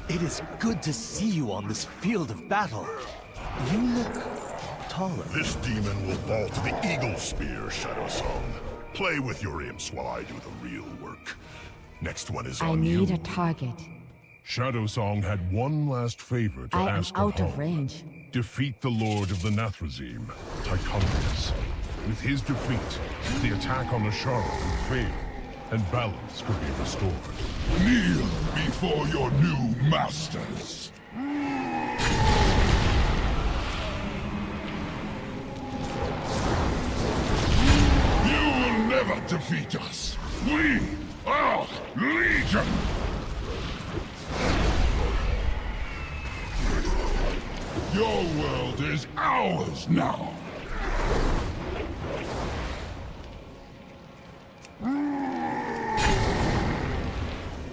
It is good to see you on this field of battle. You look taller.
This demon will fall to the Eagle Spear, Shadow Song. Play with your imps while I do the real work. Next one is on you.
I need a target.
Shadow Song had one last favor to
I am
ask
out of
Huln.
range.
Defeat the Lord of the Nathrazim, Tychondrius. With his defeat, the attack on Ashara would fail, and balance could be restored.
Kneel before your new masters. You will never defeat us. We are Legion. Your world is ours now.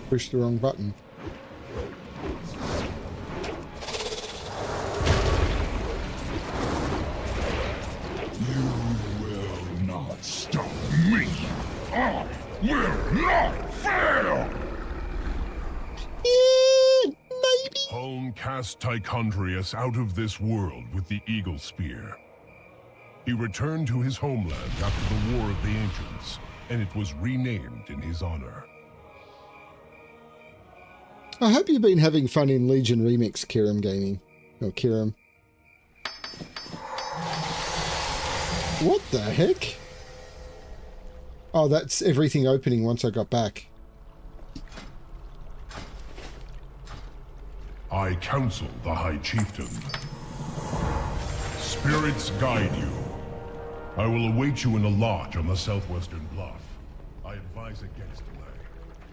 Push the wrong button.
You will not stop me. I will not fail.
Maybe.
Huln cast Tychondrius out of this world with the Eagle Spear. He returned to his homeland after the War of the Ancients, and it was renamed in his honor.
I hope you've been having fun in Legion Remix, Kiram Gaming. Or Kiram. What the heck? Oh, that's everything opening once I got back.
I counsel the High Chieftain. Spirits guide you. I will await you in a lodge on the southwestern bluff. I advise against delay.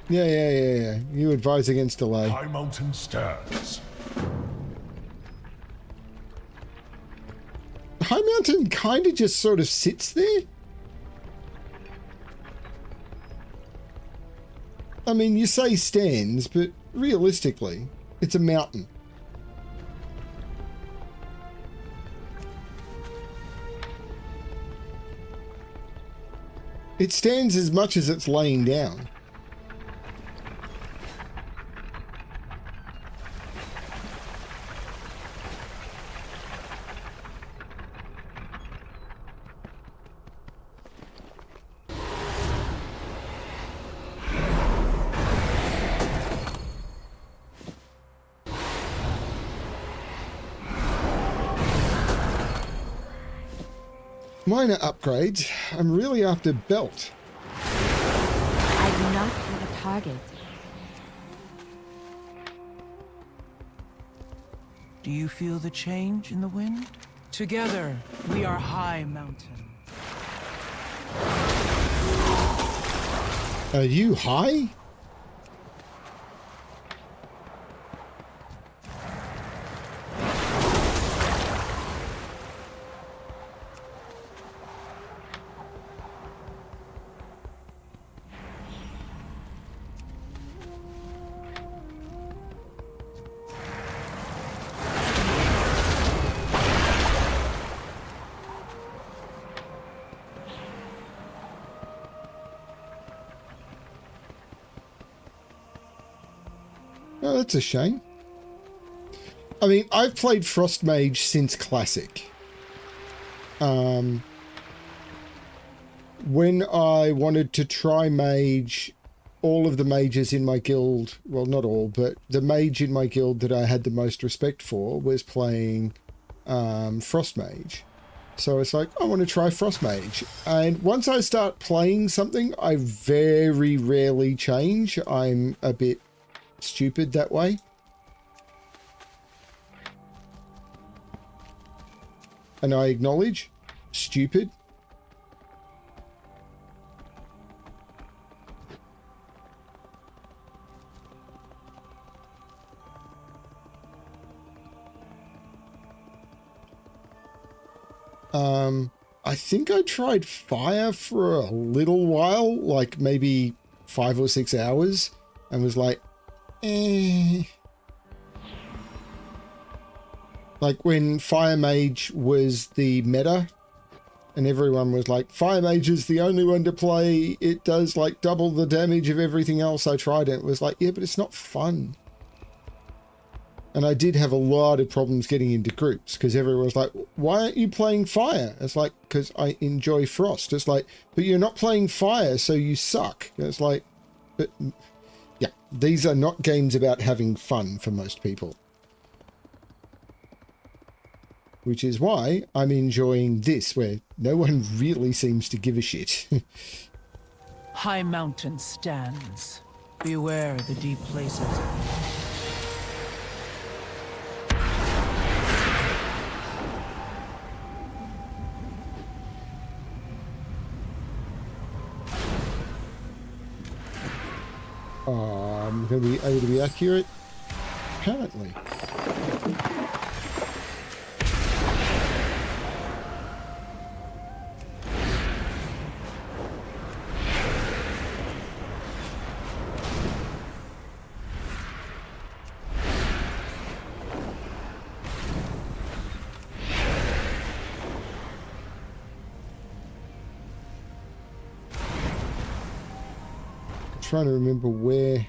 Yeah. You advise against delay.
High Mountain stands.
High Mountain kind of just sort of sits there. I mean, you say stands, but realistically, it's a mountain. It stands as much as it's laying down. Minor upgrades. I'm really after belt.
I do not have a target.
Do you feel the change in the wind? Together, we are High Mountain.
Are you high? Oh, that's a shame. I mean, I've played Frost Mage since Classic. When I wanted to try Mage, all of the mages in my guild, well, not all, but the mage in my guild that I had the most respect for was playing Frost Mage. So it's like, I want to try Frost Mage. And once I start playing something, I very rarely change. I'm a bit stupid that way. And I acknowledge, stupid. I think I tried fire for a little while, like maybe 5 or 6 hours, and was like, eh. Like when Fire Mage was the meta, and everyone was like, Fire Mage is the only one to play, it does like double the damage of everything else. I tried it, it was like, yeah, but it's not fun. And I did have a lot of problems getting into groups because everyone was like, why aren't you playing fire? It's like, because I enjoy Frost. It's like, but you're not playing fire, so you suck. It's like, but yeah, these are not games about having fun for most people. Which is why I'm enjoying this, where no one really seems to give a shit.
High Mountain stands. Beware the deep places.
I'm going to be able to be accurate? Apparently. Trying to remember where.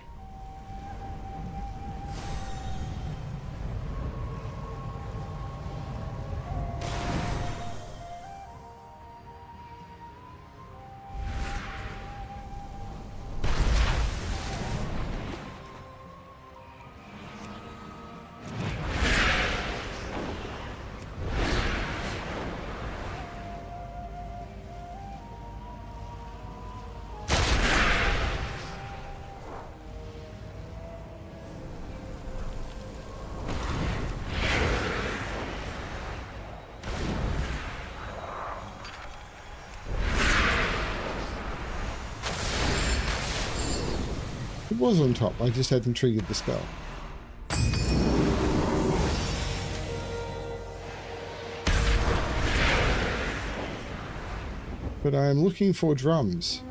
It was on top, I just hadn't triggered the spell. But I am looking for drums.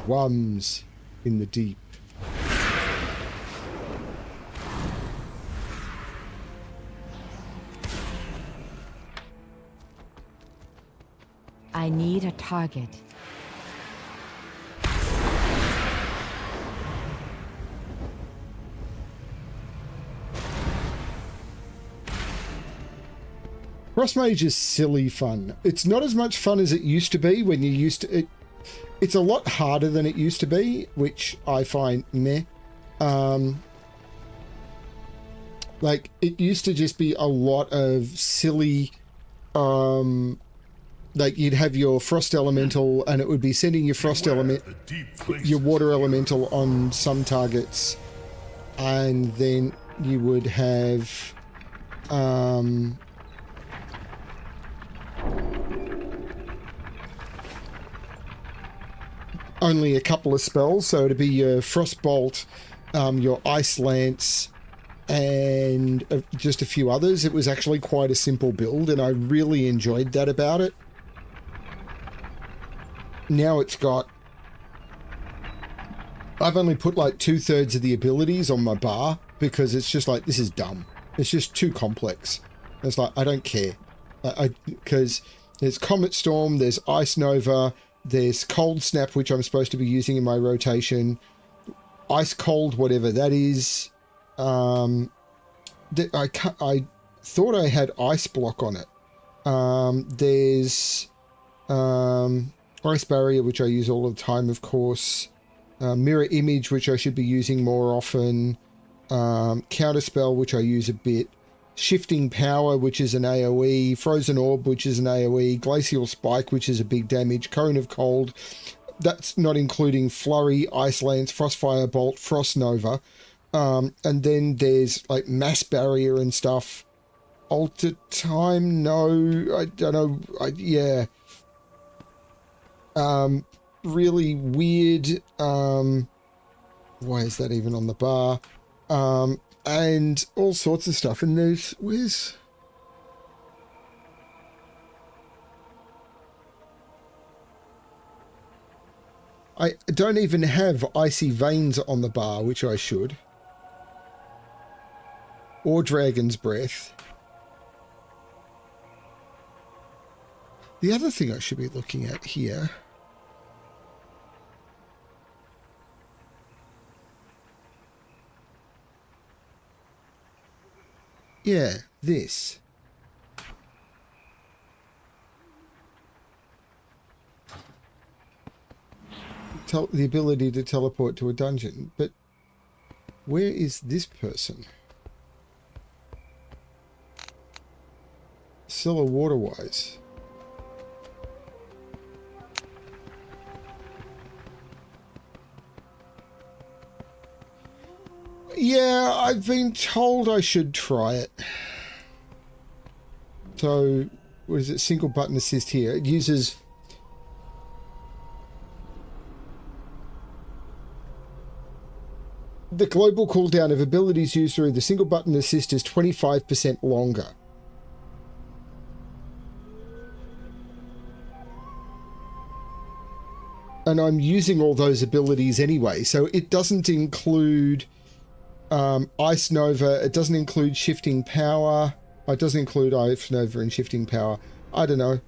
Drums in the deep.
I need a target.
Frost Mage is silly fun. It's not as much fun as it used to be when you used to... It's a lot harder than it used to be, which I find meh. Like, it used to just be a lot of silly... like, you'd have your Frost Elemental, and it would be sending your Frost Element... your Water Elemental on some targets. And then you would have... only a couple of spells, so it'd be your Frostbolt, your Ice Lance, and just a few others. It was actually quite a simple build, and I really enjoyed that about it. Now it's got... I've only put like 2/3 of the abilities on my bar because it's just like, this is dumb. It's just too complex. It's like, I don't care. Because there's Comet Storm, there's Ice Nova, there's Cold Snap, which I'm supposed to be using in my rotation. Ice Cold, whatever that is. I thought I had Ice Block on it. There's Ice Barrier, which I use all the time, of course. Mirror Image, which I should be using more often. Counterspell, which I use a bit. Shifting Power, which is an AoE. Frozen Orb, which is an AoE. Glacial Spike, which is a big damage. Cone of Cold. That's not including Flurry, Ice Lance, Frostfire Bolt, Frost Nova. And then there's like Mass Barrier and stuff. Alter Time, no. I don't know. Yeah. Really weird. Why is that even on the bar? And all sorts of stuff. And where's... I don't even have Icy Veins on the bar, which I should. Or Dragon's Breath. The other thing I should be looking at here... Yeah, this. The ability to teleport to a dungeon. But where is this person? Scylla Waterwise. Yeah, I've been told I should try it. So, what is it? Single button assist here. It uses... The global cooldown of abilities used through the single button assist is 25% longer. And I'm using all those abilities anyway, so it doesn't include... Ice Nova, it doesn't include Shifting Power. It doesn't include Ice Nova and Shifting Power. I don't know.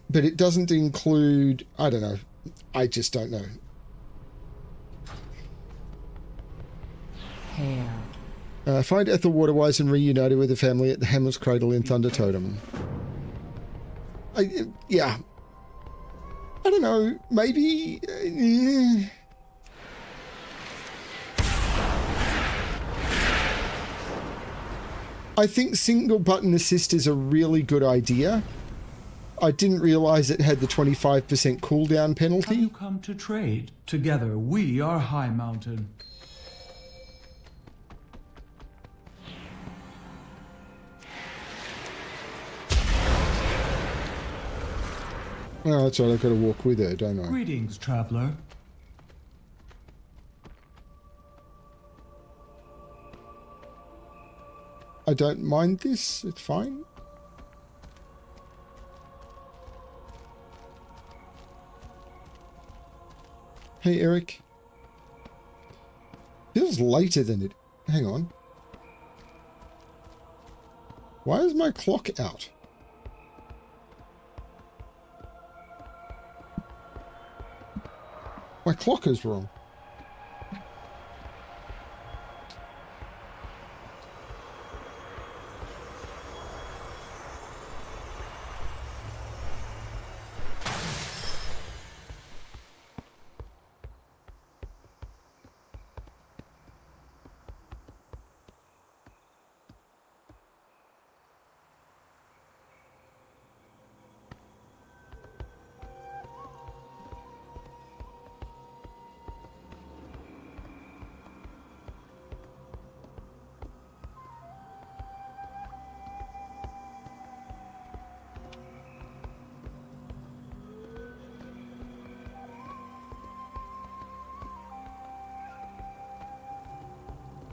But it doesn't include... I don't know. I just don't know. Find Ethel Waterwise and reunited with the family at the Hamlet's Cradle in Thunder Totem. Yeah. I don't know. Maybe... I think single button assist is a really good idea. I didn't realize it had the 25% cooldown penalty.
Have you come to trade? Together we are High Mountain.
Oh, that's right. I've got to walk with her, don't I?
Greetings, traveler.
I don't mind this. It's fine. Hey, Eric. Feels later than it... Hang on. Why is my clock out? My clock is wrong.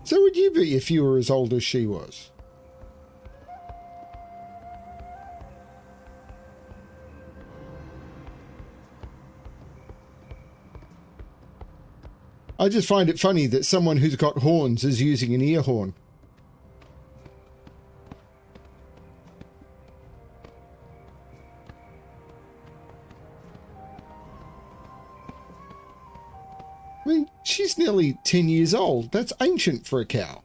So would you be if you were as old as she was? I just find it funny that someone who's got horns is using an ear horn. I mean, she's nearly 10 years old. That's ancient for a cow.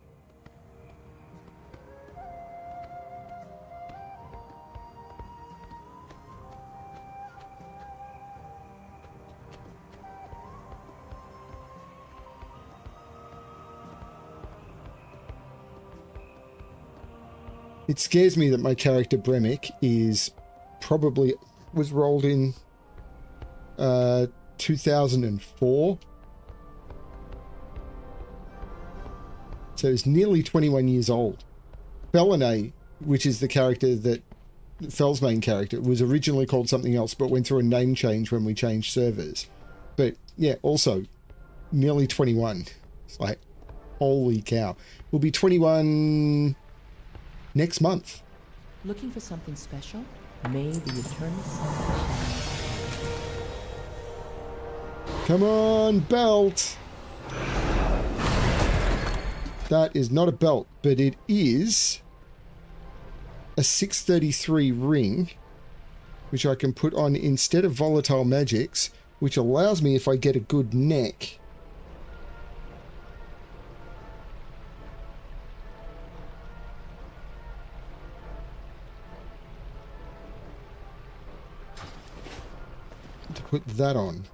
It scares me that my character Bremick was rolled in 2004. So he's nearly 21 years old. Felinae, which is the character that Fel's main character, was originally called something else, but went through a name change when we changed servers. But yeah, also nearly 21. It's like, holy cow. We'll be 21 next month.
Looking for something special? May the eternal sun shine.
Come on, belt! That is not a belt, but it is a 633 ring, which I can put on instead of volatile magics, which allows me, if I get a good neck, to put that on.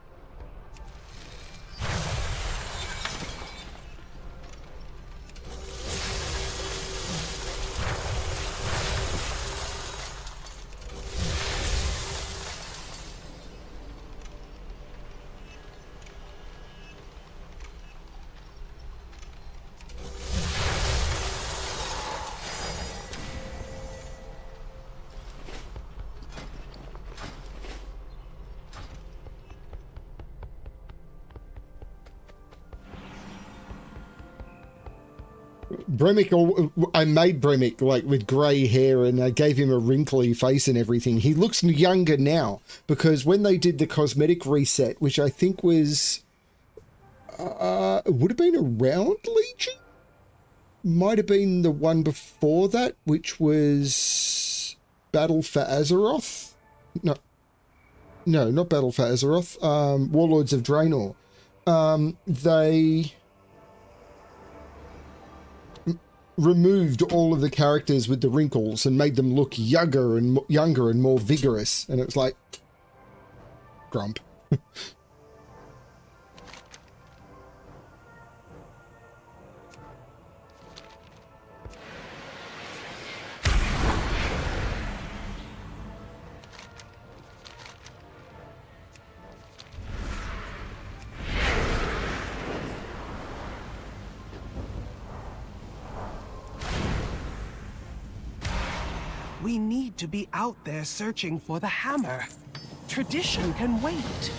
Bremick, I made Bremick like with grey hair, and I gave him a wrinkly face and everything. He looks younger now because when they did the cosmetic reset, which I think was it would have been around Legion, might have been the one before that, which was Battle for Azeroth. No, not Battle for Azeroth. Warlords of Draenor. They removed all of the characters with the wrinkles and made them look younger and more vigorous, and it was like grump.
We need to be out there searching for the hammer. Tradition can wait.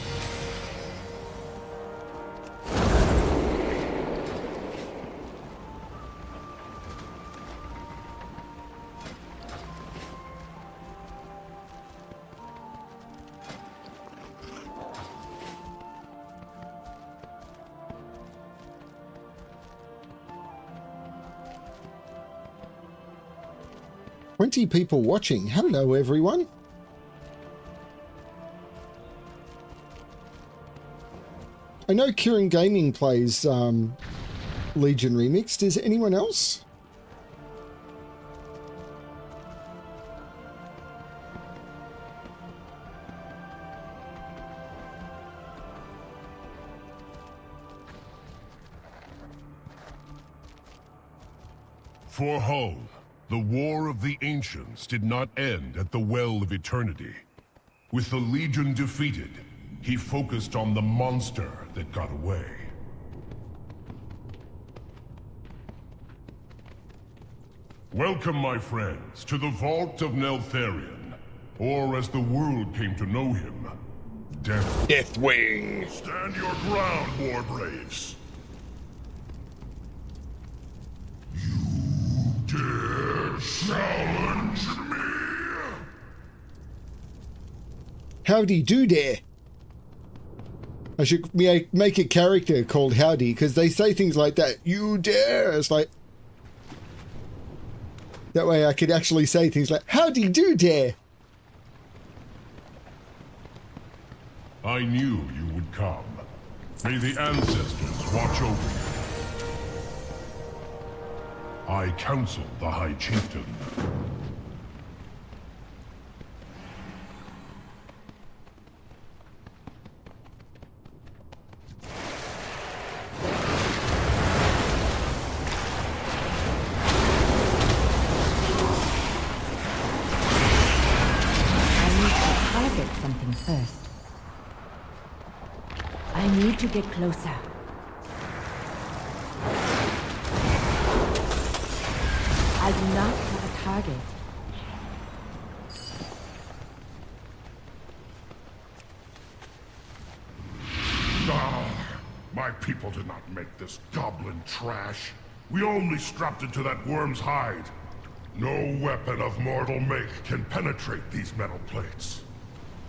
People watching. Hello, everyone. I know Kieran Gaming plays Legion Remixed. Is anyone else?
For Hull, the War of the Ancients did not end at the Well of Eternity. With the Legion defeated, he focused on the monster that got away. Welcome, my friends, to the Vault of Neltharion, or as the world came to know him,
Deathwing! Stand your ground, war braves!
Howdy do dare. I should make a character called Howdy, because they say things like that. You dare. It's like... That way I could actually say things like, howdy do dare.
I knew you would come. May the ancestors watch over you. I counsel the High Chieftain.
Something first. I need to get closer. I do not have a target.
My people did not make this goblin trash. We only strapped it to that worm's hide. No weapon of mortal make can penetrate these metal plates.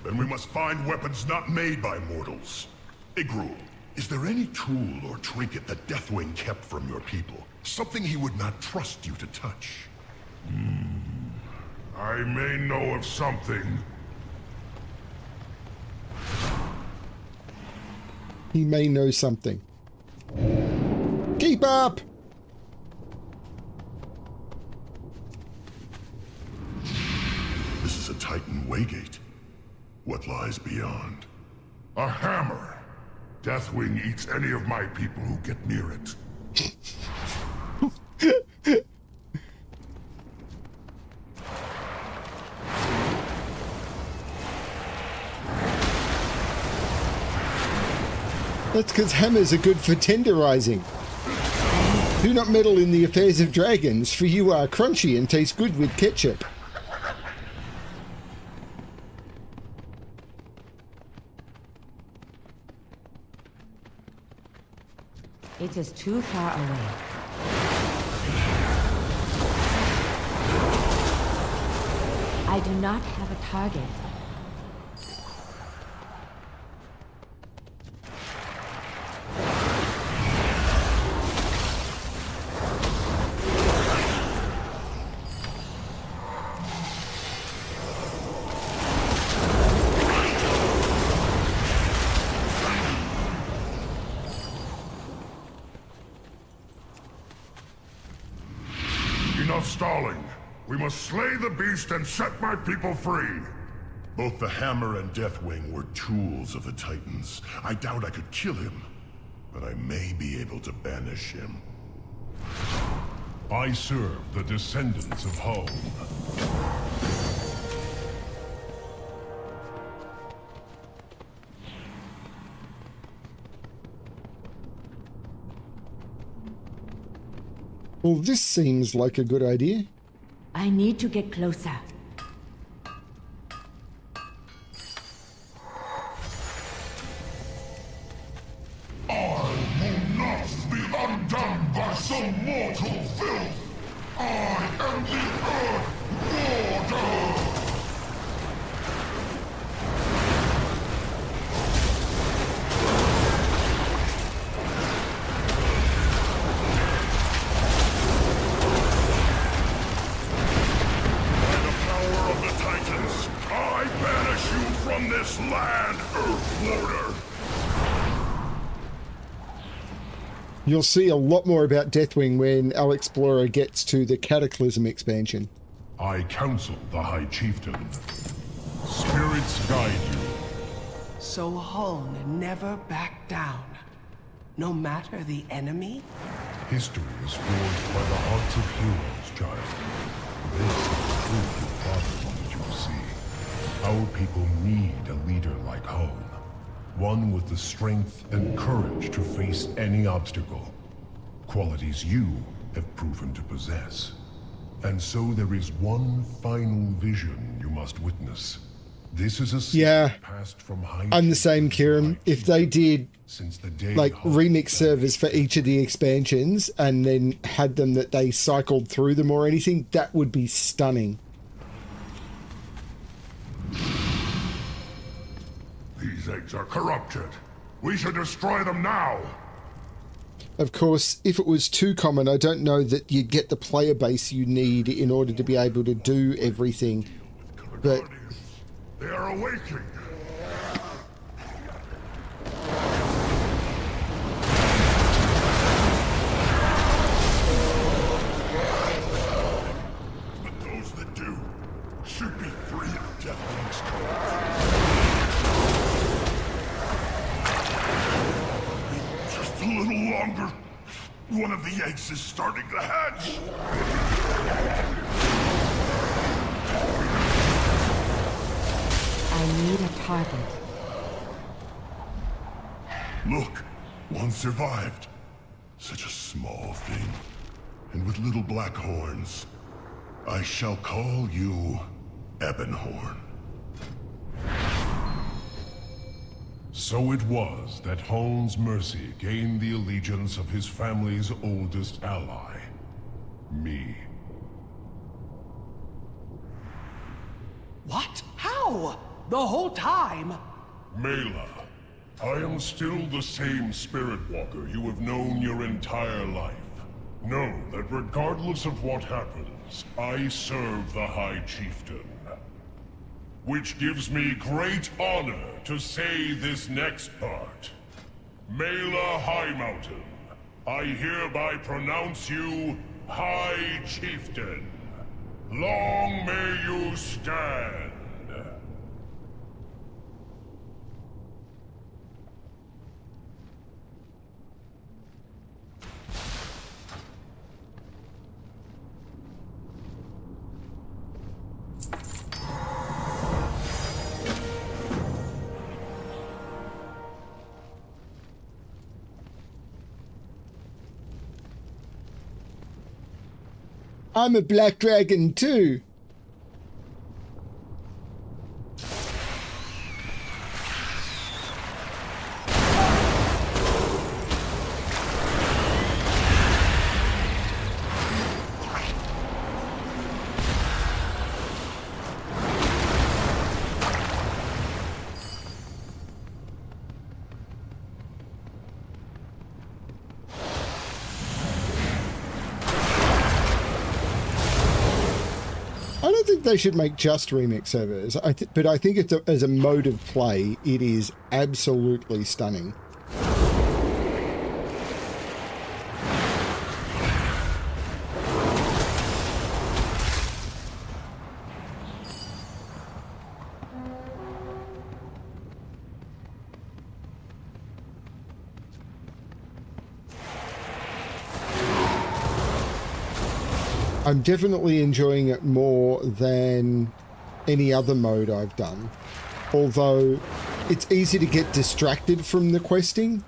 Then we must find weapons not made by mortals. Igrul, is there any tool or trinket that Deathwing kept from your people? Something he would not trust you to touch? I may know of something.
He may know something. Keep up!
This is a Titan waygate. What lies beyond? A hammer! Deathwing eats any of my people who get near it.
That's because hammers are good for tenderizing. Do not meddle in the affairs of dragons, for you are crunchy and taste good with ketchup.
It is too far away. I do not have a target.
Stalling. We must slay the beast and set my people free. Both the hammer and Deathwing were tools of the Titans. I doubt I could kill him, but I may be able to banish him. I serve the descendants of home.
Well, this seems like a good idea.
I need to get closer.
I will not be undone by some mortal filth! I am the Earth Warder! This land, Earth Warder!
You'll see a lot more about Deathwing when our Explorer gets to the Cataclysm expansion.
I counsel the High Chieftain. Spirits guide you.
So Huln never back down, no matter the enemy?
History is forged by the hearts of heroes, child. This is the truth your father wanted you to see. Our people need a leader like Huln. One with the strength and courage to face any obstacle. Qualities you have proven to possess. And so there is one final vision you must witness. This is a passed from high.
I'm the same, Kieran. If they did like remix servers for each of the expansions and then had them that they cycled through them or anything, that would be stunning.
engines are corrupted. We should destroy them now.
Of course, if it was too common, I don't know that you'd get the player base you need in order to be able to do everything. But
they are awakening. But those that do should be free of Deathling's cult. Just a little longer. One of the eggs is starting to hatch.
I need a target.
Look, one survived. Such a small thing. And with little black horns. I shall call you Ebonhorn.
So it was that Holmes Mercy gained the allegiance of his family's oldest ally, me.
What? How? The whole time?
Mela, I am still the same Spirit Walker you have known your entire life. Know that regardless of what happens, I serve the High Chieftain. Which gives me great honor to say this next part. Mela Highmountain, I hereby pronounce you High Chieftain. Long may you stand.
I'm a black dragon too. I don't think they should make just remix servers, but I think it's as a mode of play, it is absolutely stunning. I'm definitely enjoying it more than any other mode I've done. Although, it's easy to get distracted from the questing.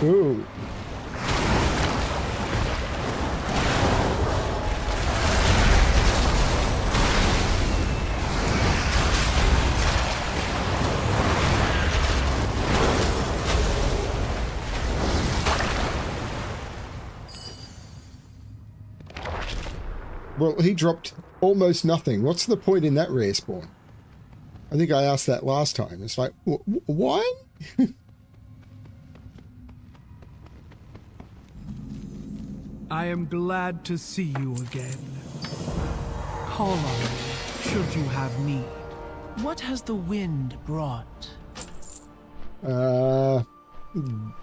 Ooh. Well, he dropped almost nothing. What's the point in that rare spawn? I think I asked that last time. It's like, why?
I am glad to see you again. Call on me, should you have need. What has the wind brought?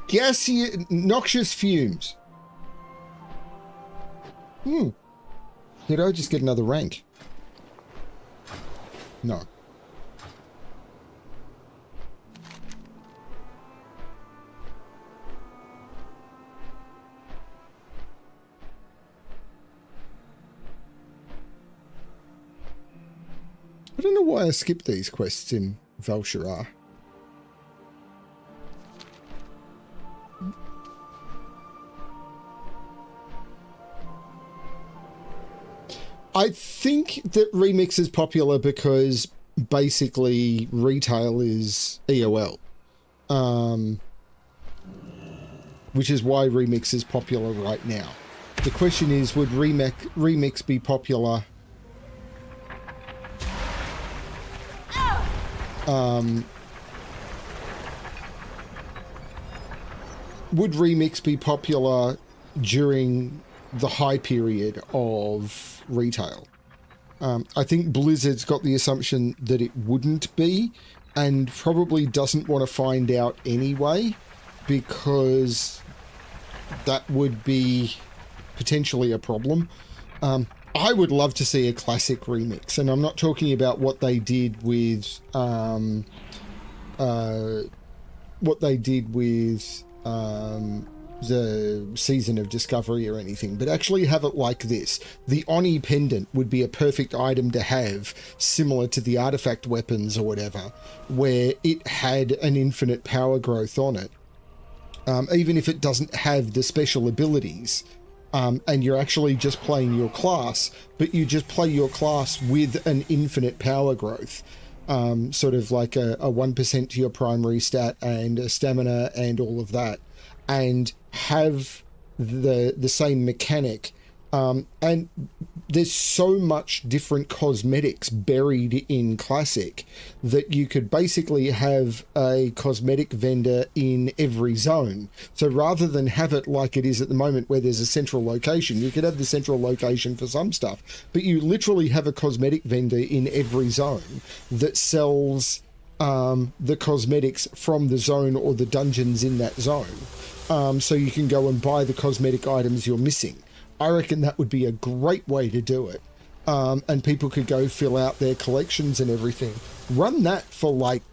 Gaseous, noxious fumes. Did I just get another rank? No. I don't know why I skipped these quests in Val'sharah. I think that Remix is popular because basically retail is EOL. which is why Remix is popular right now. The question is, would Remix be popular would Remix be popular during the high period of retail? I think Blizzard's got the assumption that it wouldn't be, and probably doesn't want to find out anyway, because that would be potentially a problem. I would love to see a classic remix, and I'm not talking about what they did with the Season of Discovery or anything, but actually have it like this. The Oni pendant would be a perfect item to have, similar to the artifact weapons or whatever, where it had an infinite power growth on it. Even if it doesn't have the special abilities, and you're actually just playing your class, but you just play your class with an infinite power growth. Sort of like a 1% to your primary stat and a stamina and all of that, and have the same mechanic. And there's so much different cosmetics buried in Classic that you could basically have a cosmetic vendor in every zone. So rather than have it like it is at the moment where there's a central location, you could have the central location for some stuff, but you literally have a cosmetic vendor in every zone that sells the cosmetics from the zone or the dungeons in that zone. So you can go and buy the cosmetic items you're missing. I reckon that would be a great way to do it. And people could go fill out their collections and everything. Run that for like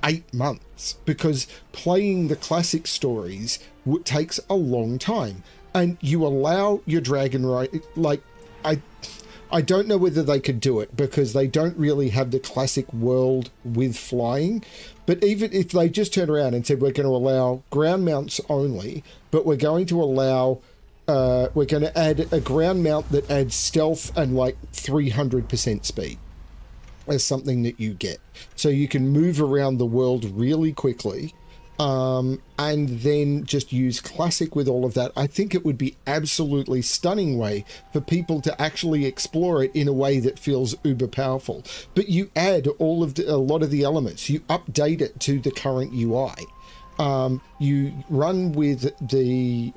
8 months, because playing the classic stories takes a long time. And you allow your dragon ride, like, I don't know whether they could do it, because they don't really have the classic world with flying. But even if they just turn around and said, we're going to allow ground mounts only, but we're going to allow we're going to add a ground mount that adds stealth and like 300% speed as something that you get. So you can move around the world really quickly, and then just use classic with all of that. I think it would be absolutely stunning way for people to actually explore it in a way that feels uber powerful. But you add a lot of the elements, you update it to the current UI. You run with the,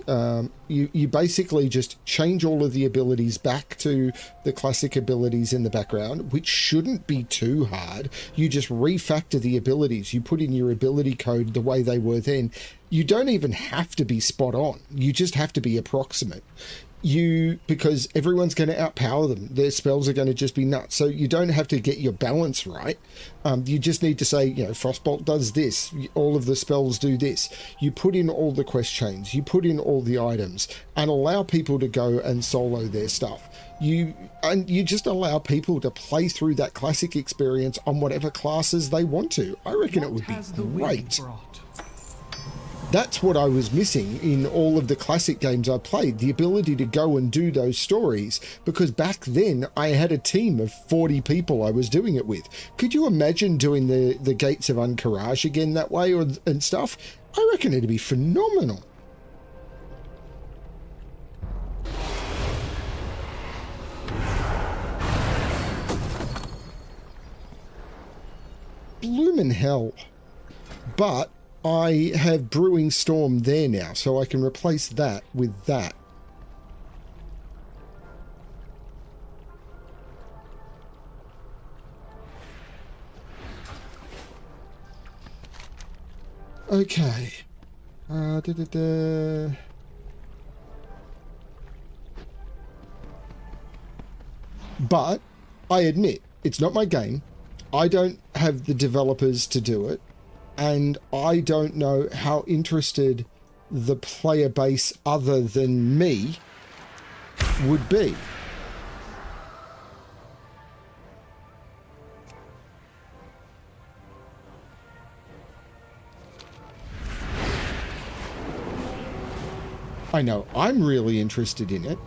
you basically just change all of the abilities back to the classic abilities in the background, which shouldn't be too hard. You just refactor the abilities. You put in your ability code the way they were then. You don't even have to be spot on. You just have to be approximate. Because everyone's going to outpower them. Their spells are going to just be nuts. So you don't have to get your balance right. You just need to say, Frostbolt does this. All of the spells do this. You put in all the quest chains. You put in all the items and allow people to go and solo their stuff. You just allow people to play through that classic experience on whatever classes they want to. I reckon it would be great. That's what I was missing in all of the classic games I played, the ability to go and do those stories, because back then I had a team of 40 people I was doing it with. Could you imagine doing the Gates of Anchorage again that way and stuff? I reckon it'd be phenomenal. Bloomin' hell. But I have Brewing Storm there now, so I can replace that with that. Okay. But I admit, it's not my game. I don't have the developers to do it. And I don't know how interested the player base other than me would be. I know I'm really interested in it.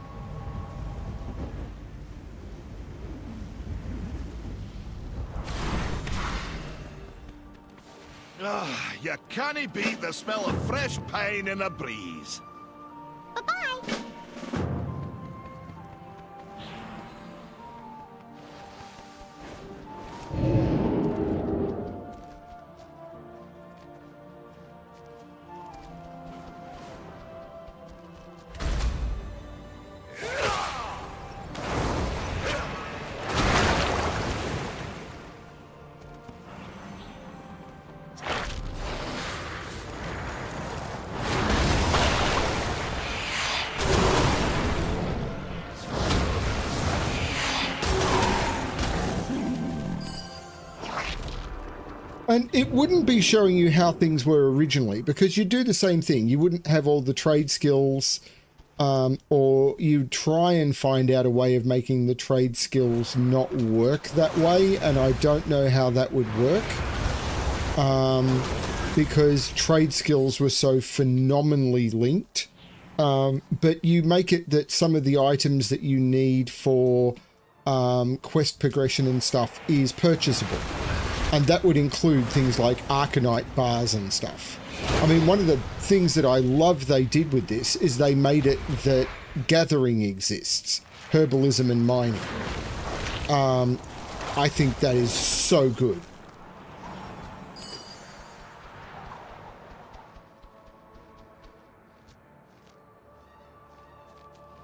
you can't beat the smell of fresh pine in a breeze.
Bye-bye.
And it wouldn't be showing you how things were originally, because you do the same thing. You wouldn't have all the trade skills, or you try and find out a way of making the trade skills not work that way. And I don't know how that would work, because trade skills were so phenomenally linked. But you make it that some of the items that you need for quest progression and stuff is purchasable. And that would include things like Arcanite bars and stuff. I mean, one of the things that I love they did with this is they made it that gathering exists, herbalism and mining. I think that is so good.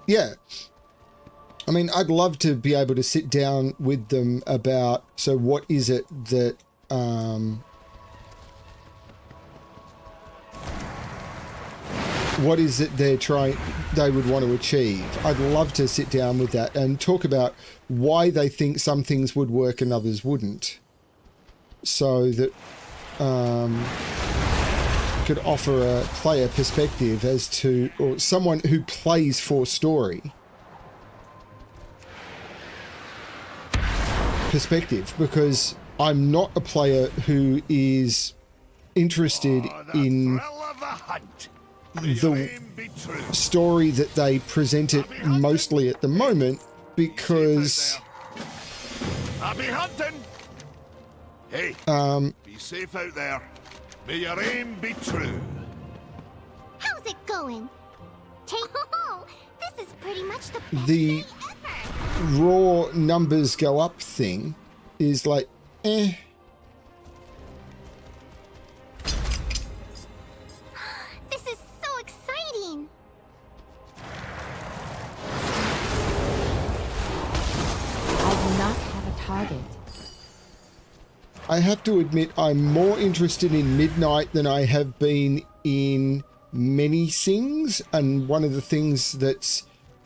Yeah. I mean, I'd love to be able to sit down with them about, so what is it that, what is it they would want to achieve? I'd love to sit down with that and talk about why they think some things would work and others wouldn't. So that, could offer a player perspective as to, or someone who plays for story perspective, because I'm not a player who is interested in the story that they present it mostly at the moment, because
Happy hunting! Hey, be safe out there. May your aim be true.
How's it going? Oh, this is pretty much the best
the
day ever.
raw numbers go up thing is like, eh.
This is so exciting.
I do not have a target.
I have to admit I'm more interested in Midnight than I have been in many things, and one of the things that's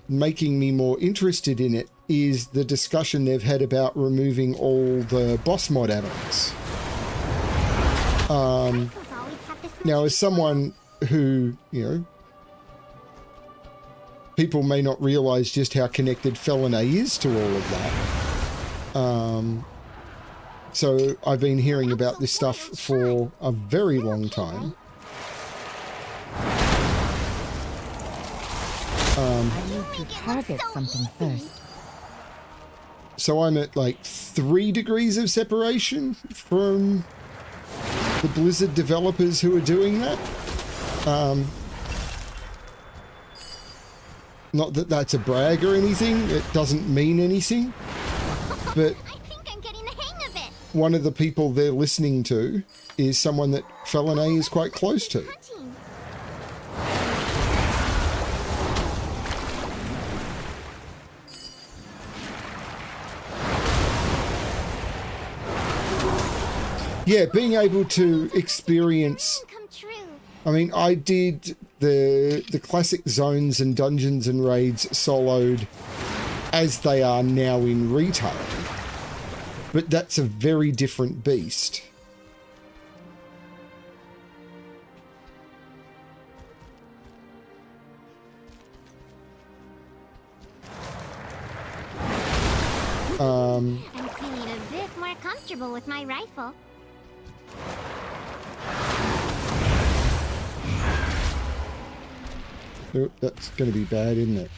making me more interested in it is the discussion they've had about removing all the boss mod add-ons. Now, as someone who, you know, people may not realize just how connected Felinae is to all of that. So I've been hearing about this stuff for a very long time.
I need to target something first.
So I'm at like 3 degrees of separation from the Blizzard developers who are doing that. Not that that's a brag or anything, it doesn't mean anything, but one of the people they're listening to is someone that Felinae is quite close to. Yeah, being able to experience, I mean, I did the classic zones and dungeons and raids soloed as they are now in retail, but that's a very different beast.
I'm feeling a bit more comfortable with my rifle.
Oh, that's going to be bad, isn't it?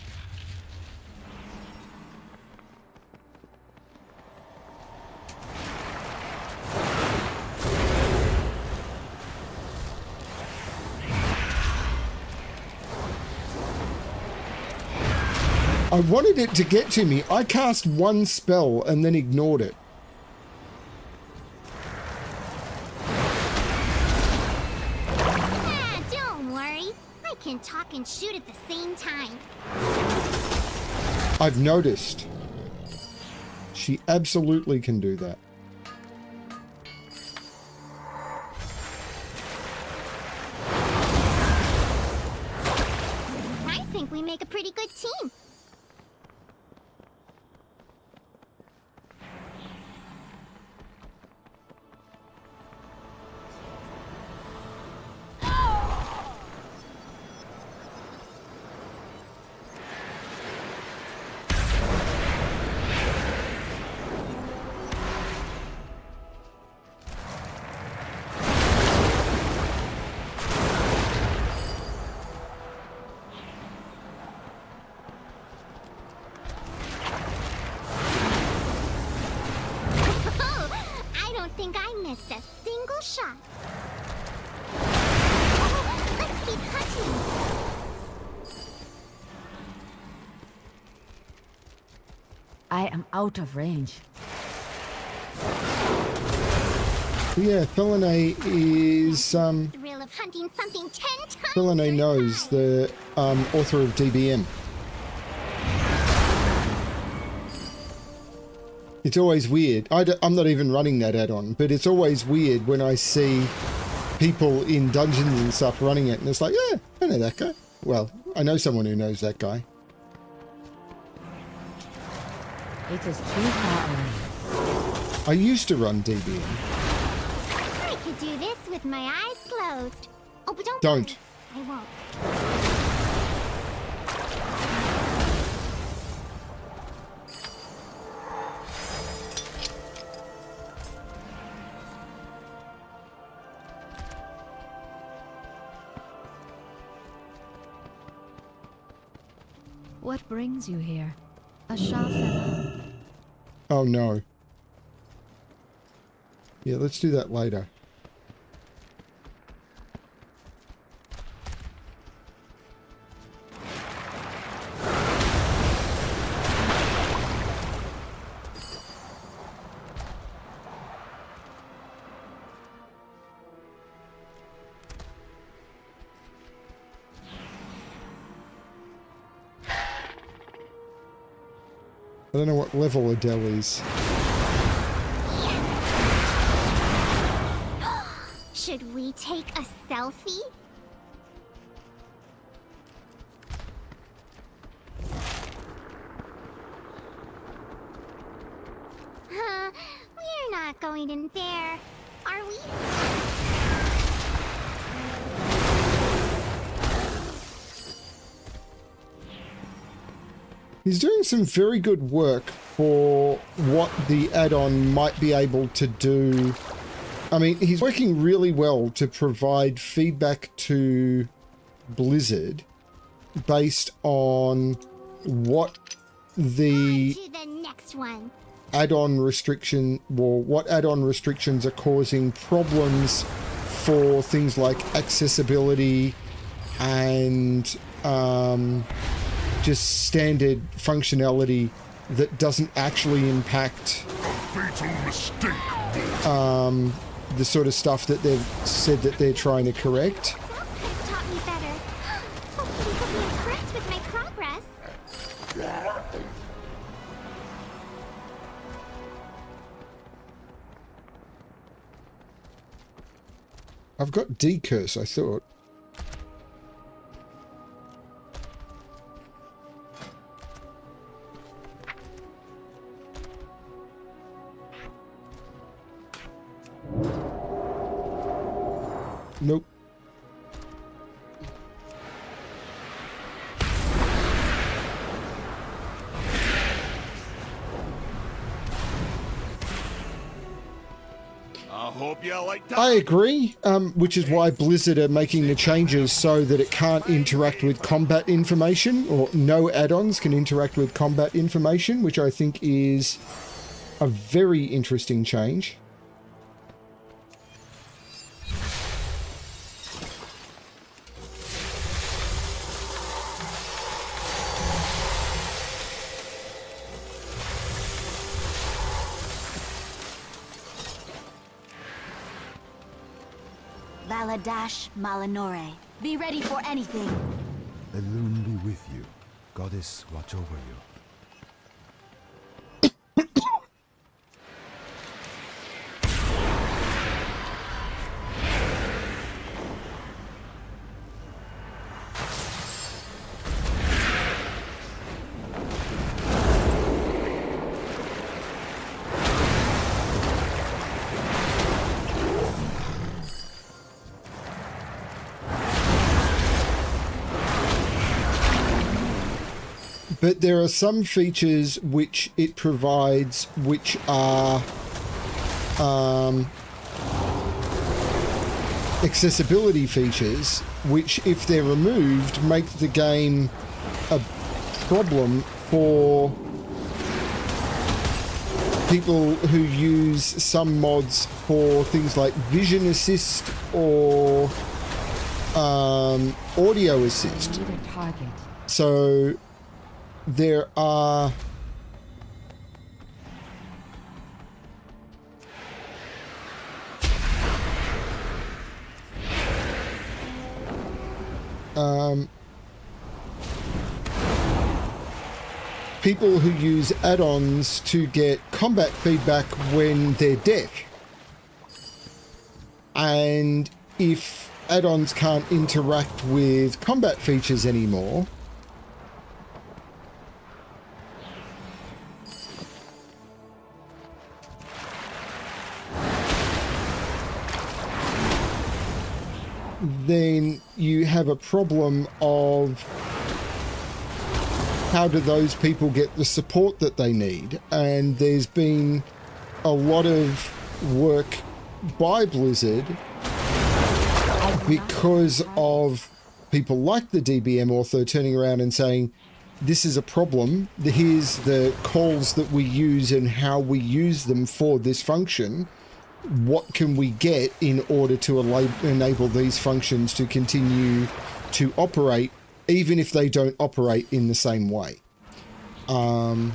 I wanted it to get to me. I cast one spell and then ignored it.
Ah, don't worry. I can talk and shoot at the same time.
I've noticed. She absolutely can do that.
I think we make a pretty good team. Shot. Oh, let's keep hunting.
I am out of range.
Yeah, Feline is
Thrill of hunting something 10 times.
Feline knows, the author of DBM. It's always weird. I'm not even running that add-on, but it's always weird when I see people in dungeons and stuff running it, and it's like, yeah, I know that guy. Well, I know someone who knows that guy.
It is too far away.
I used to run DBM.
I could do this with my eyes closed. Oh, but don't.
Don't.
I won't.
What brings you here? A Shafela?
Oh no. Yeah, let's do that later. I don't know what level Adele is.
Should we take a selfie? We're not going in there, are we?
He's doing some very good work for what the add-on might be able to do. I mean, he's working really well to provide feedback to Blizzard based on what the
next one.
Add-on restriction, or what add-on restrictions are causing problems for things like accessibility and just standard functionality that doesn't actually impact the sort of stuff that they've said that they're trying to correct.
Taught me better. Hopefully he'll be impressed with my progress.
I've got D-curse, I thought. Nope.
I hope you like that.
I agree, which is why Blizzard are making the changes so that it can't interact with combat information, or no add-ons can interact with combat information, which I think is a very interesting change.
Valadash Malinore. Be ready for anything.
Elune be with you. Goddess, watch over you.
But there are some features which it provides which are accessibility features, which if they're removed make the game a problem for people who use some mods for things like vision assist or audio assist. So there are people who use add-ons to get combat feedback when they're deaf. And if add-ons can't interact with combat features anymore, then you have a problem of how do those people get the support that they need. And there's been a lot of work by Blizzard because of people like the DBM author turning around and saying, this is a problem, here's the calls that we use and how we use them for this function. What can we get in order to enable these functions to continue to operate, even if they don't operate in the same way? And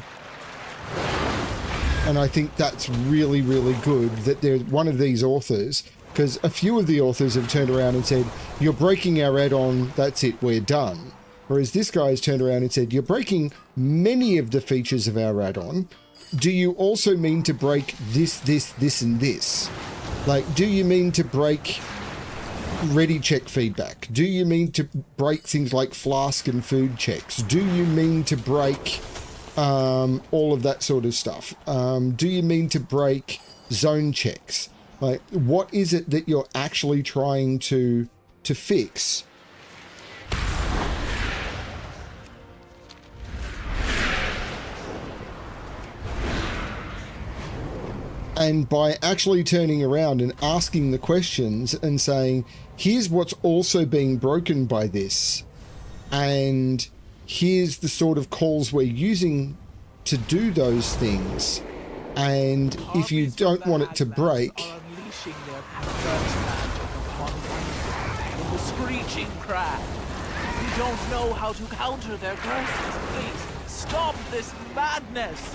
I think that's really, really good that there's one of these authors, because a few of the authors have turned around and said, you're breaking our add-on, that's it, we're done. Whereas this guy's turned around and said, you're breaking many of the features of our add-on. Do you also mean to break this, this, and this? Like, do you mean to break ready check feedback? Do you mean to break things like flask and food checks? Do you mean to break all of that sort of stuff? Do you mean to break zone checks? Like, what is it that you're actually trying to fix? And by actually turning around and asking the questions and saying, here's what's also being broken by this, and here's the sort of calls we're using to do those things, and if you don't want it to break,
the screeching craft. You don't know how to counter their curses. Please stop this madness.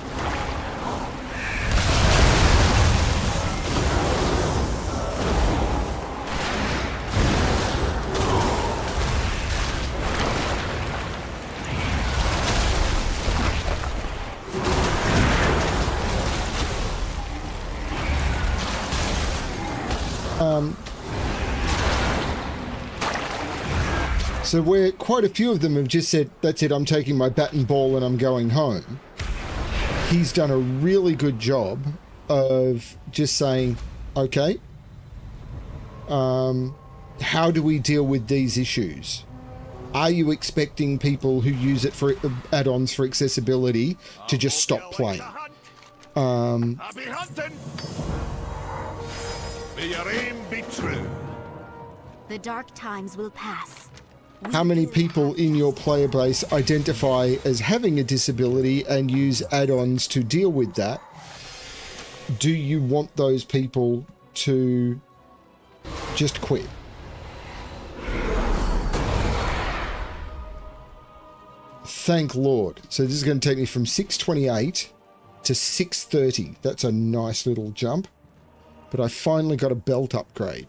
So where quite a few of them have just said, that's it, I'm taking my bat and ball and I'm going home. He's done a really good job of just saying, okay, how do we deal with these issues? Are you expecting people who use it for add-ons for accessibility to just stop playing?
Happy hunting! May your aim be true.
The dark times will pass.
How many people in your player base identify as having a disability and use add-ons to deal with that? Do you want those people to just quit? Thank Lord. So this is going to take me from 628 to 630. That's a nice little jump. But I finally got a belt upgrade.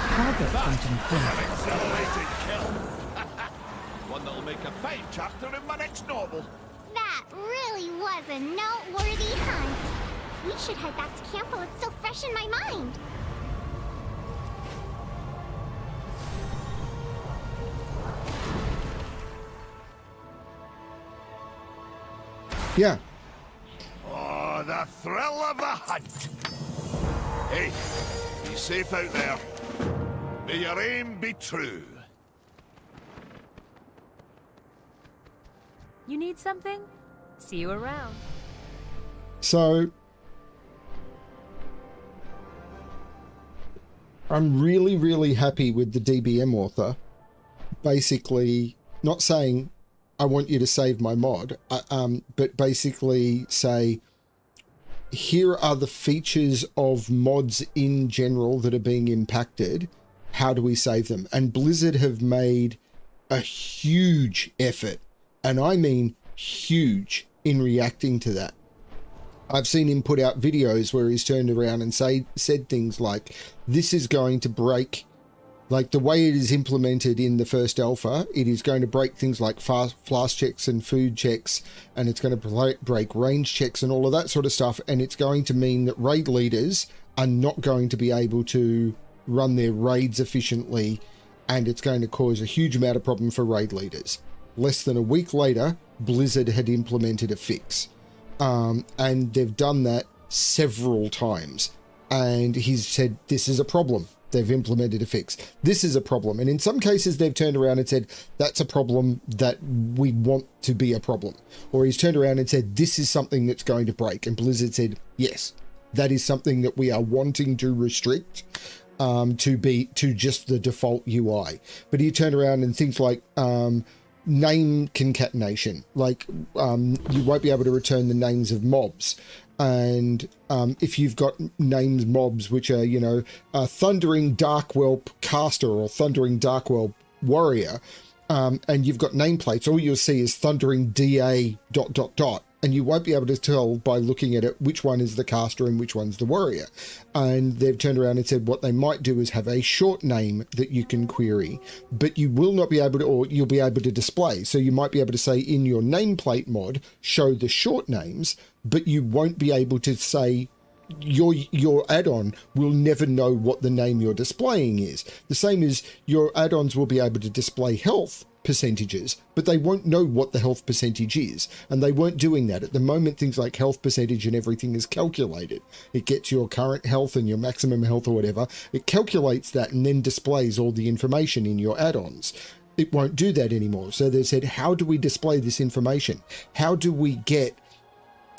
target from confirmed.
Accelerated kill. One that'll make a fine chapter in my next novel.
That really was a noteworthy hunt. We should head back to camp while it's still fresh in my mind.
Yeah.
Oh, the thrill of the hunt. Hey, be safe out there. May your aim be true.
You need something? See you around.
So I'm really, really happy with the DBM author. Basically, not saying I want you to save my mod, but basically say, here are the features of mods in general that are being impacted. How do we save them? And Blizzard have made a huge effort, and I mean huge, in reacting to that. I've seen him put out videos where he's turned around and said things like, this is going to break, like the way it is implemented in the first alpha, it is going to break things like flask checks and food checks, and it's going to break range checks and all of that sort of stuff, and it's going to mean that raid leaders are not going to be able to run their raids efficiently, and it's going to cause a huge amount of problem for raid leaders. Less than a week later, Blizzard had implemented a fix. And they've done that several times. And he's said, this is a problem. They've implemented a fix. This is a problem. And in some cases, they've turned around and said, that's a problem that we want to be a problem. Or he's turned around and said, this is something that's going to break. And Blizzard said, yes, that is something that we are wanting to restrict to just the default UI. But he turned around and things like name concatenation, like you won't be able to return the names of mobs. And if you've got names mobs which are, you know, Thundering Darkwhelp Caster or Thundering Darkwhelp Warrior, and you've got nameplates, all you'll see is Thundering DA ... And you won't be able to tell by looking at it which one is the caster and which one's the warrior. And they've turned around and said what they might do is have a short name that you can query, but you will not be able to, or you'll be able to display. So you might be able to say in your nameplate mod, show the short names, but you won't be able to say your add-on will never know what the name you're displaying is. The same as your add-ons will be able to display health percentages, but they won't know what the health percentage is, and they weren't doing that. At the moment, things like health percentage and everything is calculated. It gets your current health and your maximum health or whatever. It calculates that and then displays all the information in your add-ons. It won't do that anymore. So they said, how do we display this information? How do we get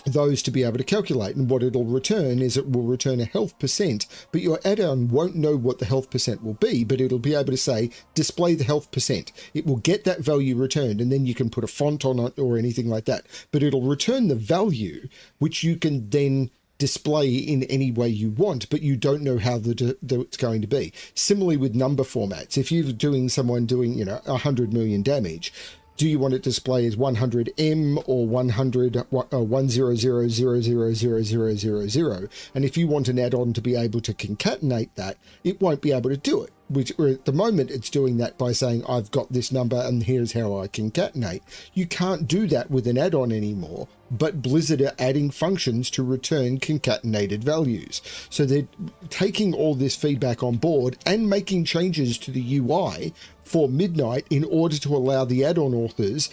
those to be able to calculate? And what it'll return is it will return a health percent, but your add-on won't know what the health percent will be, but it'll be able to say display the health percent. It will get that value returned, and then you can put a font on it or anything like that, but it'll return the value which you can then display in any way you want, but you don't know how it's going to be. Similarly with number formats, if you're doing someone doing, you know, 100 million damage, do you want it to display as 100M or 100,000,000,000? And if you want an add-on to be able to concatenate that, it won't be able to do it. Which at the moment it's doing that by saying, I've got this number and here's how I concatenate. You can't do that with an add-on anymore, but Blizzard are adding functions to return concatenated values. So they're taking all this feedback on board and making changes to the UI for Midnight in order to allow the add-on authors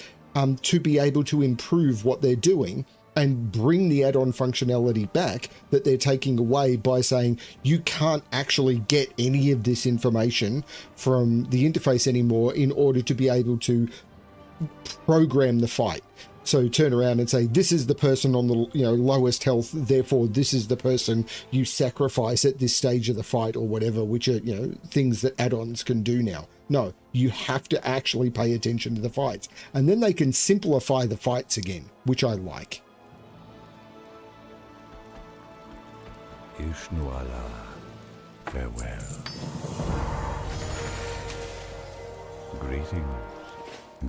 to be able to improve what they're doing and bring the add-on functionality back that they're taking away by saying you can't actually get any of this information from the interface anymore in order to be able to program the fight. So turn around and say, this is the person on the lowest health, therefore this is the person you sacrifice at this stage of the fight or whatever, which are things that add-ons can do now. No, you have to actually pay attention to the fights. And then they can simplify the fights again, which I like.
Ishnuala, farewell. Greetings.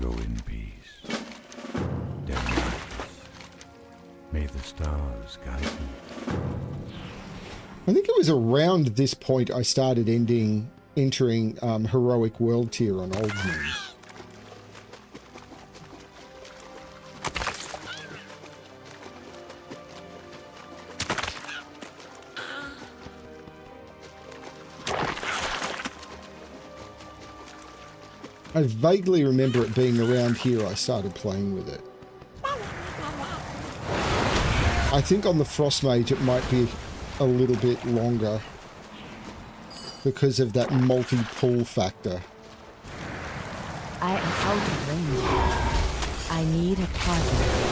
Go in peace. Denmark. May the stars guide you.
I think it was around this point I started ending entering heroic world tier on Old Moon. I vaguely remember it being around here I started playing with it. I think on the Frost Mage it might be a little bit longer because of that multi-pull factor.
I am out of range. I need a target.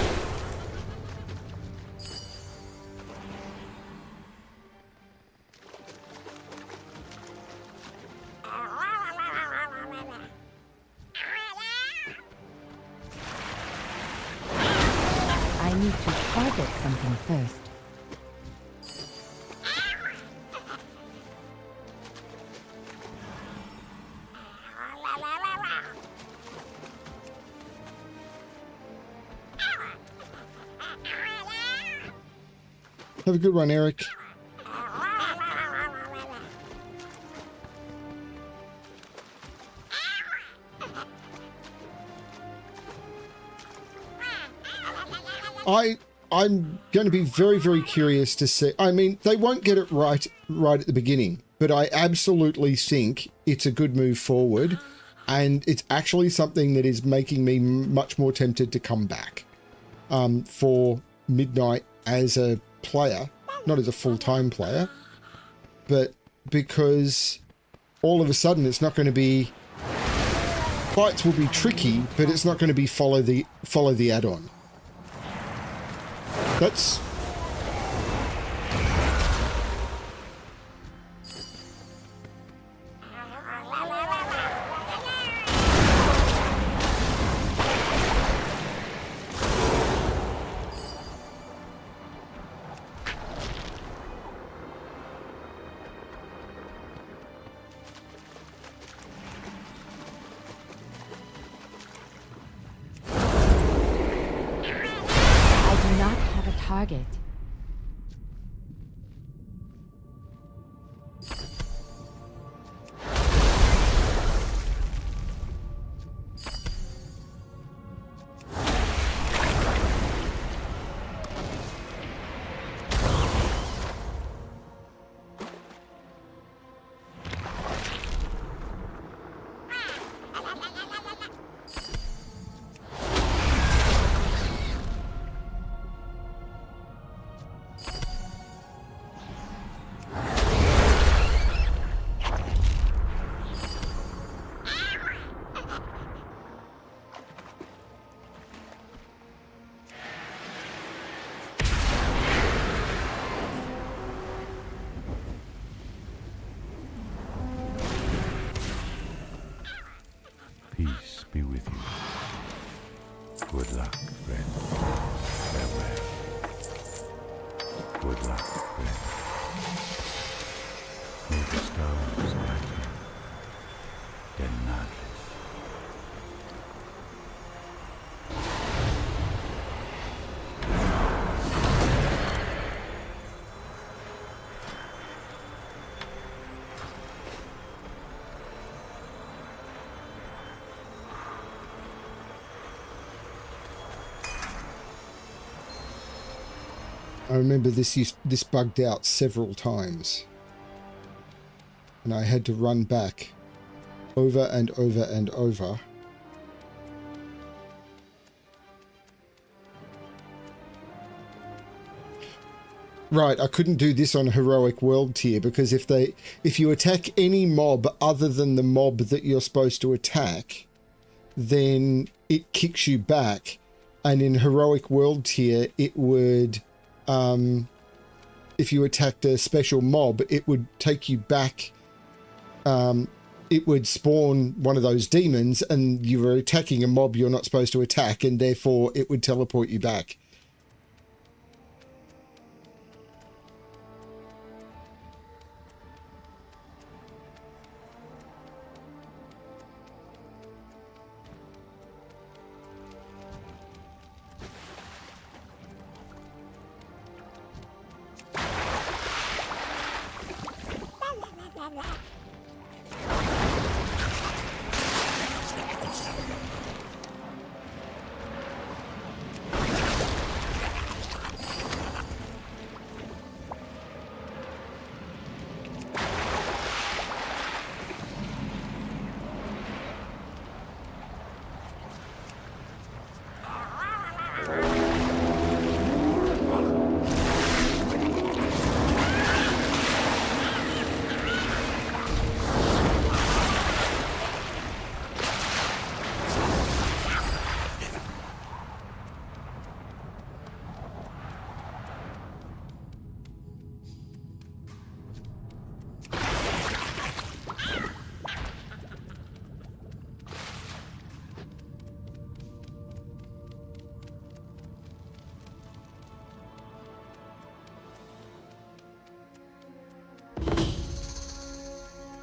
I need to target something first.
Have a good one, Eric. I'm going to be very, very curious to see. I mean, they won't get it right at the beginning, but I absolutely think it's a good move forward, and it's actually something that is making me much more tempted to come back for Midnight as a player, not as a full-time player, but because all of a sudden it's not going to be, fights will be tricky, but it's not going to be follow the add-on. That's
target.
Peace be with you. Good luck, friend. Farewell. Good luck, friend. May the stars guide you. Denali.
I remember this bugged out several times, and I had to run back over and over and over. Right, I couldn't do this on heroic world tier because if you attack any mob other than the mob that you're supposed to attack, then it kicks you back, and in heroic world tier it would if you attacked a special mob, it would take you back. It would spawn one of those demons, and you were attacking a mob you're not supposed to attack, and therefore it would teleport you back.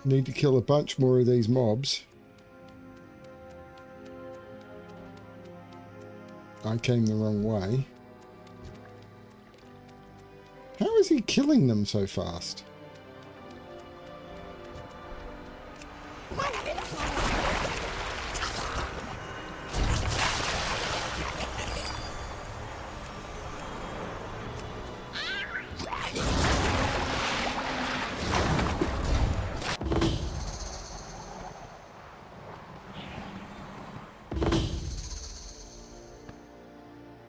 Need to kill a bunch more of these mobs. I came the wrong way. How is he killing them so fast?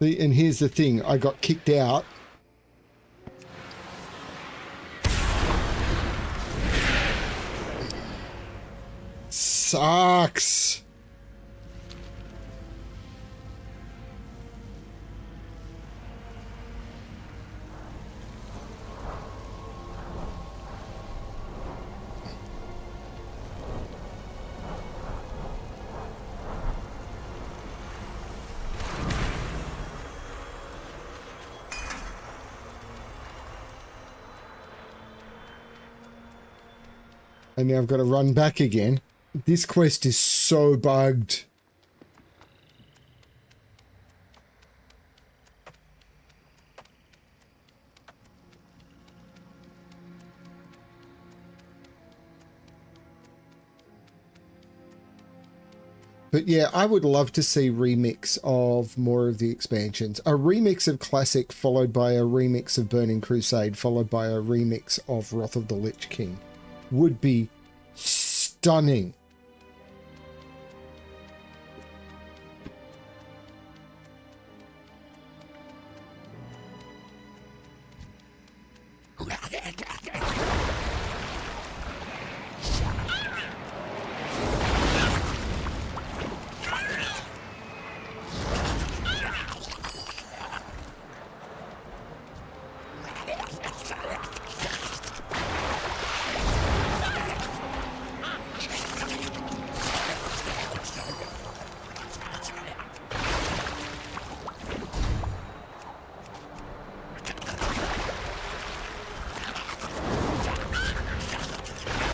See, and here's the thing, I got kicked out. Sucks. And now I've got to run back again. This quest is so bugged. But yeah, I would love to see remix of more of the expansions. A remix of Classic followed by a remix of Burning Crusade followed by a remix of Wrath of the Lich King would be stunning.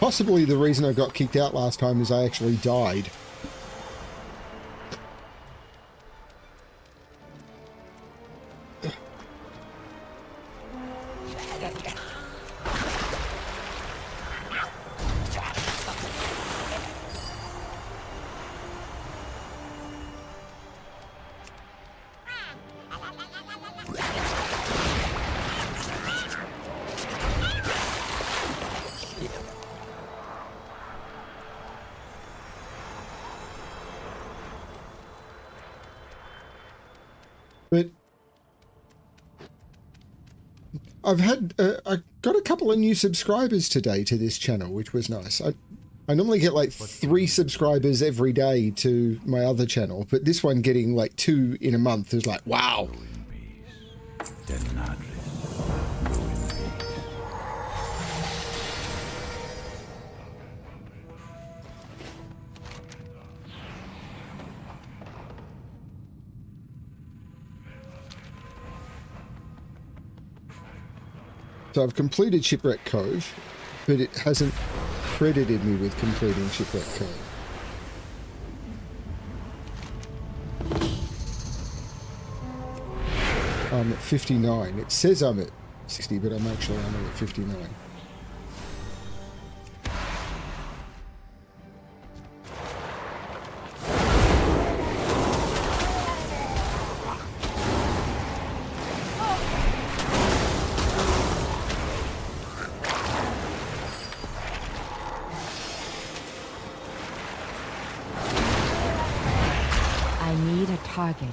Possibly the reason I got kicked out last time is I actually died. But I've had, I got a couple of new subscribers today to this channel, which was nice. I normally get like 3 subscribers every day to my other channel, but this one getting like 2 in a month is like, wow. So I've completed Shipwreck Cove, but it hasn't credited me with completing Shipwreck Cove. I'm at 59. It says I'm at 60, but I'm actually only at 59.
Target.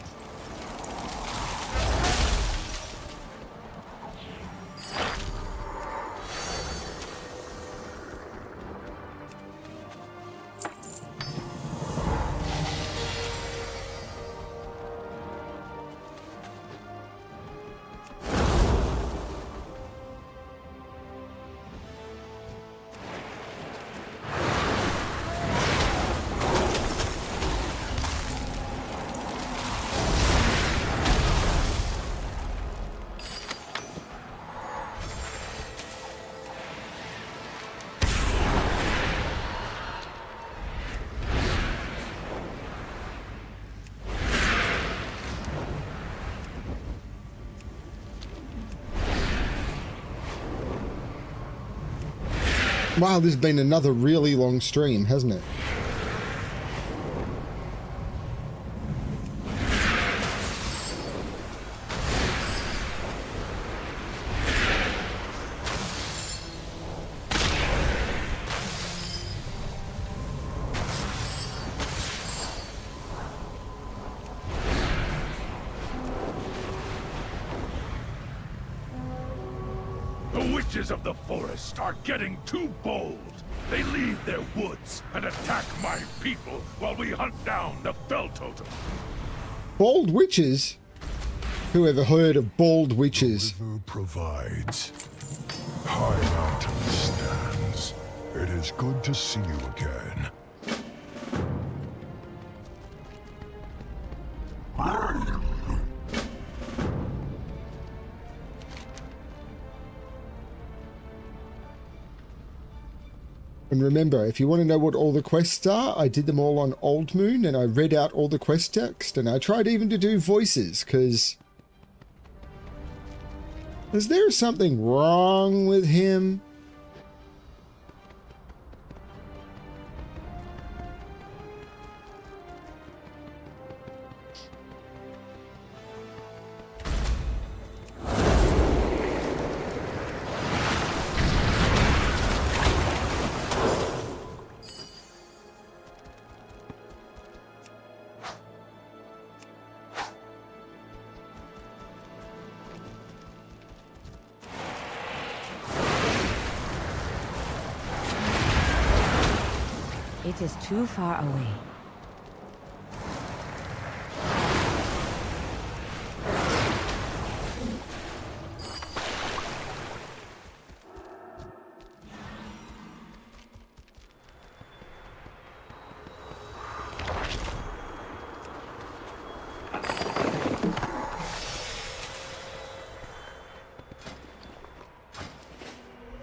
Wow, this has been another really long stream, hasn't it?
The witches of the forest are getting too bold. They leave their woods and attack my people while we hunt down the Fell Totem.
Bald witches? Who ever heard of bald witches?
The river provides. High mountain stands. It is good to see you again.
And remember, if you want to know what all the quests are, I did them all on Old Moon, and I read out all the quest text, and I tried even to do voices, because... Is there something wrong with him?
It is too far away.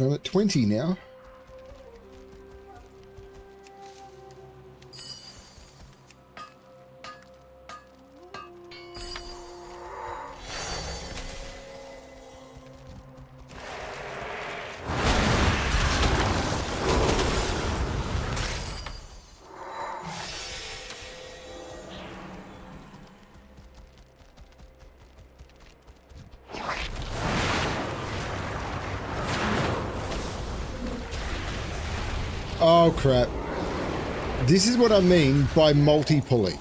I'm at 20 now. Oh crap. This is what I mean by multi-pulling.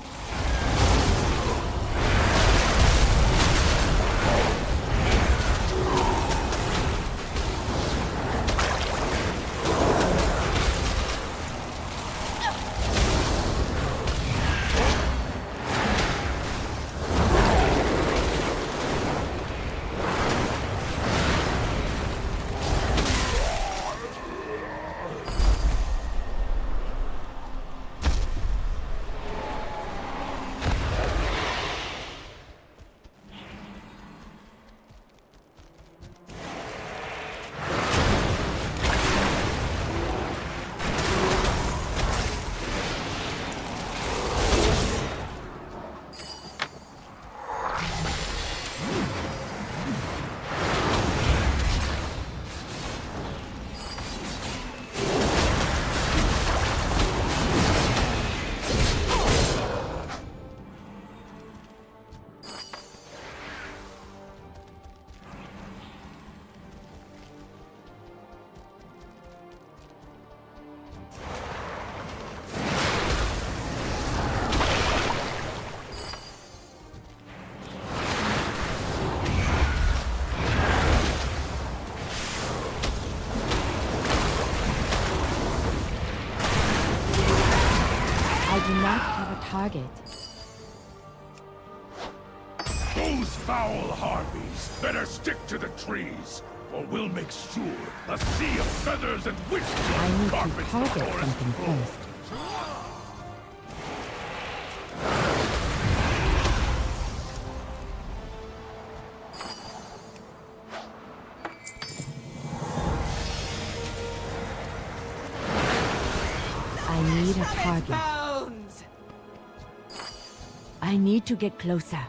I do not have a target.
Those foul harpies better stick to the trees, or we'll make sure a sea of feathers and witch
I need to
carpets the
target
forest
something
floor.
first. I need a target. I need to get closer.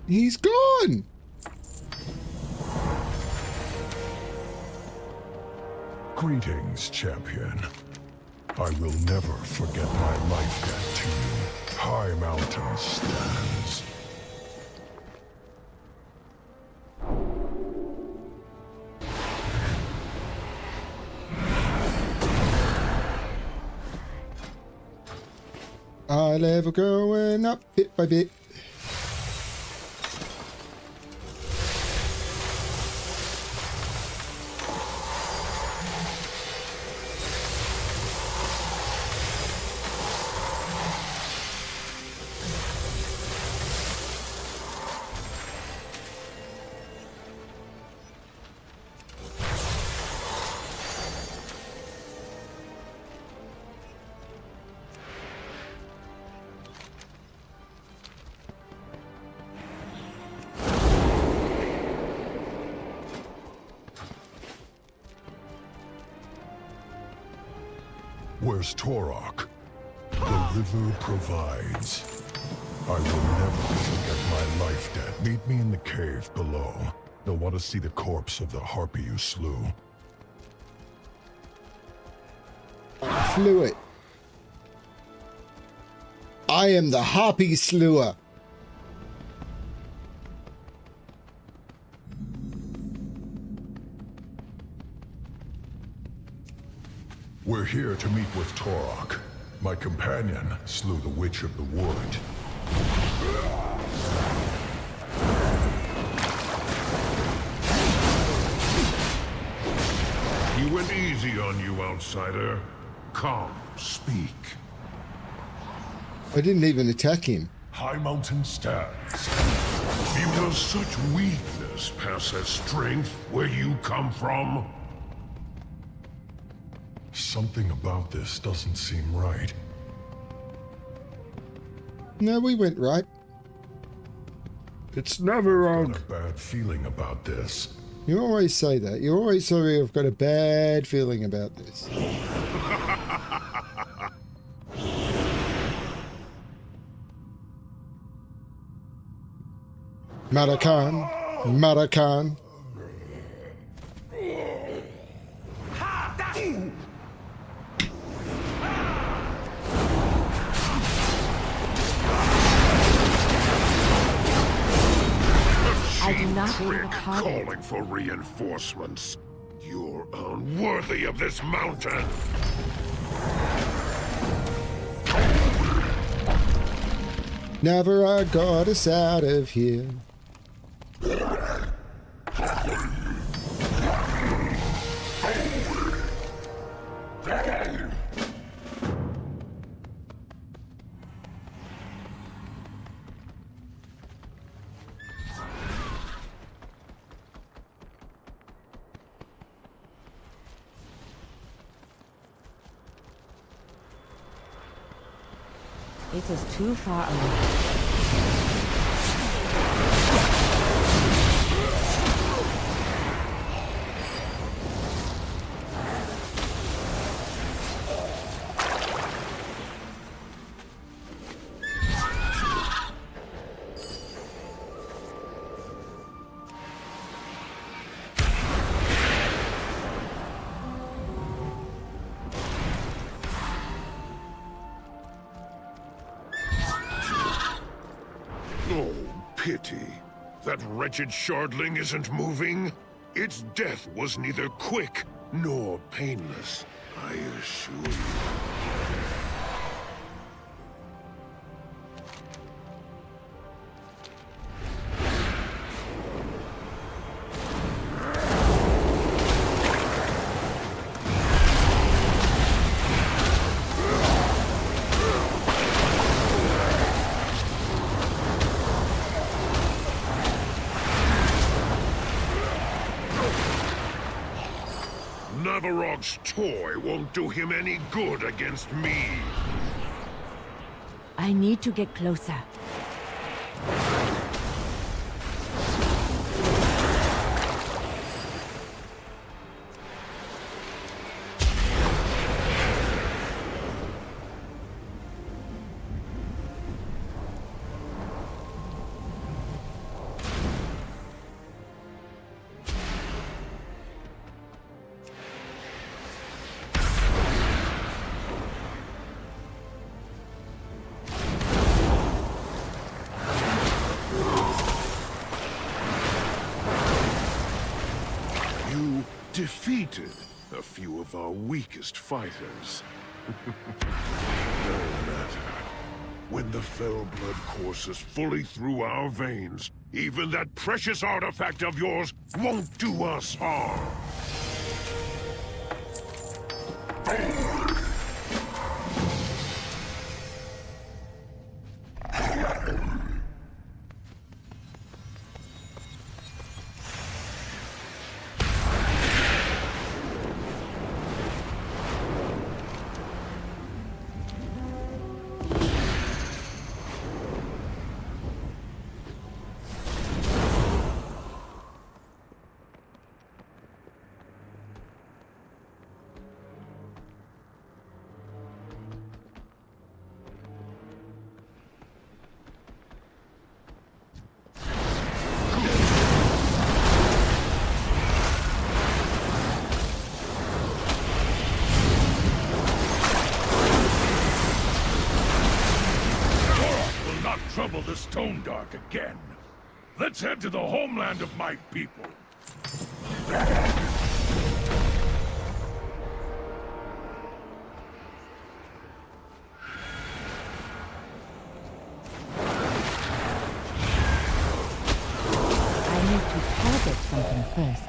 He's gone!
Greetings, champion. I will never forget my life debt to you. High Mountain stands.
Eye level going up bit by bit.
Where's Torok? The river provides. I will never forget my life debt. Meet me in the cave below. They'll want to see the corpse of the harpy you slew.
Slew it. I am the harpy slewer.
We're here to meet with Torok. My companion slew the Witch of the Wood.
He went easy on you, outsider. Come, speak.
I didn't even attack him.
High Mountain stands. Because such weakness passes strength where you come from?
Something about this doesn't seem right.
No, we went right. It's never wrong.
I've got a bad feeling about this.
You always say that. You always say I've got a bad feeling about this. Marakan. Marakan.
I
do not
trick
have a target.
Calling for reinforcements. You're unworthy of this mountain.
Never got us out of here.
It is too far away.
Oh, pity. That wretched shardling isn't moving. Its death was neither quick nor painless, I assure you. Navarog's toy won't do him any good against me.
I need to get closer.
defeated a few of our weakest fighters. No matter. When the fell blood courses fully through our veins, even that precious artifact of yours won't do us harm.
Trouble the Stone Dark again. Let's head to the homeland of my people.
I need to target something first.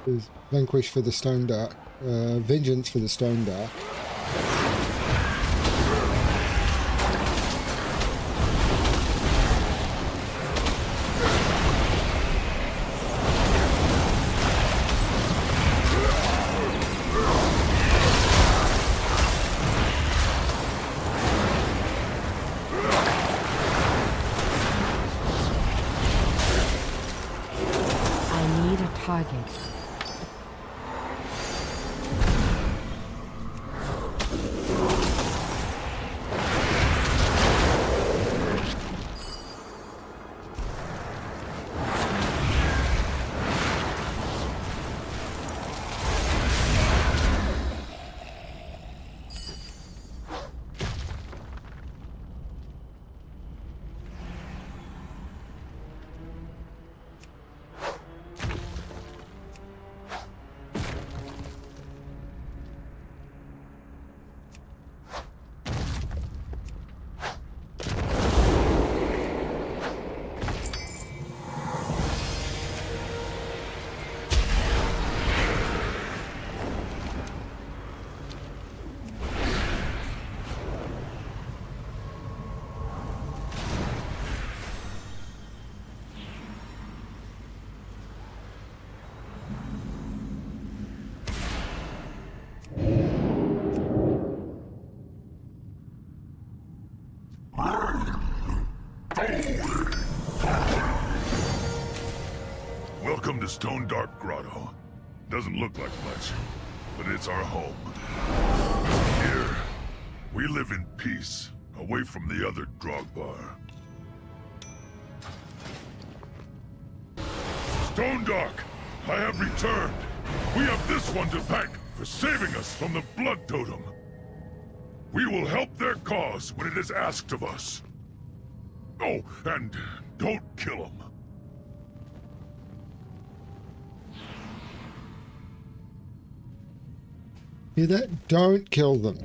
There's Vanquish for the Stone Dark, Vengeance for the Stone Dark.
I need a target.
Welcome to Stone Dark Grotto. Doesn't look like much, but it's our home. Here, we live in peace, away from the other Drogbar. Stone Dark, I have returned. We have this one to thank for saving us from the Blood Totem. We will help their cause when it is asked of us. Oh, and don't kill them.
Hear that? Don't kill them.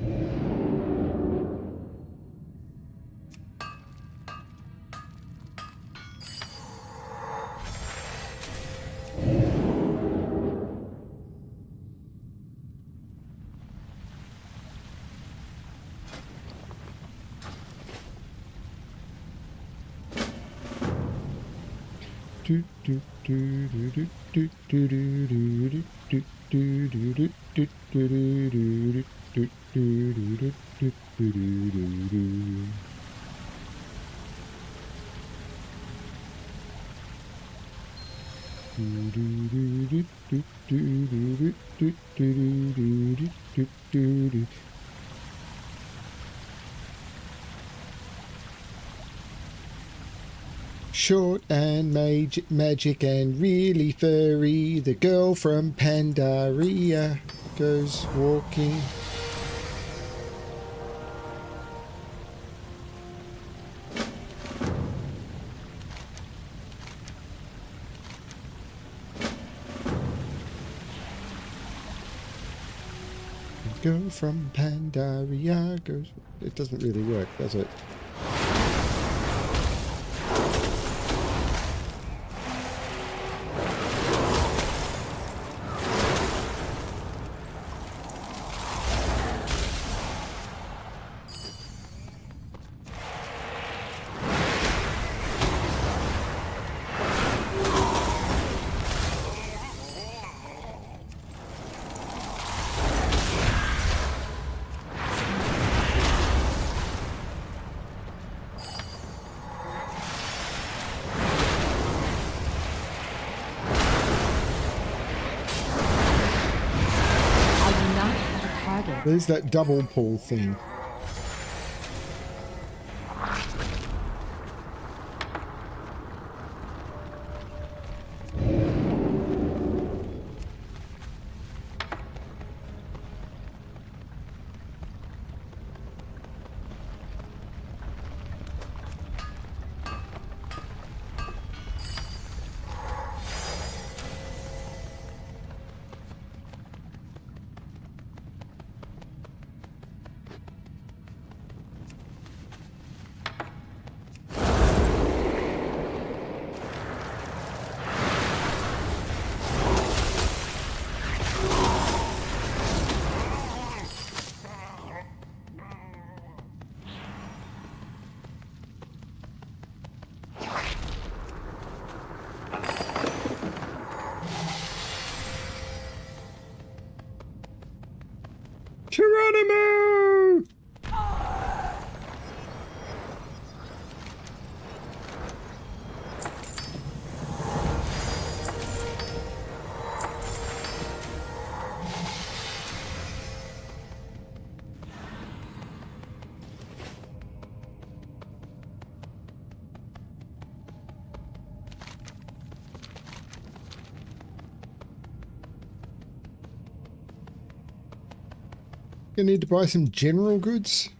short and magic and really furry. The girl from Pandaria goes walking. The girl from Pandaria goes... It doesn't really work, does it? There's that double pull thing. Geronimo! You need to buy some general goods.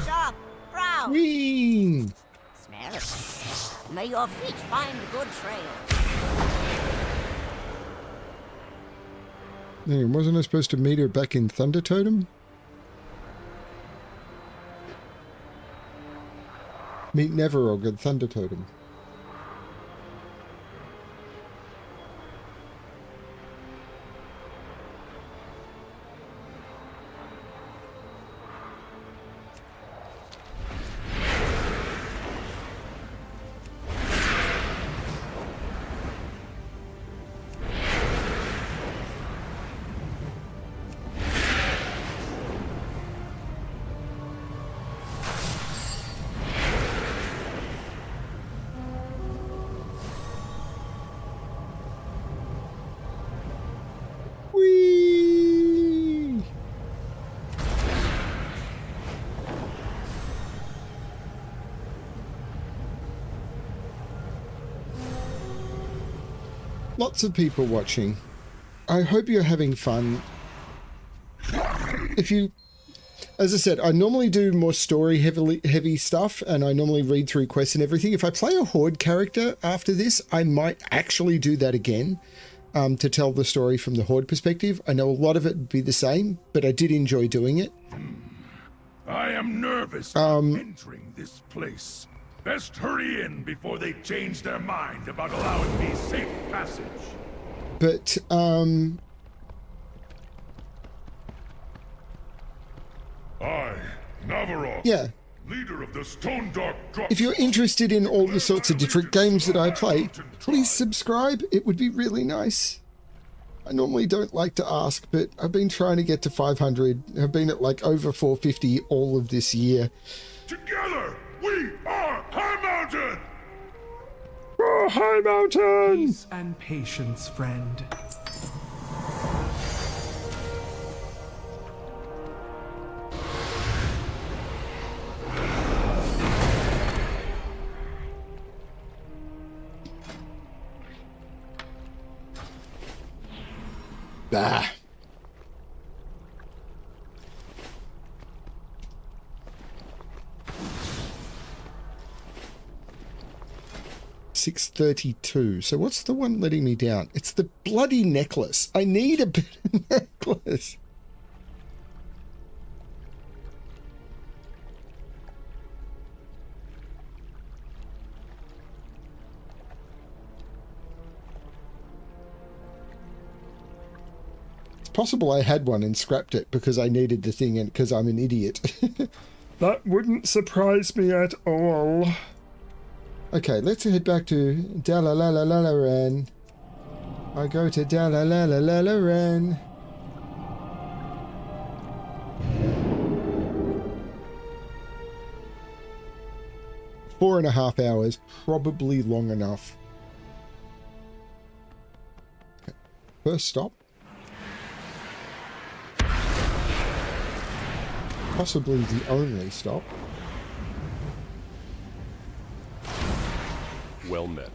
Shop, browse.
Whee!
Smell it. May your feet find a good trail.
Hey, wasn't I supposed to meet her back in Thunder Totem? Meet Neverog at Thunder Totem. Lots of people watching. I hope you're having fun. If you, as I said, I normally do more story heavy stuff, and I normally read through quests and everything. If I play a Horde character after this, I might actually do that again to tell the story from the Horde perspective. I know a lot of it would be the same, but I did enjoy doing it.
I am nervous entering this place. Best hurry in before they change their mind about allowing me safe passage.
But,
I, Navarro.
yeah,
leader of the Stone Dark Drop.
If you're interested in all the sorts of different games that I play, please subscribe. It would be really nice. I normally don't like to ask, but I've been trying to get to 500. I've been at like over 450 all of this year.
Together, we are High Mountain!
Oh, High Mountain!
Peace and patience, friend.
Bah. $632. So what's the one letting me down? It's the bloody necklace. I need a better necklace. Possible I had one and scrapped it because I needed the thing and because I'm an idiot. That wouldn't surprise me at all. Okay, let's head back to Dalalalalan. I go to Dalalalalan. 4.5 hours, probably long enough. Okay. First stop. Possibly the only stop.
Well met.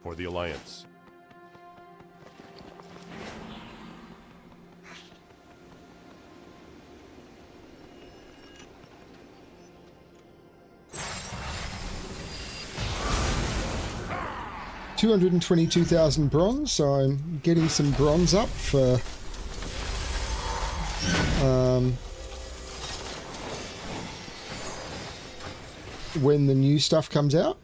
For the Alliance.
$222,000 bronze, so I'm getting some bronze up for when the new stuff comes out.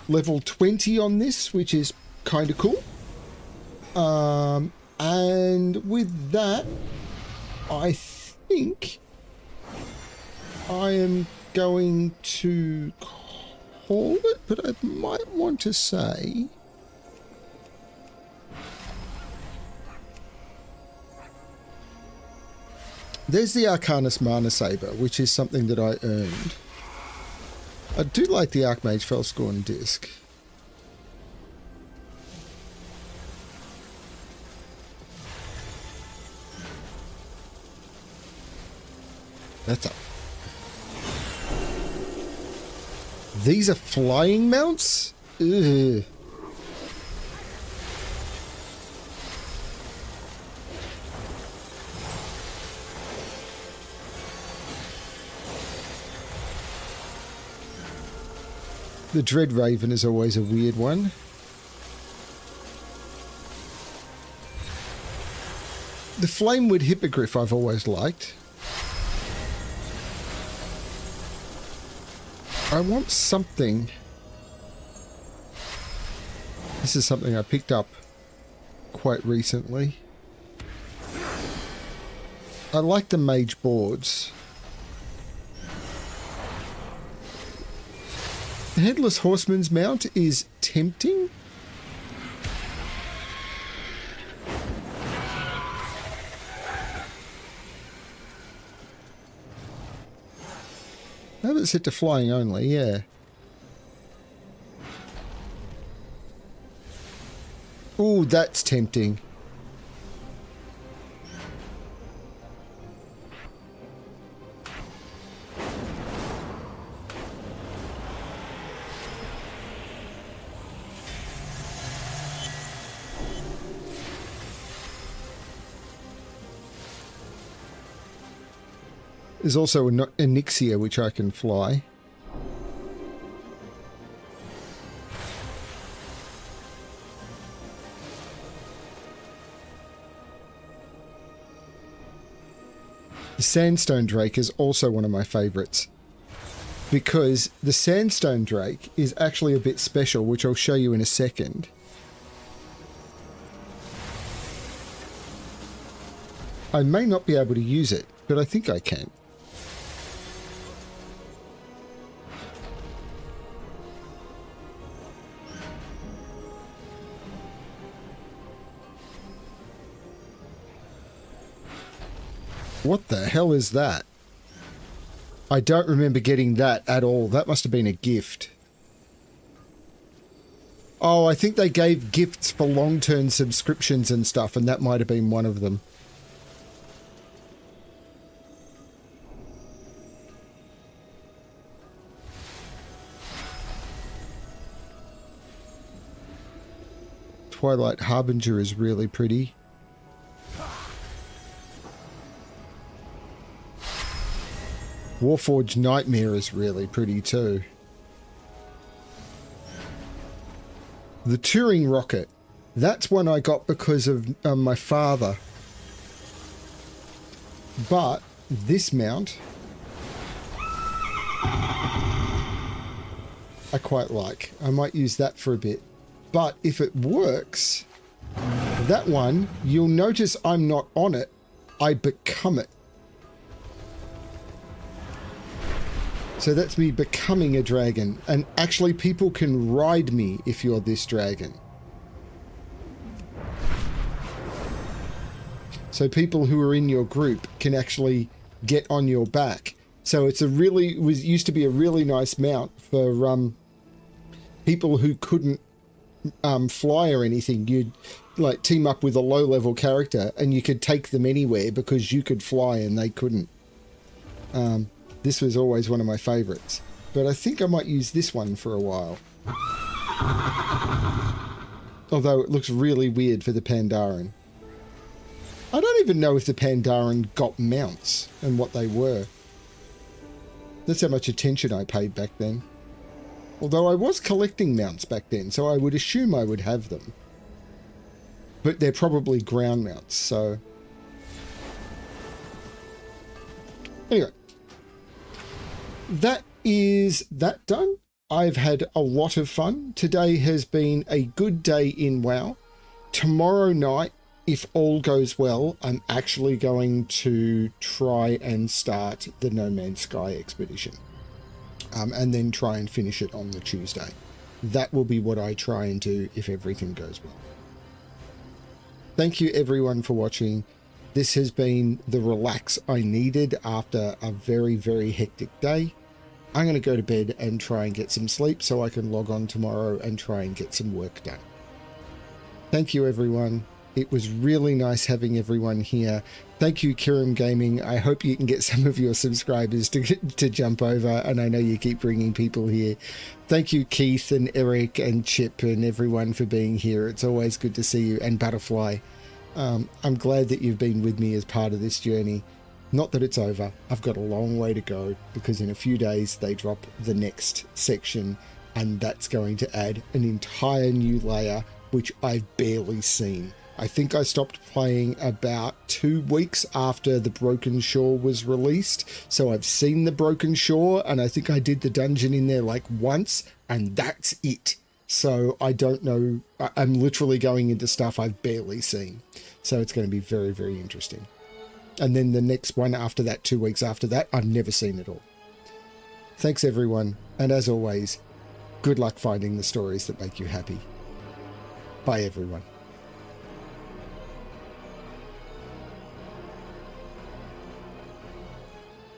Level 20 on this, which is kind of cool. And with that, I think I am going to call it, but I might want to say there's the Arcanus Mana Saber, which is something that I earned. I do like the Archmage Felscorn disc. That's up. These are flying mounts? Ugh. The Dread Raven is always a weird one. The Flamewood Hippogriff I've always liked. I want something. This is something I picked up quite recently. I like the mage boards. The Headless Horseman's mount is tempting. I have it set to flying only, yeah. Ooh, that's tempting. There's also an Onyxia, which I can fly. The Sandstone Drake is also one of my favorites, because the Sandstone Drake is actually a bit special, which I'll show you in a second. I may not be able to use it, but I think I can. What the hell is that? I don't remember getting that at all. That must have been a gift. Oh, I think they gave gifts for long-term subscriptions and stuff, and that might have been one of them. Twilight Harbinger is really pretty. Warforged Nightmare is really pretty too. The Turing Rocket. That's one I got because of my father. But this mount I quite like. I might use that for a bit. But if it works, that one, you'll notice I'm not on it. I become it. So that's me becoming a dragon, and actually people can ride me if you're this dragon. So people who are in your group can actually get on your back. So it's a really, used to be a really nice mount for people who couldn't fly or anything. You'd like team up with a low-level character and you could take them anywhere because you could fly and they couldn't. This was always one of my favorites, but I think I might use this one for a while. Although it looks really weird for the Pandaren. I don't even know if the Pandaren got mounts and what they were. That's how much attention I paid back then. Although I was collecting mounts back then, so I would assume I would have them. But they're probably ground mounts, so... Anyway. That is that done. I've had a lot of fun. Today has been a good day in WoW. Tomorrow night, if all goes well, I'm actually going to try and start the No Man's Sky expedition. And then try and finish it on the Tuesday. That will be what I try and do if everything goes well. Thank you everyone for watching. This has been the relax I needed after a very, very hectic day. I'm going to go to bed and try and get some sleep so I can log on tomorrow and try and get some work done. Thank you everyone. It was really nice having everyone here. Thank you, Kirim Gaming. I hope you can get some of your subscribers to jump over, and I know you keep bringing people here. Thank you, Keith and Eric and Chip and everyone for being here. It's always good to see you, and Butterfly. I'm glad that you've been with me as part of this journey. Not that it's over. I've got a long way to go, because in a few days they drop the next section, and that's going to add an entire new layer, which I've barely seen. I think I stopped playing about 2 weeks after the Broken Shore was released. So I've seen the Broken Shore, and I think I did the dungeon in there like once, and that's it. So I don't know. I'm literally going into stuff I've barely seen. So it's going to be very, very interesting. And then the next one after that, 2 weeks after that, I've never seen it all. Thanks everyone. And as always, good luck finding the stories that make you happy. Bye everyone.